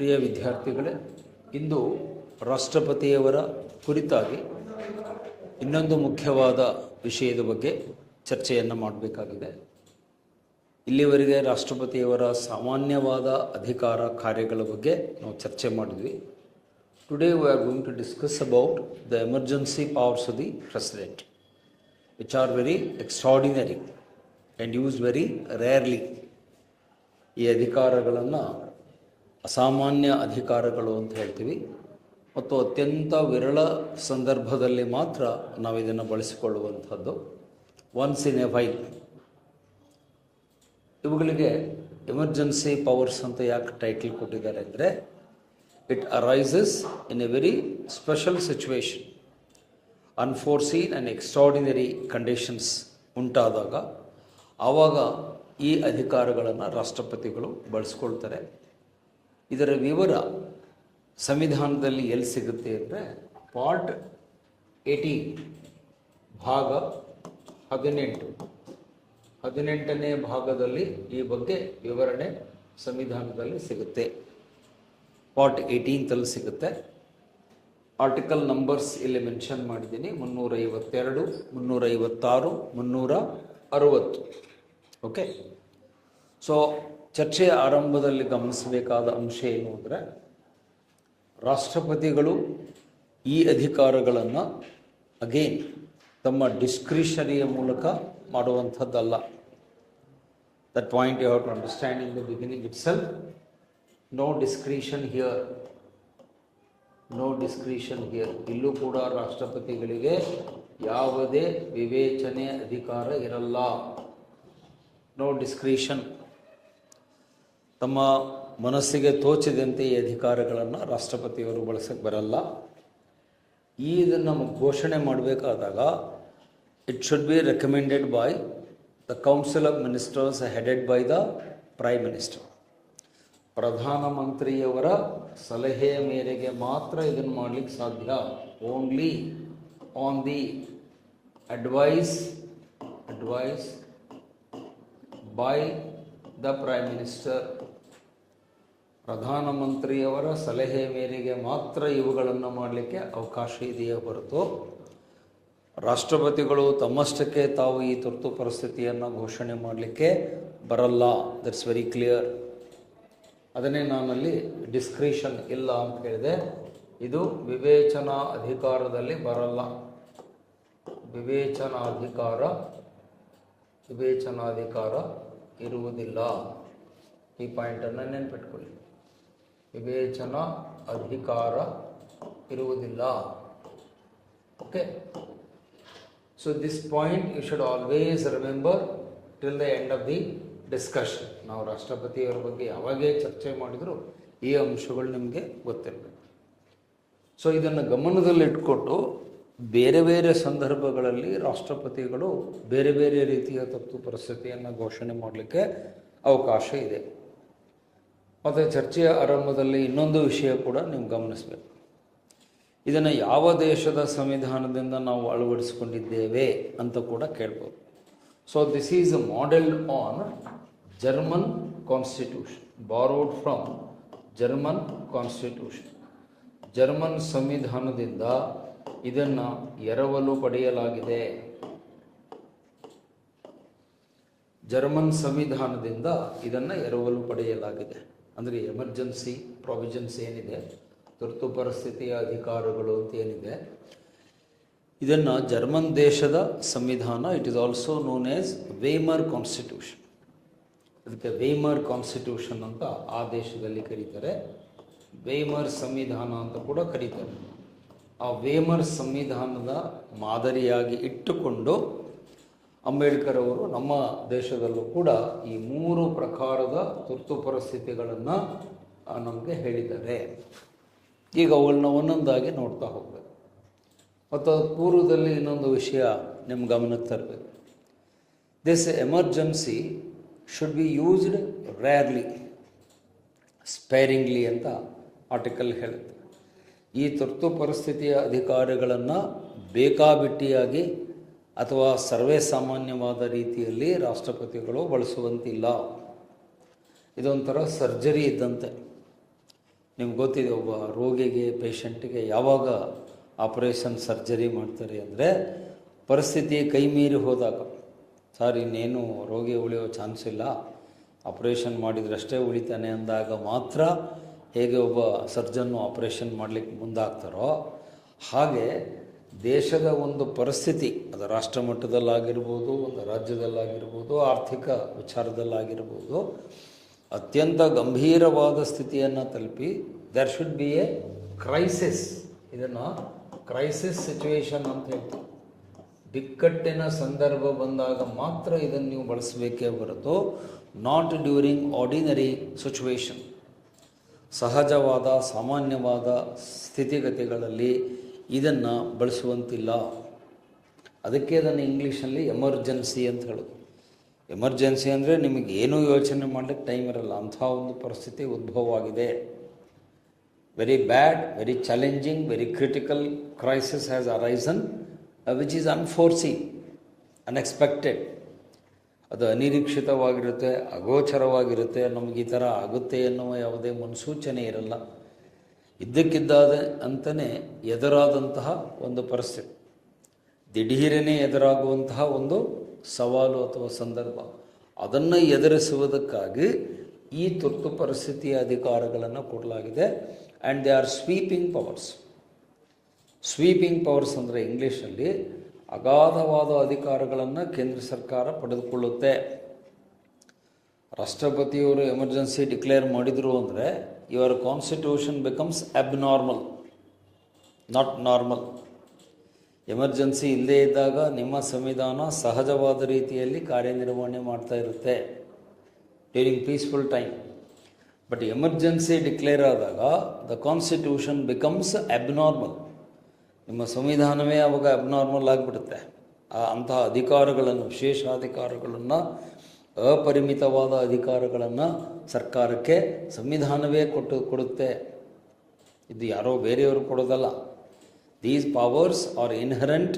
ಪ್ರಿಯ ವಿದ್ಯಾರ್ಥಿಗಳೇ, ಇಂದು ರಾಷ್ಟ್ರಪತಿಯವರ ಕುರಿತಾಗಿ ಇನ್ನೊಂದು ಮುಖ್ಯವಾದ ವಿಷಯದ ಬಗ್ಗೆ ಚರ್ಚೆಯನ್ನು ಮಾಡಬೇಕಾಗಿದೆ. ಇಲ್ಲಿವರೆಗೆ ರಾಷ್ಟ್ರಪತಿಯವರ ಸಾಮಾನ್ಯವಾದ ಅಧಿಕಾರ ಕಾರ್ಯಗಳ ಬಗ್ಗೆ ನಾವು ಚರ್ಚೆ ಮಾಡಿದ್ವಿ. Today we are going to discuss about the emergency powers of the president, which are very extraordinary and used very rarely. ಈ ಅಧಿಕಾರಗಳನ್ನು ಅಸಾಮಾನ್ಯ ಅಧಿಕಾರಗಳು ಅಂತ ಹೇಳ್ತೀವಿ ಮತ್ತು ಅತ್ಯಂತ ವಿರಳ ಸಂದರ್ಭದಲ್ಲಿ ಮಾತ್ರ ನಾವು ಇದನ್ನು ಬಳಸಿಕೊಳ್ಳುವಂಥದ್ದು, ಒನ್ಸ್ ಇನ್ ಎ ವೈಲ್. ಇವುಗಳಿಗೆ ಎಮರ್ಜೆನ್ಸಿ ಪವರ್ಸ್ ಅಂತ ಯಾಕೆ ಟೈಟಲ್ ಕೊಟ್ಟಿದ್ದಾರೆ ಅಂದರೆ, it arises in a very special situation, unforeseen and extraordinary conditions ಉಂಟಾದಾಗ ಆವಾಗ ಈ ಅಧಿಕಾರಗಳನ್ನು ರಾಷ್ಟ್ರಪತಿಗಳು ಬಳಸ್ಕೊಳ್ತಾರೆ. ಇದರ ವಿವರ ಸಂವಿಧಾನದಲ್ಲಿ ಎಲ್ಲಿ ಸಿಗುತ್ತೆ ಅಂದರೆ, ಪಾರ್ಟ್ 18 ಭಾಗ 18ನೇ ಭಾಗದಲ್ಲಿ ಈ ಬಗ್ಗೆ ವಿವರಣೆ ಸಂವಿಧಾನದಲ್ಲಿ ಸಿಗುತ್ತೆ. ಪಾರ್ಟ್ 18 ಸಿಗುತ್ತೆ. ಆರ್ಟಿಕಲ್ ನಂಬರ್ಸ್ ಇಲ್ಲಿ ಮೆನ್ಷನ್ ಮಾಡಿದ್ದೀನಿ, 352, 356, 360. ಓಕೆ. ಸೊ ಚರ್ಚೆಯ ಆರಂಭದಲ್ಲಿ ಗಮನಿಸಬೇಕಾದ ಅಂಶ ಏನು ಅಂದರೆ, ರಾಷ್ಟ್ರಪತಿಗಳು ಈ ಅಧಿಕಾರಗಳನ್ನು ಅಗೇನ್ ತಮ್ಮ ಡಿಸ್ಕ್ರಿಷರಿಯ ಮೂಲಕ ಮಾಡುವಂಥದ್ದಲ್ಲ. That point you have to understand in the beginning itself. No discretion here, no discretion here. ಇಲ್ಲೂ ಕೂಡ ರಾಷ್ಟ್ರಪತಿಗಳಿಗೆ ಯಾವುದೇ ವಿವೇಚನೆ ಅಧಿಕಾರ ಇರಲ್ಲ. No discretion. ತಮ್ಮ ಮನಸ್ಸಿಗೆ ತೋಚಿದಂತೆ ಈ ಅಧಿಕಾರಗಳನ್ನು ರಾಷ್ಟ್ರಪತಿಯವರು ಬಳಸಕ್ಕೆ ಬರಲ್ಲ. ಇದನ್ನು ಘೋಷಣೆ ಮಾಡಬೇಕಾದಾಗ it should be recommended by the council of ministers headed by the prime minister. ಪ್ರಧಾನಮಂತ್ರಿಯವರ ಸಲಹೆಯ ಮೇರೆಗೆ ಮಾತ್ರ ಇದನ್ನು ಮಾಡಲಿಕ್ಕೆ ಸಾಧ್ಯ. Only on the advice by the prime minister. ಪ್ರಧಾನಮಂತ್ರಿಯವರ ಸಲಹೆ ಮೇರೆಗೆ ಮಾತ್ರ ಇವುಗಳನ್ನು ಮಾಡಲಿಕ್ಕೆ ಅವಕಾಶ ಇದೆಯೇ ಹೊರತು ರಾಷ್ಟ್ರಪತಿಗಳು ತಮ್ಮಷ್ಟಕ್ಕೆ ತಾವು ಈ ತುರ್ತು ಪರಿಸ್ಥಿತಿಯನ್ನು ಘೋಷಣೆ ಮಾಡಲಿಕ್ಕೆ ಬರಲ್ಲ. That's very clear. ಅದನ್ನೇ ನಾನಲ್ಲಿ ಡಿಸ್ಕ್ರಿಷನ್ ಇಲ್ಲ ಅಂತ ಹೇಳಿದೆ. ಇದು ವಿವೇಚನಾ ಅಧಿಕಾರದಲ್ಲಿ ಬರಲ್ಲ. ವಿವೇಚನಾಧಿಕಾರ ಇರುವುದಿಲ್ಲ. ಈ ಪಾಯಿಂಟನ್ನು ನೆನಪಿಟ್ಕೊಳ್ಳಿ. ವಿವೇಚನಾ ಅಧಿಕಾರ ಇರುವುದಿಲ್ಲ. Okay. So this point you should always remember till the end of the discussion. ನಾವು ರಾಷ್ಟ್ರಪತಿಯವರ ಬಗ್ಗೆ ಯಾವಾಗೇ ಚರ್ಚೆ ಮಾಡಿದರೂ ಈ ಅಂಶಗಳು ನಿಮಗೆ ಗೊತ್ತಿರಬೇಕು. ಸೊ ಇದನ್ನು ಗಮನದಲ್ಲಿಟ್ಕೊಟ್ಟು ಬೇರೆ ಬೇರೆ ಸಂದರ್ಭಗಳಲ್ಲಿ ರಾಷ್ಟ್ರಪತಿಗಳು ಬೇರೆ ಬೇರೆ ರೀತಿಯ ತುರ್ತು ಪರಿಸ್ಥಿತಿಯನ್ನು ಘೋಷಣೆ ಮಾಡಲಿಕ್ಕೆ ಅವಕಾಶ ಇದೆ. ಮತ್ತು ಚರ್ಚೆಯ ಆರಂಭದಲ್ಲಿ ಇನ್ನೊಂದು ವಿಷಯ ಕೂಡ ನೀವು ಗಮನಿಸಬೇಕು. ಇದನ್ನು ಯಾವ ದೇಶದ ಸಂವಿಧಾನದಿಂದ ನಾವು ಅಳವಡಿಸಿಕೊಂಡಿದ್ದೇವೆ ಅಂತ ಕೂಡ ಕೇಳ್ಬೋದು. So this is modelled on German constitution, borrowed from German constitution. German ಸಂವಿಧಾನದಿಂದ ಇದನ್ನು ಎರವಲು ಪಡೆಯಲಾಗಿದೆ. ಜರ್ಮನ್ ಸಂವಿಧಾನದಿಂದ ಇದನ್ನು ಎರವಲು ಪಡೆಯಲಾಗಿದೆ. ಅಂದರೆ ಎಮರ್ಜೆನ್ಸಿ ಪ್ರಾವಿಷನ್ಸ್ ಏನಿದೆ, ತುರ್ತು ಪರಿಸ್ಥಿತಿಯ ಅಧಿಕಾರಗಳು ಅಂತ ಏನಿದೆ, ಇದನ್ನು ಜರ್ಮನ್ ದೇಶದ ಸಂವಿಧಾನ, it is also known as Weimar constitution. ಅದಕ್ಕೆ ವೇಮರ್ ಕಾನ್ಸ್ಟಿಟ್ಯೂಷನ್ ಅಂತ ಆ ದೇಶದಲ್ಲಿ ಕರೀತಾರೆ. ವೇಮರ್ ಸಂವಿಧಾನ ಅಂತ ಕೂಡ ಕರೀತಾರೆ. ಆ ವೇಮರ್ ಸಂವಿಧಾನದ ಮಾದರಿಯಾಗಿ ಇಟ್ಟುಕೊಂಡು ಅಂಬೇಡ್ಕರ್ ಅವರು ನಮ್ಮ ದೇಶದಲ್ಲೂ ಕೂಡ ಈ 3 ಪ್ರಕಾರದ ತುರ್ತು ಪರಿಸ್ಥಿತಿಗಳನ್ನು ನಮಗೆ ಹೇಳಿದ್ದಾರೆ. ಈಗ ಅವುಗಳನ್ನ ಒಂದೊಂದಾಗಿ ನೋಡ್ತಾ ಹೋಗಬೇಕು. ಮತ್ತು ಪೂರ್ವದಲ್ಲಿ ಇನ್ನೊಂದು ವಿಷಯ ನಿಮ್ಮ ಗಮನಕ್ಕೆ ತರಬೇಕು. This emergency should be used rarely, sparingly ಅಂತ ಆರ್ಟಿಕಲ್ ಹೇಳುತ್ತೆ. ಈ ತುರ್ತು ಪರಿಸ್ಥಿತಿಯ ಅಧಿಕಾರಗಳನ್ನು ಬೇಕಾಬಿಟ್ಟಿಯಾಗಿ ಅಥವಾ ಸರ್ವೇ ಸಾಮಾನ್ಯವಾದ ರೀತಿಯಲ್ಲಿ ರಾಷ್ಟ್ರಪತಿಗಳು ಬಳಸುವಂತಿಲ್ಲ. ಇದೊಂಥರ ಸರ್ಜರಿ ಇದ್ದಂತೆ. ನಿಮ್ಗೆ ಗೊತ್ತಿದೆ, ಒಬ್ಬ ರೋಗಿಗೆ, ಪೇಷಂಟಿಗೆ ಯಾವಾಗ ಆಪರೇಷನ್ ಸರ್ಜರಿ ಮಾಡ್ತಾರೆ ಅಂದರೆ ಪರಿಸ್ಥಿತಿ ಕೈ ಮೀರಿ ಹೋದಾಗ, ಸರ್ ಇನ್ನೇನು ರೋಗಿ ಉಳಿಯೋ ಚಾನ್ಸ್ ಇಲ್ಲ, ಆಪರೇಷನ್ ಮಾಡಿದ್ರಷ್ಟೇ ಉಳಿತಾನೆ ಅಂದಾಗ ಮಾತ್ರ ಹೇಗೆ ಒಬ್ಬ ಸರ್ಜನ್ನು ಆಪರೇಷನ್ ಮಾಡಲಿಕ್ಕೆ ಮುಂದಾಗ್ತಾರೋ ಹಾಗೆ ದೇಶದ ಒಂದು ಪರಿಸ್ಥಿತಿ, ಅದು ರಾಷ್ಟ್ರ ಮಟ್ಟದಲ್ಲಾಗಿರ್ಬೋದು, ಒಂದು ರಾಜ್ಯದಲ್ಲಾಗಿರ್ಬೋದು, ಆರ್ಥಿಕ ವಿಚಾರದಲ್ಲಾಗಿರ್ಬೋದು, ಅತ್ಯಂತ ಗಂಭೀರವಾದ ಸ್ಥಿತಿಯನ್ನು ತಲುಪಿ there should be a crisis. ಇದನ್ನು ಕ್ರೈಸಿಸ್ ಸಿಚುವೇಶನ್ ಅಂತ ಹೇಳ್ತೀವಿ. ಬಿಕ್ಕಟ್ಟಿನ ಸಂದರ್ಭ ಬಂದಾಗ ಮಾತ್ರ ಇದನ್ನು ನೀವು ಬಳಸಬೇಕೇ ಹೊರತು ನಾಟ್ ಡ್ಯೂರಿಂಗ್ ಆರ್ಡಿನರಿ ಸಿಚುವೇಶನ್. ಸಹಜವಾದ ಸಾಮಾನ್ಯವಾದ ಸ್ಥಿತಿಗತಿಗಳಲ್ಲಿ ಇದನ್ನು ಬಳಸುವಂತಿಲ್ಲ. ಅದಕ್ಕೆ ಅದನ್ನು ಇಂಗ್ಲೀಷಲ್ಲಿ ಎಮರ್ಜೆನ್ಸಿ ಅಂತ ಹೇಳೋದು. ಎಮರ್ಜೆನ್ಸಿ ಅಂದರೆ ನಿಮಗೆ ಏನೂ ಯೋಚನೆ ಮಾಡಲಿಕ್ಕೆ ಟೈಮ್ ಇರಲ್ಲ, ಅಂಥ ಒಂದು ಪರಿಸ್ಥಿತಿ ಉದ್ಭವವಾಗಿದೆ. Very bad, very challenging, very critical crisis has arisen which is unforeseen, unexpected. ಅದು ಅನಿರೀಕ್ಷಿತವಾಗಿರುತ್ತೆ, ಅಗೋಚರವಾಗಿರುತ್ತೆ. ನಮಗೆ ಈ ಥರ ಆಗುತ್ತೆ ಎನ್ನುವ ಯಾವುದೇ ಮುನ್ಸೂಚನೆ ಇರಲ್ಲ. ಇದ್ದಕ್ಕಿದ್ದಾದ ಅಂತಲೇ ಎದುರಾದಂತಹ ಒಂದು ಪರಿಸ್ಥಿತಿ, ದಿಢೀರನೇ ಎದುರಾಗುವಂತಹ ಒಂದು ಸವಾಲು ಅಥವಾ ಸಂದರ್ಭ, ಅದನ್ನು ಎದುರಿಸುವುದಕ್ಕಾಗಿ ಈ ತುರ್ತು ಪರಿಸ್ಥಿತಿಯ ಅಧಿಕಾರಗಳನ್ನು ಕೊಡಲಾಗಿದೆ. And they are sweeping powers. Sweeping powers ಅಂದರೆ ಇಂಗ್ಲೀಷಲ್ಲಿ ಅಗಾಧವಾದ ಅಧಿಕಾರಗಳನ್ನು ಕೇಂದ್ರ ಸರ್ಕಾರ ಪಡೆದುಕೊಳ್ಳುತ್ತೆ. ರಾಷ್ಟ್ರಪತಿಯವರು ಎಮರ್ಜೆನ್ಸಿ ಡಿಕ್ಲೇರ್ ಮಾಡಿದರು ಅಂದರೆ your constitution becomes abnormal, not normal. Emergency ಇಲ್ಲದೇ ಇದ್ದಾಗ ನಿಮ್ಮ ಸಂವಿಧಾನ ಸಹಜವಾದ ರೀತಿಯಲ್ಲಿ ಕಾರ್ಯನಿರ್ವಹಣೆ ಮಾಡ್ತಾ ಇರುತ್ತೆ during peaceful time. But emergency declare ಆದಾಗ ದ ಕಾನ್ಸ್ಟಿಟ್ಯೂಷನ್ ಬಿಕಮ್ಸ್ ಅಬ್ನಾರ್ಮಲ್. ನಿಮ್ಮ ಸಂವಿಧಾನವೇ ಅವಾಗ ಅಬ್ನಾರ್ಮಲ್ ಆಗಿಬಿಡುತ್ತೆ. ಅಂತಹ ಅಧಿಕಾರಗಳನ್ನು, ವಿಶೇಷಾಧಿಕಾರಗಳನ್ನು, ಅಪರಿಮಿತವಾದ ಅಧಿಕಾರಗಳನ್ನು ಸರ್ಕಾರಕ್ಕೆ ಸಂವಿಧಾನವೇ ಕೊಡುತ್ತೆ. ಇದು ಯಾರೋ ಬೇರೆಯವರು ಕೊಡೋದಲ್ಲ. These powers are inherent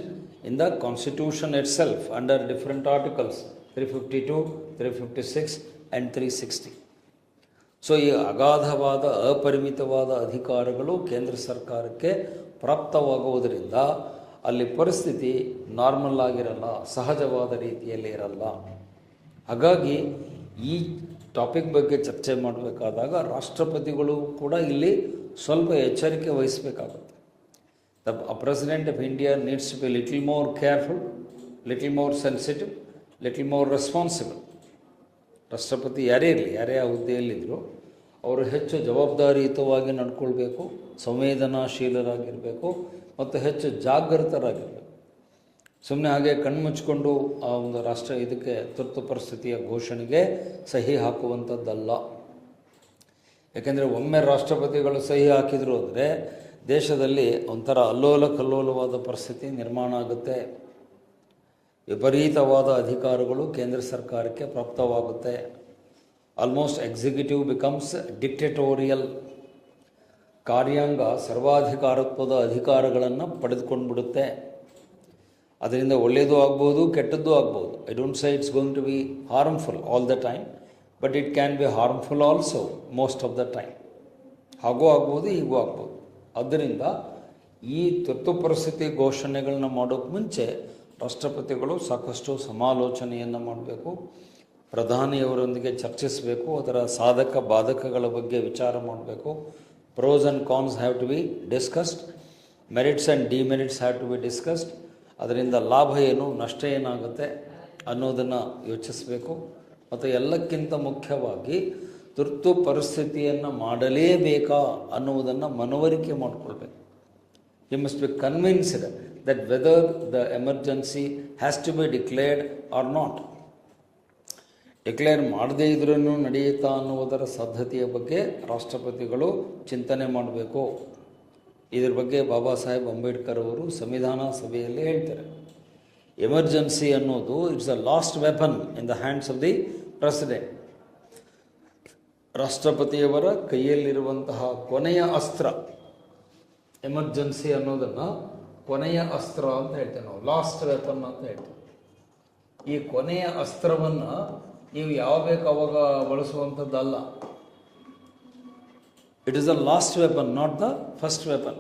in the Constitution itself under different articles 352, 356 and 360. So ಈ ಅಗಾಧವಾದ ಅಪರಿಮಿತವಾದ ಅಧಿಕಾರಗಳು ಕೇಂದ್ರ ಸರ್ಕಾರಕ್ಕೆ ಪ್ರಾಪ್ತವಾಗುವುದರಿಂದ ಅಲ್ಲಿ ಪರಿಸ್ಥಿತಿ ನಾರ್ಮಲ್ ಆಗಿರಲ್ಲ, ಸಹಜವಾದ ರೀತಿಯಲ್ಲಿ ಇರಲ್ಲ. ಹಾಗಾಗಿ ಈ ಟಾಪಿಕ್ ಬಗ್ಗೆ ಚರ್ಚೆ ಮಾಡಬೇಕಾದಾಗ ರಾಷ್ಟ್ರಪತಿಗಳು ಕೂಡ ಇಲ್ಲಿ ಸ್ವಲ್ಪ ಎಚ್ಚರಿಕೆ ವಹಿಸಬೇಕಾಗುತ್ತೆ. The President of India needs to be a little more careful, little more sensitive, little more responsible. ರಾಷ್ಟ್ರಪತಿ ಯಾರೇ ಇರಲಿ, ಯಾರೇ ಆ ಹುದ್ದೆಯಲ್ಲಿದ್ದರೂ ಅವರು ಹೆಚ್ಚು ಜವಾಬ್ದಾರಿಯುತವಾಗಿ ನಡ್ಕೊಳ್ಬೇಕು, ಸಂವೇದನಾಶೀಲರಾಗಿರಬೇಕು ಮತ್ತು ಹೆಚ್ಚು ಜಾಗೃತರಾಗಿರಬೇಕು. ಸುಮ್ಮನೆ ಹಾಗೆ ಕಣ್ಮುಚ್ಕೊಂಡು ಆ ಒಂದು ಇದಕ್ಕೆ ತುರ್ತು ಪರಿಸ್ಥಿತಿಯ ಘೋಷಣೆಗೆ ಸಹಿ ಹಾಕುವಂಥದ್ದಲ್ಲ. ಯಾಕೆಂದರೆ ಒಮ್ಮೆ ರಾಷ್ಟ್ರಪತಿಗಳು ಸಹಿ ಹಾಕಿದರು ಅಂದರೆ ದೇಶದಲ್ಲಿ ಒಂಥರ ಅಲ್ಲೋಲ ಕಲ್ಲೋಲವಾದ ಪರಿಸ್ಥಿತಿ ನಿರ್ಮಾಣ ಆಗುತ್ತೆ. ವಿಪರೀತವಾದ ಅಧಿಕಾರಗಳು ಕೇಂದ್ರ ಸರ್ಕಾರಕ್ಕೆ ಪ್ರಾಪ್ತವಾಗುತ್ತೆ. Almost executive becomes dictatorial. ಕಾರ್ಯಾಂಗ ಸರ್ವಾಧಿಕಾರತ್ವದ ಅಧಿಕಾರಗಳನ್ನು ಪಡೆದುಕೊಂಡು ಬಿಡುತ್ತೆ. ಅದರಿಂದ ಒಳ್ಳೆಯದು ಆಗ್ಬೋದು, ಕೆಟ್ಟದ್ದು ಆಗ್ಬೋದು. I don't say it's going to be harmful all the time, but it can be harmful also most of the time. ಹಾಗೂ ಆಗ್ಬೋದು, ಹೀಗೂ ಆಗ್ಬೋದು. ಆದ್ದರಿಂದ ಈ ತುರ್ತು ಪರಿಸ್ಥಿತಿ ಘೋಷಣೆಗಳನ್ನ ಮಾಡೋಕ್ಕೆ ಮುಂಚೆ ರಾಷ್ಟ್ರಪತಿಗಳು ಸಾಕಷ್ಟು ಸಮಾಲೋಚನೆಯನ್ನು ಮಾಡಬೇಕು, ಪ್ರಧಾನಿಯವರೊಂದಿಗೆ ಚರ್ಚಿಸಬೇಕು, ಅದರ ಸಾಧಕ ಬಾಧಕಗಳ ಬಗ್ಗೆ ವಿಚಾರ ಮಾಡಬೇಕು. Pros and cons have to be discussed, merits and demerits have to be discussed. ಅದರಿಂದ ಲಾಭ ಏನು, ನಷ್ಟ ಏನಾಗುತ್ತೆ ಅನ್ನೋದನ್ನು ಯೋಚಿಸಬೇಕು. ಮತ್ತು ಎಲ್ಲಕ್ಕಿಂತ ಮುಖ್ಯವಾಗಿ ತುರ್ತು ಪರಿಸ್ಥಿತಿಯನ್ನು ಮಾಡಲೇಬೇಕಾ ಅನ್ನುವುದನ್ನು ಮನವರಿಕೆ ಮಾಡಿಕೊಳ್ಬೇಕು. You must be convinced that whether the emergency has to be declared or not. Declare ಮಾಡದೇ ಇದ್ರೂ ನಡೆಯುತ್ತಾ ಅನ್ನುವುದರ ಸಾಧ್ಯತೆಯ ಬಗ್ಗೆ ರಾಷ್ಟ್ರಪತಿಗಳು ಚಿಂತನೆ ಮಾಡಬೇಕು. ಇದರ ಬಗ್ಗೆ ಬಾಬಾ ಸಾಹೇಬ್ ಅಂಬೇಡ್ಕರ್ ಅವರು ಸಂವಿಧಾನ ಸಭೆಯಲ್ಲಿ ಹೇಳ್ತಾರೆ. ಎಮರ್ಜೆನ್ಸಿ ಅನ್ನೋದು it's a last weapon in the hands of the president. ರಾಷ್ಟ್ರಪತಿಯವರ ಕೈಯಲ್ಲಿರುವಂತಹ ಕೊನೆಯ ಅಸ್ತ್ರ ಎಮರ್ಜೆನ್ಸಿ ಅನ್ನೋದನ್ನು ಕೊನೆಯ ಅಸ್ತ್ರ ಅಂತ ಹೇಳ್ತೇವೆ ನಾವು, ಲಾಸ್ಟ್ ವೆಪನ್ ಅಂತ ಹೇಳ್ತೇವೆ. ಈ ಕೊನೆಯ ಅಸ್ತ್ರವನ್ನು ನೀವು ಯಾವ ಬೇಕು ಅವಾಗ ಬಳಸುವಂಥದ್ದಲ್ಲ. It is the last weapon, not the first weapon.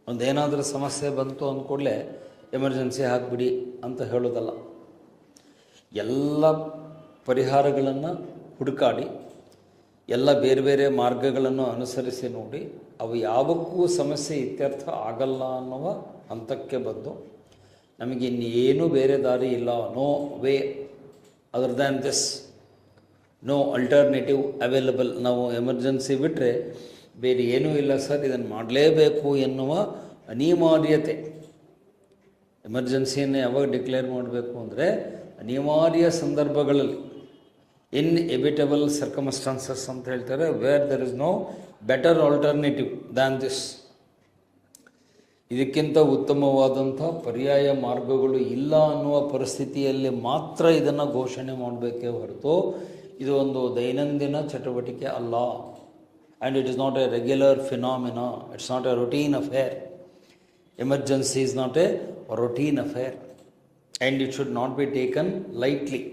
ಒಂದೇನಾದರೂ ಸಮಸ್ಯೆ ಬಂತು ಅಂದ್ಕೂಡಲೇ ಎಮರ್ಜೆನ್ಸಿ ಹಾಕಿಬಿಡಿ ಅಂತ ಹೇಳೋದಲ್ಲ. ಎಲ್ಲ ಪರಿಹಾರಗಳನ್ನು ಹುಡುಕಾಡಿ, ಎಲ್ಲ ಬೇರೆ ಬೇರೆ ಮಾರ್ಗಗಳನ್ನು ಅನುಸರಿಸಿ ನೋಡಿ, ಅವು ಯಾವಕ್ಕೂ ಸಮಸ್ಯೆ ಇತ್ಯರ್ಥ ಆಗಲ್ಲ ಅನ್ನುವ ಹಂತಕ್ಕೆ ಬಂದು ನಮಗೆ ಇನ್ನೇನು ಬೇರೆ ದಾರಿ ಇಲ್ಲ, no way other than this, no alternative available, ನಾವು ಎಮರ್ಜೆನ್ಸಿ ಬಿಟ್ಟರೆ ಬೇರೆ ಏನೂ ಇಲ್ಲ ಸರ್, ಇದನ್ನು ಮಾಡಲೇಬೇಕು ಎನ್ನುವ ಅನಿವಾರ್ಯತೆ. ಎಮರ್ಜೆನ್ಸಿಯನ್ನು ಯಾವಾಗ ಡಿಕ್ಲೇರ್ ಮಾಡಬೇಕು ಅಂದರೆ ಅನಿವಾರ್ಯ ಸಂದರ್ಭಗಳಲ್ಲಿ, ಇನ್ಎವಿಟಬಲ್ ಸರ್ಕಮಸ್ಟಾನ್ಸಸ್ ಅಂತ ಹೇಳ್ತಾರೆ, where there is no better alternative than this. ಇದಕ್ಕಿಂತ ಉತ್ತಮವಾದಂಥ ಪರ್ಯಾಯ ಮಾರ್ಗಗಳು ಇಲ್ಲ ಅನ್ನುವ ಪರಿಸ್ಥಿತಿಯಲ್ಲಿ ಮಾತ್ರ ಇದನ್ನು ಘೋಷಣೆ ಮಾಡಬೇಕೇ ಹೊರತು ಇದು ಒಂದು ದೈನಂದಿನ ಚಟುವಟಿಕೆ ಅಲ್ಲ. And it is not A regular phenomena, it's not A routine affair. Emergency is not A routine affair and it should not be taken lightly.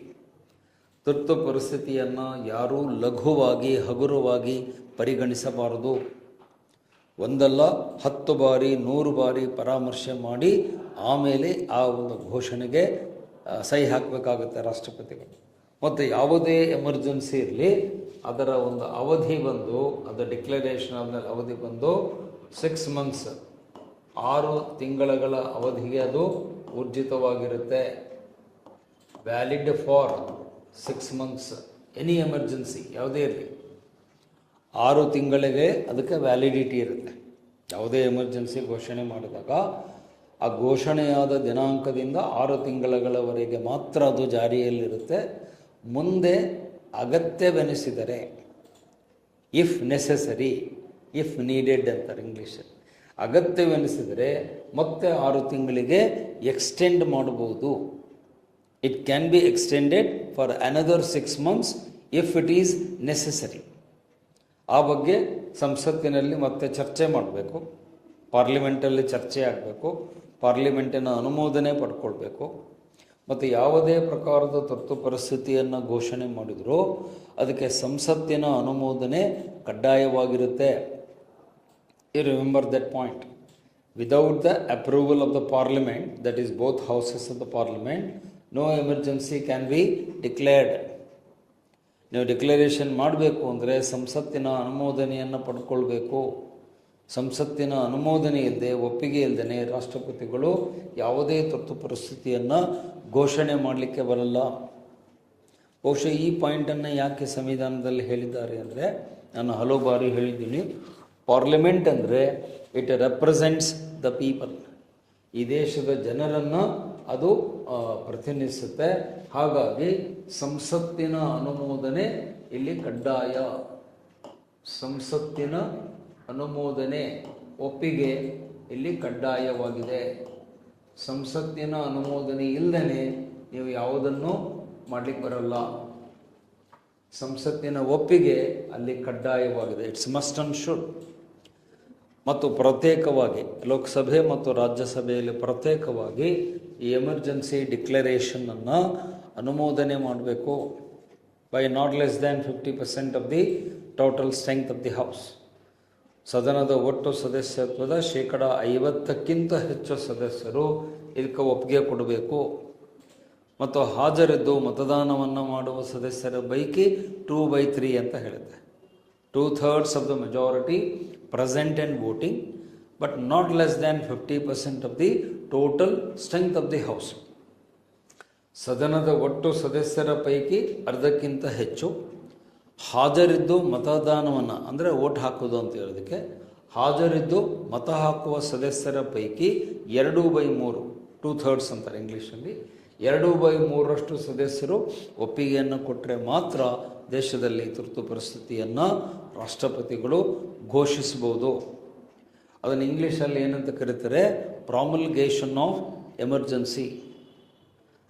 ತುರ್ತು ಪರಿಸ್ಥಿತಿಯನ್ನು ಯಾರೂ ಲಘುವಾಗಿ ಹಗುರವಾಗಿ ಪರಿಗಣಿಸಬಾರದು. ಒಂದಲ್ಲ 10 ಬಾರಿ 100 ಬಾರಿ ಪರಾಮರ್ಶೆ ಮಾಡಿ ಆಮೇಲೆ ಆ ಒಂದು ಘೋಷಣೆಗೆ ಸಹಿ ಹಾಕಬೇಕಾಗುತ್ತೆ ರಾಷ್ಟ್ರಪತಿಗಳು. ಮತ್ತು ಯಾವುದೇ ಎಮರ್ಜೆನ್ಸಿ ಇರಲಿ, ಅದರ ಒಂದು ಅವಧಿ ಬಂದು, ಅದು ಡಿಕ್ಲರೇಷನ್ ಆದಮೇಲೆ ಅವಧಿ ಬಂದು 6 ಮಂತ್ಸ್, 6 ತಿಂಗಳ ಅವಧಿಗೆ ಅದು ಊರ್ಜಿತವಾಗಿರುತ್ತೆ. Valid for 6 months, any emergency ಯಾವುದೇ ಇರಲಿ 6 ತಿಂಗಳಿಗೆ ಅದಕ್ಕೆ ವ್ಯಾಲಿಡಿಟಿ ಇರುತ್ತೆ. ಯಾವುದೇ ಎಮರ್ಜೆನ್ಸಿ ಘೋಷಣೆ ಮಾಡಿದಾಗ ಆ ಘೋಷಣೆಯಾದ ದಿನಾಂಕದಿಂದ 6 ತಿಂಗಳವರೆಗೆ ಮಾತ್ರ ಅದು ಜಾರಿಯಲ್ಲಿರುತ್ತೆ. ಮುಂದೆ ಅಗತ್ಯವೆನಿಸಿದರೆ, ಇಫ್ ನೆಸೆಸರಿ, ಇಫ್ ನೀಡೆಡ್ ಅಂತಾರೆ ಇಂಗ್ಲೀಷಲ್ಲಿ, ಅಗತ್ಯವೆನಿಸಿದರೆ ಮತ್ತೆ 6 ತಿಂಗಳಿಗೆ ಎಕ್ಸ್ಟೆಂಡ್ ಮಾಡಬಹುದು. It can be extended for another 6 months if it is necessary. ಆ ಬಗ್ಗೆ ಸಂಸತ್ತಿನಲ್ಲಿ ಮತ್ತೆ ಚರ್ಚೆ ಮಾಡಬೇಕು, ಪಾರ್ಲಿಮೆಂಟಲ್ಲಿ ಚರ್ಚೆ ಆಗಬೇಕು, ಪಾರ್ಲಿಮೆಂಟಿನ ಅನುಮೋದನೆ ಪಡ್ಕೊಳ್ಬೇಕು. ಮತ್ತು ಯಾವುದೇ ಪ್ರಕಾರದ ತುರ್ತು ಪರಿಸ್ಥಿತಿಯನ್ನು ಘೋಷಣೆ ಮಾಡಿದರೂ ಅದಕ್ಕೆ ಸಂಸತ್ತಿನ ಅನುಮೋದನೆ ಕಡ್ಡಾಯವಾಗಿರುತ್ತೆ. You remember that point. Without the approval of the parliament, that is both houses of the parliament, no emergency can be declared. ನೀವು ಡಿಕ್ಲರೇಷನ್ ಮಾಡಬೇಕು ಅಂದರೆ ಸಂಸತ್ತಿನ ಅನುಮೋದನೆಯನ್ನು ಪಡ್ಕೊಳ್ಬೇಕು. ಸಂಸತ್ತಿನ ಅನುಮೋದನೆ ಇಲ್ಲದೆ, ಒಪ್ಪಿಗೆ ಇಲ್ಲದೇ ರಾಷ್ಟ್ರಪತಿಗಳು ಯಾವುದೇ ತುರ್ತು ಪರಿಸ್ಥಿತಿಯನ್ನು ಘೋಷಣೆ ಮಾಡಲಿಕ್ಕೆ ಬರಲ್ಲ. ಬಹುಶಃ ಈ ಪಾಯಿಂಟನ್ನು ಯಾಕೆ ಸಂವಿಧಾನದಲ್ಲಿ ಹೇಳಿದ್ದಾರೆ ಅಂದರೆ, ನಾನು ಹಲವು ಬಾರಿ ಹೇಳಿದ್ದೀನಿ, ಪಾರ್ಲಿಮೆಂಟ್ ಅಂದರೆ ಇಟ್ ರೆಪ್ರೆಸೆಂಟ್ಸ್ ದ ಪೀಪಲ್. ಈ ದೇಶದ ಜನರನ್ನು ಅದು ಪ್ರತಿನಿಧಿಸುತ್ತೆ. ಹಾಗಾಗಿ ಸಂಸತ್ತಿನ ಅನುಮೋದನೆ ಇಲ್ಲಿ ಕಡ್ಡಾಯ. ಸಂಸತ್ತಿನ ಅನುಮೋದನೆ, ಒಪ್ಪಿಗೆ ಇಲ್ಲಿ ಕಡ್ಡಾಯವಾಗಿದೆ. ಸಂಸತ್ತಿನ ಅನುಮೋದನೆ ಇಲ್ಲದೇ ನೀವು ಯಾವುದನ್ನು ಮಾಡಲಿಕ್ಕೆ ಬರಲ್ಲ. ಸಂಸತ್ತಿನ ಒಪ್ಪಿಗೆ ಅಲ್ಲಿ ಕಡ್ಡಾಯವಾಗಿದೆ. It's must and should. ಮತ್ತು ಪ್ರತ್ಯೇಕವಾಗಿ ಲೋಕಸಭೆ ಮತ್ತು ರಾಜ್ಯಸಭೆಯಲ್ಲಿ ಪ್ರತ್ಯೇಕವಾಗಿ ಈ ಎಮರ್ಜೆನ್ಸಿ ಡಿಕ್ಲರೇಷನನ್ನು ಅನುಮೋದನೆ ಮಾಡಬೇಕು by not less than 50% of the total strength of the house. ಸದನದ ಒಟ್ಟು ಸದಸ್ಯತ್ವದ 50%ಕ್ಕಿಂತ ಹೆಚ್ಚು ಸದಸ್ಯರು ಇದಕ್ಕೆ ಒಪ್ಪಿಗೆ ಕೊಡಬೇಕು. ಮತ್ತು ಹಾಜರಿದ್ದು ಮತದಾನವನ್ನು ಮಾಡುವ ಸದಸ್ಯರ ಪೈಕಿ 2/3 ಅಂತ ಹೇಳುತ್ತೆ. 2/3 of the majority present and voting, but not less than 50% of the total strength of the house. ಸದನದ ಒಟ್ಟು ಸದಸ್ಯರ ಪೈಕಿ ಅರ್ಧಕ್ಕಿಂತ ಹೆಚ್ಚು ಹಾಜರಿದ್ದು ಮತದಾನವನ್ನು, ಅಂದರೆ ವೋಟ್ ಹಾಕೋದು ಅಂತ ಹೇಳೋದಕ್ಕೆ, ಹಾಜರಿದ್ದು ಮತ ಹಾಕುವ ಸದಸ್ಯರ ಪೈಕಿ 2/3, 2/3 ಅಂತಾರೆ ಇಂಗ್ಲೀಷಲ್ಲಿ, 2/3 ಸದಸ್ಯರು ಒಪ್ಪಿಗೆಯನ್ನು ಕೊಟ್ಟರೆ ಮಾತ್ರ ದೇಶದಲ್ಲಿ ತುರ್ತು ಪರಿಸ್ಥಿತಿಯನ್ನು ರಾಷ್ಟ್ರಪತಿಗಳು ಘೋಷಿಸಬಹುದು. ಅದನ್ನು ಇಂಗ್ಲೀಷಲ್ಲಿ ಏನಂತ ಕರೀತಾರೆ, ಪ್ರಾಮುಲ್ಗೇಷನ್ ಆಫ್ ಎಮರ್ಜೆನ್ಸಿ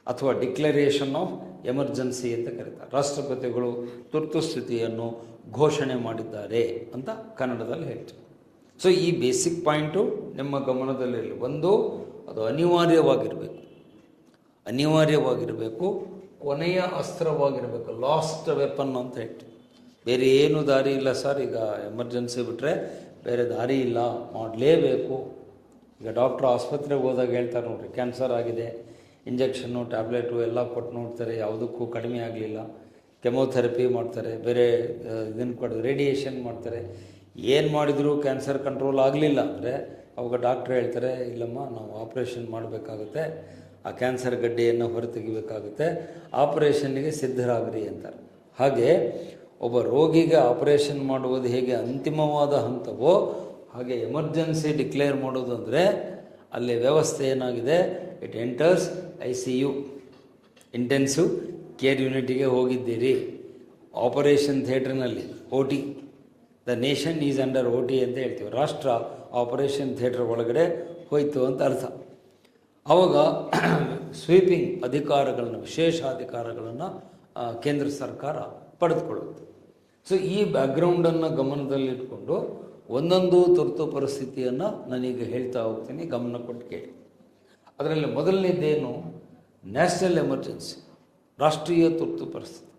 ಅಥವಾ ಡಿಕ್ಲರೇಷನ್ ಆಫ್ ಎಮರ್ಜೆನ್ಸಿ ಅಂತ ಕರೀತಾರೆ. ರಾಷ್ಟ್ರಪತಿಗಳು ತುರ್ತು ಸ್ಥಿತಿಯನ್ನು ಘೋಷಣೆ ಮಾಡಿದ್ದಾರೆ ಅಂತ ಕನ್ನಡದಲ್ಲಿ ಹೇಳ್ತೀವಿ. ಸೊ ಈ ಬೇಸಿಕ್ ಪಾಯಿಂಟು ನಿಮ್ಮ ಗಮನದಲ್ಲಿರಲಿ. ಒಂದು, ಅದು ಅನಿವಾರ್ಯವಾಗಿರಬೇಕು, ಕೊನೆಯ ಅಸ್ತ್ರವಾಗಿರಬೇಕು, ಲಾಸ್ಟ್ ವೆಪನ್ ಅಂತ ಹೇಳ್ತೀವಿ. ಬೇರೆ ಏನು ದಾರಿ ಇಲ್ಲ ಸರ್, ಈಗ ಎಮರ್ಜೆನ್ಸಿ ಬಿಟ್ಟರೆ ಬೇರೆ ದಾರಿ ಇಲ್ಲ, ಮಾಡಲೇಬೇಕು. ಈಗ ಡಾಕ್ಟ್ರು ಆಸ್ಪತ್ರೆಗೆ ಹೋದಾಗ ಹೇಳ್ತಾರೆ ನೋಡ್ರಿ, ಕ್ಯಾನ್ಸರ್ ಆಗಿದೆ, ಇಂಜೆಕ್ಷನ್ನು ಟ್ಯಾಬ್ಲೆಟು ಎಲ್ಲ ಕೊಟ್ಟು ನೋಡ್ತಾರೆ, ಯಾವುದಕ್ಕೂ ಕಡಿಮೆ ಆಗಲಿಲ್ಲ, ಕೆಮೊಥೆರಪಿ ಮಾಡ್ತಾರೆ, ಬೇರೆ ಇದನ್ನು ಕೊಡೋದು ರೇಡಿಯೇಷನ್ ಮಾಡ್ತಾರೆ, ಏನು ಮಾಡಿದರೂ ಕ್ಯಾನ್ಸರ್ ಕಂಟ್ರೋಲ್ ಆಗಲಿಲ್ಲ ಅಂದರೆ ಅವಾಗ ಡಾಕ್ಟ್ರ್ ಹೇಳ್ತಾರೆ, ಇಲ್ಲಮ್ಮ ನಾವು ಆಪ್ರೇಷನ್ ಮಾಡಬೇಕಾಗುತ್ತೆ, ಆ ಕ್ಯಾನ್ಸರ್ ಗಡ್ಡೆಯನ್ನು ಹೊರತೆಗಿಬೇಕಾಗುತ್ತೆ, ಆಪರೇಷನ್ನಿಗೆ ಸಿದ್ಧರಾಗ್ರಿ ಅಂತಾರೆ. ಹಾಗೆ ಒಬ್ಬ ರೋಗಿಗೆ ಆಪರೇಷನ್ ಮಾಡುವುದು ಹೇಗೆ ಅಂತಿಮವಾದ ಹಂತವೋ ಹಾಗೆ ಎಮರ್ಜೆನ್ಸಿ ಡಿಕ್ಲೇರ್ ಮಾಡೋದು ಅಂದರೆ ಅಲ್ಲಿ ವ್ಯವಸ್ಥೆ ಏನಾಗಿದೆ, it enters ICU, intensive care ಯೂನಿಟಿಗೆ ಹೋಗಿದ್ದೀರಿ, ಆಪರೇಷನ್ ಥಿಯೇಟ್ರ್ನಲ್ಲಿ OT, the nation is under OT ಅಂತ ಹೇಳ್ತೀವಿ, ರಾಷ್ಟ್ರ ಆಪರೇಷನ್ ಥಿಯೇಟ್ರ್ ಒಳಗಡೆ ಹೋಯಿತು ಅಂತ ಅರ್ಥ. ಆವಾಗ ಸ್ವೀಪಿಂಗ್ ಅಧಿಕಾರಗಳನ್ನು, ವಿಶೇಷ ಅಧಿಕಾರಗಳನ್ನು ಕೇಂದ್ರ ಸರ್ಕಾರ ಪಡೆದುಕೊಳ್ಳುತ್ತೆ. ಸೊ ಈ ಬ್ಯಾಕ್ಗ್ರೌಂಡನ್ನು ಗಮನದಲ್ಲಿಟ್ಕೊಂಡು ಒಂದೊಂದು ತುರ್ತು ಪರಿಸ್ಥಿತಿಯನ್ನು ನಾನೀಗ ಹೇಳ್ತಾ ಹೋಗ್ತೀನಿ, ಗಮನ ಕೊಟ್ಟು ಕೇಳಿ. ಅದರಲ್ಲಿ ಮೊದಲನೇದೇನು, ನ್ಯಾಷನಲ್ ಎಮರ್ಜೆನ್ಸಿ, ರಾಷ್ಟ್ರೀಯ ತುರ್ತು ಪರಿಸ್ಥಿತಿ.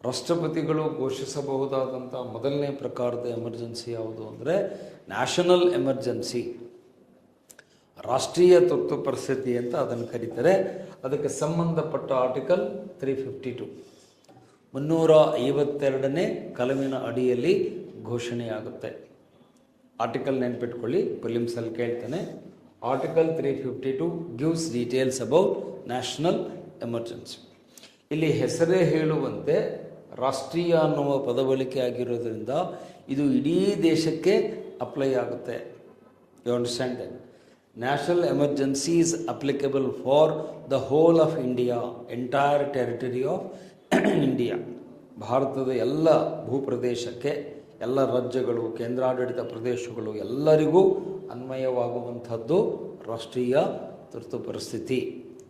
ರಾಷ್ಟ್ರಪತಿಗಳು ಘೋಷಿಸಬಹುದಾದಂಥ ಮೊದಲನೇ ಪ್ರಕಾರದ ಎಮರ್ಜೆನ್ಸಿ ಯಾವುದು ಅಂದರೆ ನ್ಯಾಷನಲ್ ಎಮರ್ಜೆನ್ಸಿ, ರಾಷ್ಟ್ರೀಯ ತುರ್ತು ಪರಿಸ್ಥಿತಿ ಅಂತ ಅದನ್ನು ಕರೀತಾರೆ. ಅದಕ್ಕೆ ಸಂಬಂಧಪಟ್ಟ ಆರ್ಟಿಕಲ್ 352, 352ನೇ ಕಲಮಿನ ಅಡಿಯಲ್ಲಿ ಘೋಷಣೆಯಾಗುತ್ತೆ. ಆರ್ಟಿಕಲ್ ನೆನ್ಪಿಟ್ಕೊಳ್ಳಿ, ಪ್ರಿಲಿಮ್ಸಲ್ಲಿ ಕೇಳ್ತಾನೆ. Article 352 gives details about national emergency. ಇಲ್ಲಿ ಹೆಸರೇ ಹೇಳುವಂತೆ ರಾಷ್ಟ್ರೀಯ ಅನ್ನುವ ಪದಬಳಕೆ ಆಗಿರೋದ್ರಿಂದ ಇದು ಇಡೀ ದೇಶಕ್ಕೆ ಅಪ್ಲೈ ಆಗುತ್ತೆ. You understand that? National emergency is applicable for the whole of India, entire territory of India. ಭಾರತದ ಎಲ್ಲ ಭೂಪ್ರದೇಶಕ್ಕೆ, ಎಲ್ಲ ರಾಜ್ಯಗಳು, ಕೇಂದ್ರಾಡಳಿತ ಪ್ರದೇಶಗಳು ಎಲ್ಲರಿಗೂ ಅನ್ವಯವಾಗುವಂಥದ್ದು ರಾಷ್ಟ್ರೀಯ ತುರ್ತು ಪರಿಸ್ಥಿತಿ.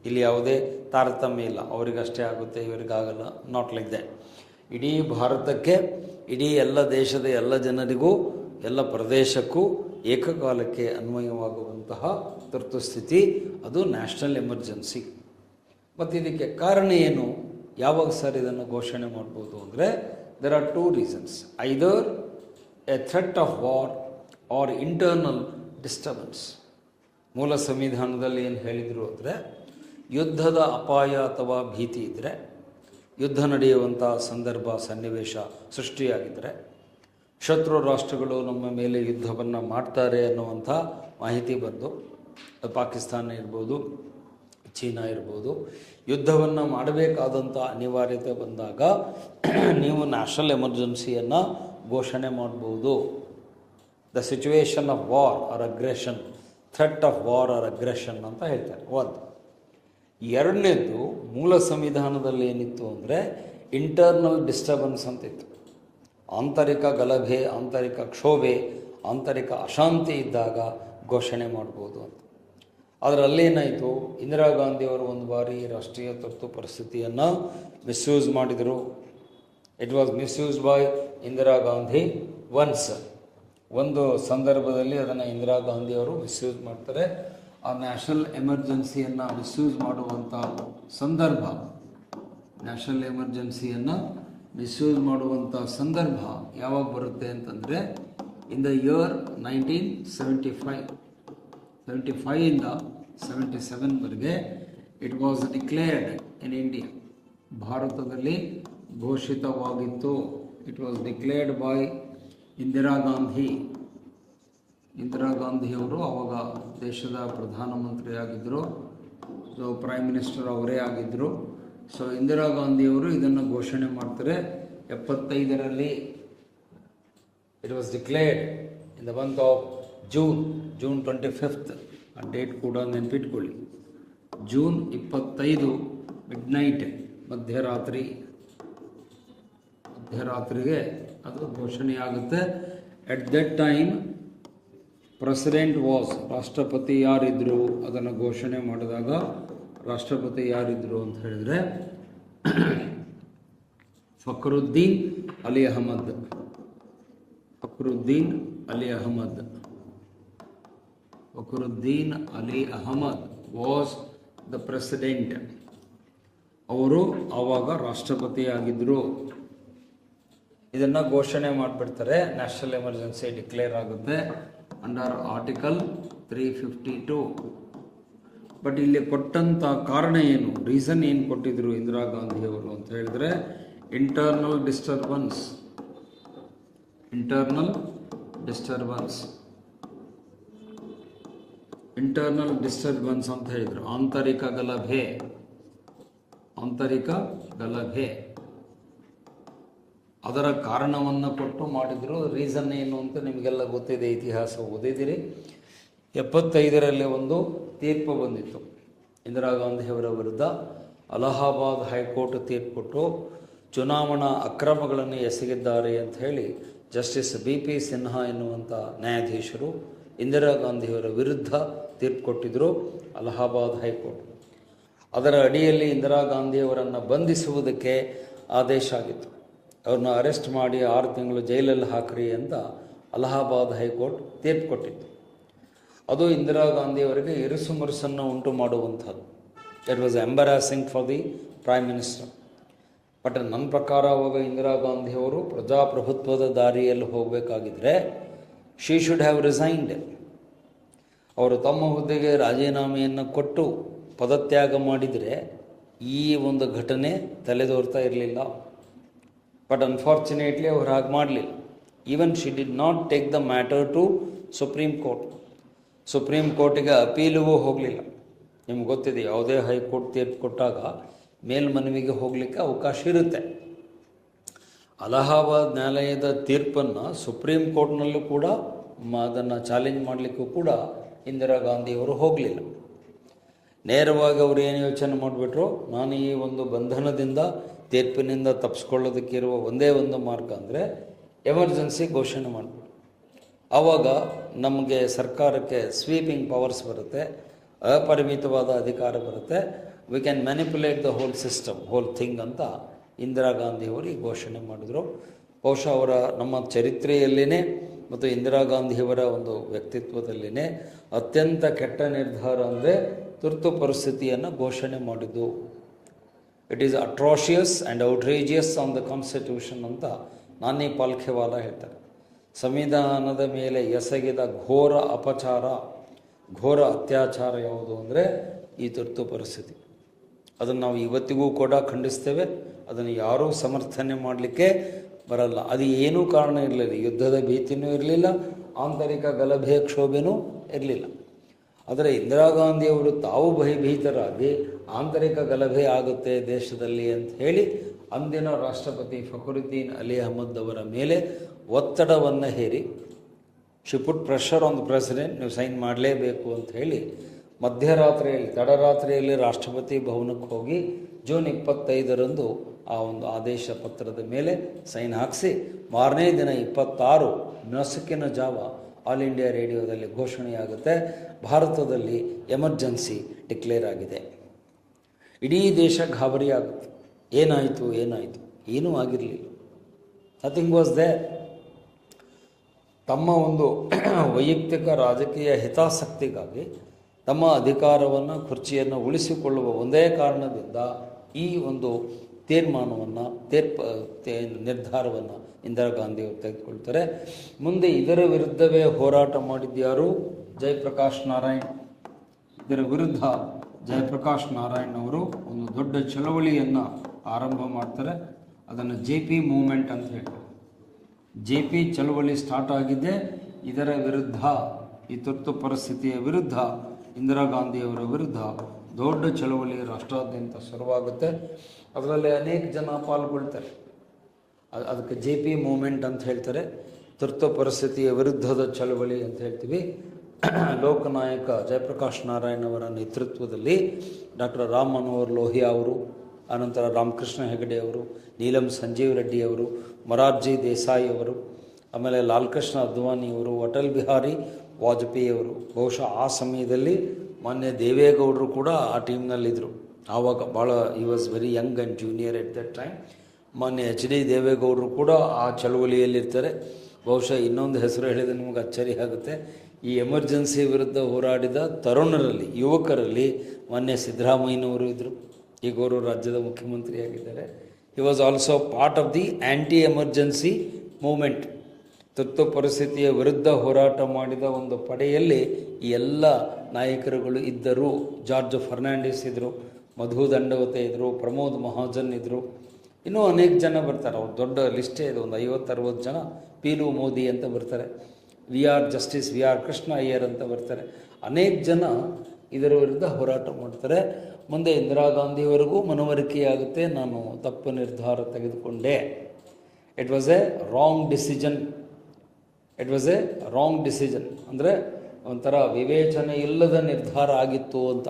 ಇಲ್ಲಿ ಯಾವುದೇ ತಾರತಮ್ಯ ಇಲ್ಲ, ಅವರಿಗಷ್ಟೇ ಆಗುತ್ತೆ ಇವರಿಗಾಗಲ್ಲ, ನಾಟ್ ಲೈಕ್ ದ್ಯಾಟ್. ಇಡೀ ಭಾರತಕ್ಕೆ, ಇಡೀ ಎಲ್ಲ ದೇಶದ ಎಲ್ಲ ಜನರಿಗೂ, ಎಲ್ಲ ಪ್ರದೇಶಕ್ಕೂ ಏಕಕಾಲಕ್ಕೆ ಅನ್ವಯವಾಗುವಂತಹ ತುರ್ತು ಸ್ಥಿತಿ, ಅದು ನ್ಯಾಷನಲ್ ಎಮರ್ಜೆನ್ಸಿ. ಮತ್ತು ಇದಕ್ಕೆ ಕಾರಣ ಏನು, ಯಾವಾಗ ಸರ್ ಇದನ್ನು ಘೋಷಣೆ ಮಾಡ್ಬೋದು ಅಂದರೆ there are two reasons, either a threat of war or internal disturbance. ಮೂಲ ಸಂವಿಧಾನದಲ್ಲಿ ಏನು ಹೇಳಿದರು ಅಂದರೆ ಯುದ್ಧದ ಅಪಾಯ ಅಥವಾ ಭೀತಿ ಇದ್ದರೆ, ಯುದ್ಧ ನಡೆಯುವಂಥ ಸಂದರ್ಭ ಸನ್ನಿವೇಶ ಸೃಷ್ಟಿಯಾಗಿದ್ದರೆ, ಶತ್ರು ರಾಷ್ಟ್ರಗಳು ನಮ್ಮ ಮೇಲೆ ಯುದ್ಧವನ್ನು ಮಾಡ್ತಾರೆ ಅನ್ನುವಂಥ ಮಾಹಿತಿ ಬಂದು, ಪಾಕಿಸ್ತಾನ ಇರ್ಬೋದು, ಚೀನಾ ಇರ್ಬೋದು, ಯುದ್ಧವನ್ನು ಮಾಡಬೇಕಾದಂಥ ಅನಿವಾರ್ಯತೆ ಬಂದಾಗ ನೀವು ನ್ಯಾಷನಲ್ ಎಮರ್ಜೆನ್ಸಿಯನ್ನು ಘೋಷಣೆ ಮಾಡ್ಬೋದು. The situation of war or aggression, threat of war or aggression ಅಂತ ಹೇಳ್ತಾರೆ. ಒಂದು. ಎರಡನೇದು, ಮೂಲ ಸಂವಿಧಾನದಲ್ಲಿ ಏನಿತ್ತು ಅಂದರೆ ಇಂಟರ್ನಲ್ ಡಿಸ್ಟರ್ಬೆನ್ಸ್ ಅಂತಿತ್ತು. ಆಂತರಿಕ ಗಲಭೆ, ಆಂತರಿಕ ಕ್ಷೋಭೆ, ಆಂತರಿಕ ಅಶಾಂತಿ ಇದ್ದಾಗ ಘೋಷಣೆ ಮಾಡ್ಬೋದು ಅಂತ. ಆದರೆ ಅಲ್ಲೇನಾಯಿತು, ಇಂದಿರಾ ಗಾಂಧಿಯವರು ಒಂದು ಬಾರಿ ರಾಷ್ಟ್ರೀಯ ತುರ್ತು ಪರಿಸ್ಥಿತಿಯನ್ನು ಮಿಸ್ಯೂಸ್ ಮಾಡಿದರು. It was misuse by Indira Gandhi once. ಒಂದು ಸಂದರ್ಭದಲ್ಲಿ ಅದನ್ನು ಇಂದಿರಾ ಗಾಂಧಿಯವರು ಮಿಸ್ಯೂಸ್ ಮಾಡ್ತಾರೆ. ಆ ನ್ಯಾಷನಲ್ ಎಮರ್ಜೆನ್ಸಿಯನ್ನು ಮಿಸ್ಯೂಸ್ ಮಾಡುವಂಥ ಸಂದರ್ಭ, ನ್ಯಾಷನಲ್ ಎಮರ್ಜೆನ್ಸಿಯನ್ನು ಮಿಸ್ಯೂಸ್ ಮಾಡುವಂಥ ಸಂದರ್ಭ ಯಾವಾಗ ಬರುತ್ತೆ ಅಂತಂದರೆ ಇನ್ ದ ಇಯರ್ 1975, 75ಇಂದ 77ವರೆಗೆ it was declared in India. ಭಾರತದಲ್ಲಿ ಘೋಷಿತವಾಗಿತ್ತು. It was declared by Indira Gandhi. Indira ಗಾಂಧಿಯವರು ಆವಾಗ ದೇಶದ ಪ್ರಧಾನಮಂತ್ರಿ ಆಗಿದ್ದರು. ಸೊ ಪ್ರೈಮ್ ಮಿನಿಸ್ಟರ್ ಅವರೇ ಆಗಿದ್ದರು. ಸೊ ಇಂದಿರಾ ಗಾಂಧಿಯವರು ಇದನ್ನು ಘೋಷಣೆ ಮಾಡ್ತಾರೆ 75ರಲ್ಲಿ. It was declared in the month of June 25th. ಆ ಡೇಟ್ ಕೂಡ ನೆನಪಿಟ್ಕೊಳ್ಳಿ. ಜೂನ್ 25 ಮಿಡ್ನೈಟ್, ಮಧ್ಯರಾತ್ರಿಗೆ ಅದು ಘೋಷಣೆಯಾಗುತ್ತೆ. At that time president was, ರಾಷ್ಟ್ರಪತಿ ಯಾರಿದ್ದರು ಅದನ್ನು ಘೋಷಣೆ ಮಾಡಿದಾಗ ರಾಷ್ಟ್ರಪತಿ ಯಾರಿದ್ದರು ಅಂತ ಹೇಳಿದರೆ Fakhruddin Ali Ahmed. Fakhruddin Ali Ahmed was the president. ಅವರು ಆವಾಗ ರಾಷ್ಟ್ರಪತಿಯಾಗಿದ್ದರು. ಇದನ್ನು ಘೋಷಣೆ ಮಾಡಿಬಿಡ್ತಾರೆ. ನ್ಯಾಷನಲ್ ಎಮರ್ಜೆನ್ಸಿ ಡಿಕ್ಲೇರ್ ಆಗುತ್ತೆ ಅಂಡರ್ ಆರ್ಟಿಕಲ್ 352. ಬಟ್ ಇಲ್ಲಿ ಕೊಟ್ಟಂಥ ಕಾರಣ ಏನು, ರೀಸನ್ ಏನು ಕೊಟ್ಟಿದ್ರು ಇಂದಿರಾ ಗಾಂಧಿಯವರು ಅಂತ ಹೇಳಿದ್ರೆ, ಇಂಟರ್ನಲ್ ಡಿಸ್ಟರ್ಬೆನ್ಸ್ ಅಂತ ಹೇಳಿದರು. ಆಂತರಿಕ ಗಲಭೆ ಅದರ ಕಾರಣವನ್ನು ಕೊಟ್ಟು ಮಾಡಿದ್ರು. ರೀಸನ್ ಏನು ಅಂತ ನಿಮಗೆಲ್ಲ ಗೊತ್ತಿದೆ, ಇತಿಹಾಸ ಓದಿದಿರಿ. 75ರಲ್ಲಿ ಒಂದು ತೀರ್ಪು ಬಂದಿತ್ತು ಇಂದಿರಾ ಗಾಂಧಿಯವರ ವಿರುದ್ಧ. ಅಲಹಾಬಾದ್ ಹೈಕೋರ್ಟ್ ತೀರ್ಪು ಕೊಟ್ಟು ಚುನಾವಣಾ ಅಕ್ರಮಗಳನ್ನು ಎಸಗಿದ್ದಾರೆ ಅಂತ ಹೇಳಿ ಜಸ್ಟಿಸ್ BP ಸಿನ್ಹಾ ಎನ್ನುವಂಥ ನ್ಯಾಯಾಧೀಶರು ಇಂದಿರಾ ಗಾಂಧಿಯವರ ವಿರುದ್ಧ ತೀರ್ಪು ಕೊಟ್ಟಿದ್ದರು ಅಲಹಾಬಾದ್ ಹೈಕೋರ್ಟ್. ಅದರ ಅಡಿಯಲ್ಲಿ ಇಂದಿರಾ ಗಾಂಧಿಯವರನ್ನು ಬಂಧಿಸುವುದಕ್ಕೆ ಆದೇಶ ಆಗಿತ್ತು. ಅವ್ರನ್ನ ಅರೆಸ್ಟ್ ಮಾಡಿ 6 ತಿಂಗಳು ಜೈಲಲ್ಲಿ ಹಾಕ್ರಿ ಅಂತ ಅಲಹಾಬಾದ್ ಹೈಕೋರ್ಟ್ ತೀರ್ಪು ಕೊಟ್ಟಿತ್ತು. ಅದು ಇಂದಿರಾ ಗಾಂಧಿಯವರಿಗೆ ಇರುಸುಮುರುಸನ್ನು ಉಂಟು ಮಾಡುವಂಥದ್ದು. It was embarrassing for the prime minister. But ನನ್ನ ಪ್ರಕಾರ ಅವಾಗ ಇಂದಿರಾ ಗಾಂಧಿಯವರು ಪ್ರಜಾಪ್ರಭುತ್ವದ ದಾರಿಯಲ್ಲಿ ಹೋಗಬೇಕಾಗಿದ್ದರೆ ಶಿ ಶುಡ್ ಹ್ಯಾವ್ ರಿಸೈನ್ಡ್. ಅವರು ತಮ್ಮ ಹುದ್ದೆಗೆ ರಾಜೀನಾಮೆಯನ್ನು ಕೊಟ್ಟು ಪದತ್ಯಾಗ ಮಾಡಿದರೆ ಈ ಒಂದು ಘಟನೆ ತಲೆದೋರ್ತಾ ಇರಲಿಲ್ಲ. ಬಟ್ ಅನ್ಫಾರ್ಚುನೇಟ್ಲಿ ಅವ್ರು ಹಾಗೆ ಮಾಡಲಿಲ್ಲ. Even she did not take the matter to supreme ಕೋರ್ಟಿಗೆ ಅಪೀಲಿಗೂ ಹೋಗಲಿಲ್ಲ. ನಿಮ್ಗೆ ಗೊತ್ತಿದೆ, ಯಾವುದೇ ಹೈಕೋರ್ಟ್ ತೀರ್ಪು ಕೊಟ್ಟಾಗ ಮೇಲ್ಮನವಿಗೆ ಹೋಗಲಿಕ್ಕೆ ಅವಕಾಶ ಇರುತ್ತೆ. ಅಲಹಾಬಾದ್ ನ್ಯಾಯಾಲಯದ ತೀರ್ಪನ್ನು ಸುಪ್ರೀಂ ಕೋರ್ಟ್ನಲ್ಲೂ ಕೂಡ ಅದನ್ನು ಚಾಲೆಂಜ್ ಮಾಡಲಿಕ್ಕೂ ಕೂಡ ಇಂದಿರಾ ಗಾಂಧಿಯವರು ಹೋಗಲಿಲ್ಲ. ನೇರವಾಗಿ ಅವರು ಏನು ಯೋಚನೆ ಮಾಡಿಬಿಟ್ರು, ನಾನು ಈ ಒಂದು ಬಂಧನದಿಂದ ತೀರ್ಪಿನಿಂದ ತಪ್ಪಿಸ್ಕೊಳ್ಳೋದಕ್ಕಿರುವ ಒಂದೇ ಒಂದು ಮಾರ್ಗ ಅಂದರೆ ಎಮರ್ಜೆನ್ಸಿ ಘೋಷಣೆ ಮಾಡಿಬಿಟ್ಟು. ಆವಾಗ ನಮಗೆ ಸರ್ಕಾರಕ್ಕೆ ಸ್ವೀಪಿಂಗ್ ಪವರ್ಸ್ ಬರುತ್ತೆ, ಅಪರಿಮಿತವಾದ ಅಧಿಕಾರ ಬರುತ್ತೆ, we can manipulate the whole system, whole thing ಅಂತ ಇಂದಿರಾ ಗಾಂಧಿಯವರು ಈ ಘೋಷಣೆ ಮಾಡಿದರು. ಬಹುಶಃ ಅವರ ನಮ್ಮ ಚರಿತ್ರೆಯಲ್ಲಿನೇ ಮತ್ತು ಇಂದಿರಾ ಗಾಂಧಿಯವರ ಒಂದು ವ್ಯಕ್ತಿತ್ವದಲ್ಲಿನೇ ಅತ್ಯಂತ ಕೆಟ್ಟ ನಿರ್ಧಾರ ಅಂದರೆ ತುರ್ತು ಪರಿಸ್ಥಿತಿಯನ್ನು ಘೋಷಣೆ ಮಾಡಿದ್ದು. It is atrocious and outrageous on the constitution ಅಂತ ನಾನಿ ಪಾಲ್ಖೇವಾಲ ಹೇಳ್ತಾರೆ. ಸಂವಿಧಾನದ ಮೇಲೆ ಎಸಗಿದ ಘೋರ ಅತ್ಯಾಚಾರ ಯಾವುದು ಅಂದರೆ ಈ ತುರ್ತು ಪರಿಸ್ಥಿತಿ. ಅದನ್ನು ನಾವು ಇವತ್ತಿಗೂ ಕೂಡ ಖಂಡಿಸ್ತೇವೆ. ಅದನ್ನು ಯಾರೂ ಸಮರ್ಥನೆ ಮಾಡಲಿಕ್ಕೆ ಬರಲ್ಲ. ಅದು ಏನೂ ಕಾರಣ ಇರಲಿಲ್ಲ, ಯುದ್ಧದ ಭೀತಿನೂ ಇರಲಿಲ್ಲ, ಆಂತರಿಕ ಗಲಭೆಯ ಕ್ಷೋಭೆನೂ ಇರಲಿಲ್ಲ. ಆದರೆ ಇಂದಿರಾ ಗಾಂಧಿಯವರು ತಾವು ಭಯಭೀತರಾಗಿ ಆಂತರಿಕ ಗಲಭೆ ಆಗುತ್ತೆ ದೇಶದಲ್ಲಿ ಅಂತ ಹೇಳಿ ಅಂದಿನ ರಾಷ್ಟ್ರಪತಿ ಫಖರುದ್ದೀನ್ ಅಲಿ ಅಹಮದ್ ಅವರ ಮೇಲೆ ಒತ್ತಡವನ್ನು ಹೇರಿ, she put pressure on the president, ನೀವು ಸೈನ್ ಮಾಡಲೇಬೇಕು ಅಂತ ಹೇಳಿ ತಡರಾತ್ರಿಯಲ್ಲಿ ರಾಷ್ಟ್ರಪತಿ ಭವನಕ್ಕೆ ಹೋಗಿ ಜೂನ್ 25ರಂದು ಆ ಒಂದು ಆದೇಶ ಪತ್ರದ ಮೇಲೆ ಸೈನ್ ಹಾಕಿಸಿ, ಮಾರನೇ ದಿನ 26 ನಸುಕಿನ ಜಾವ ಆಲ್ ಇಂಡಿಯಾ ರೇಡಿಯೋದಲ್ಲಿ ಘೋಷಣೆಯಾಗುತ್ತೆ, ಭಾರತದಲ್ಲಿ ಎಮರ್ಜೆನ್ಸಿ ಡಿಕ್ಲೇರ್ ಆಗಿದೆ. ಇಡೀ ದೇಶ ಗಾಬರಿ ಆಗುತ್ತೆ. ಏನಾಯಿತು ಏನೂ ಆಗಿರಲಿಲ್ಲ. Nothing was there. ತಮ್ಮ ಒಂದು ವೈಯಕ್ತಿಕ ರಾಜಕೀಯ ಹಿತಾಸಕ್ತಿಗಾಗಿ ತಮ್ಮ ಅಧಿಕಾರವನ್ನು ಕುರ್ಚಿಯನ್ನು ಉಳಿಸಿಕೊಳ್ಳುವ ಒಂದೇ ಕಾರಣದಿಂದ ಈ ಒಂದು ನಿರ್ಧಾರವನ್ನು ಇಂದಿರಾ ಗಾಂಧಿಯವರು ತೆಗೆದುಕೊಳ್ತಾರೆ. ಮುಂದೆ ಇದರ ವಿರುದ್ಧವೇ ಹೋರಾಟ ಮಾಡಿದ್ಯಾರು? ಜಯಪ್ರಕಾಶ್ ನಾರಾಯಣ್. ಇದರ ವಿರುದ್ಧ ಜಯಪ್ರಕಾಶ್ ನಾರಾಯಣ್ ಅವರು ಒಂದು ದೊಡ್ಡ ಚಳವಳಿಯನ್ನು ಆರಂಭ ಮಾಡ್ತಾರೆ. ಅದನ್ನು JP ಮೂವ್ಮೆಂಟ್ ಅಂತ ಹೇಳ್ತಾರೆ. JP ಚಳವಳಿ ಸ್ಟಾರ್ಟ್ ಆಗಿದೆ ಇದರ ವಿರುದ್ಧ, ಈ ತುರ್ತು ಪರಿಸ್ಥಿತಿಯ ವಿರುದ್ಧ, ಇಂದಿರಾ ಗಾಂಧಿಯವರ ವಿರುದ್ಧ ದೊಡ್ಡ ಚಳವಳಿ ರಾಷ್ಟ್ರಾದ್ಯಂತ ಶುರುವಾಗುತ್ತೆ. ಅದರಲ್ಲಿ ಅನೇಕ ಜನ ಪಾಲ್ಗೊಳ್ತಾರೆ. ಅದಕ್ಕೆ JP ಮೂವ್ಮೆಂಟ್ ಅಂತ ಹೇಳ್ತಾರೆ. ತುರ್ತು ಪರಿಸ್ಥಿತಿಯ ವಿರುದ್ಧದ ಚಳವಳಿ ಅಂತ ಹೇಳ್ತೀವಿ. ಲೋಕನಾಯಕ ಜಯಪ್ರಕಾಶ್ ನಾರಾಯಣ್ ಅವರ ನೇತೃತ್ವದಲ್ಲಿ ಡಾಕ್ಟರ್ ರಾಮ್ ಮನೋಹರ್ ಲೋಹಿಯಾ ಅವರು, ಆನಂತರ ರಾಮಕೃಷ್ಣ ಹೆಗಡೆ ಅವರು, ನೀಲಂ ಸಂಜೀವ್ ರೆಡ್ಡಿ ಅವರು, ಮೊರಾರ್ಜಿ ದೇಸಾಯಿ ಅವರು, ಆಮೇಲೆ ಲಾಲ್ ಕೃಷ್ಣ ಅದ್ವಾನಿಯವರು, ಅಟಲ್ ಬಿಹಾರಿ ವಾಜಪೇಯಿ ಅವರು. ಬಹುಶಃ ಆ ಸಮಯದಲ್ಲಿ ಮಾನ್ಯ ದೇವೇಗೌಡರು ಕೂಡ ಆ ಟೀಮ್ನಲ್ಲಿದ್ದರು. ಆವಾಗ ಭಾಳ ಈ was very Young and junior at that time. ಮಾನ್ಯ HD ದೇವೇಗೌಡರು ಕೂಡ ಆ ಚಳವಳಿಯಲ್ಲಿರ್ತಾರೆ. ಬಹುಶಃ ಇನ್ನೊಂದು ಹೆಸರು ಹೇಳಿದರೆ ನಿಮಗೆ ಅಚ್ಚರಿ ಆಗುತ್ತೆ. ಈ ಎಮರ್ಜೆನ್ಸಿ ವಿರುದ್ಧ ಹೋರಾಡಿದ ತರುಣರಲ್ಲಿ, ಯುವಕರಲ್ಲಿ ಮಾನ್ಯ ಸಿದ್ದರಾಮಯ್ಯನವರು ಇದ್ದರು. ಈಗ ಅವರು ರಾಜ್ಯದ ಮುಖ್ಯಮಂತ್ರಿಯಾಗಿದ್ದಾರೆ. He was also part of the anti emergency movement. ತುರ್ತು ಪರಿಸ್ಥಿತಿಯ ವಿರುದ್ಧ ಹೋರಾಟ ಮಾಡಿದ ಒಂದು ಪಡೆಯಲ್ಲಿ ಈ ಎಲ್ಲ ನಾಯಕರುಗಳು ಇದ್ದರು. ಜಾರ್ಜ್ ಫರ್ನಾಂಡಿಸ್ ಇದ್ದರು, ಮಧು ದಂಡವತೆ ಇದ್ದರು, ಪ್ರಮೋದ್ ಮಹಾಜನ್ ಇದ್ದರು, ಇನ್ನೂ ಅನೇಕ ಜನ ಬರ್ತಾರೆ. ಅವ್ರು ದೊಡ್ಡ ಲಿಸ್ಟೇ ಇದೆ, ಒಂದು 50-60 ಜನ. ಪೀಲು ಮೋದಿ ಅಂತ ಬರ್ತಾರೆ, justice we are Krishna Iyer ಅಂತ ಬರ್ತಾರೆ. ಅನೇಕ ಜನ ಇದರ ವಿರುದ್ಧ ಹೋರಾಟ ಮಾಡ್ತಾರೆ. ಮುಂದೆ ಇಂದಿರಾ ಗಾಂಧಿಯವರೆಗೂ ಮನವರಿಕೆಯಾಗುತ್ತೆ, ನಾನು ತಪ್ಪು ನಿರ್ಧಾರ ತೆಗೆದುಕೊಂಡೆ, it was A wrong decision. ಅಂದರೆ ಒಂಥರ ವಿವೇಚನೆ ಇಲ್ಲದ ನಿರ್ಧಾರ ಆಗಿತ್ತು ಅಂತ.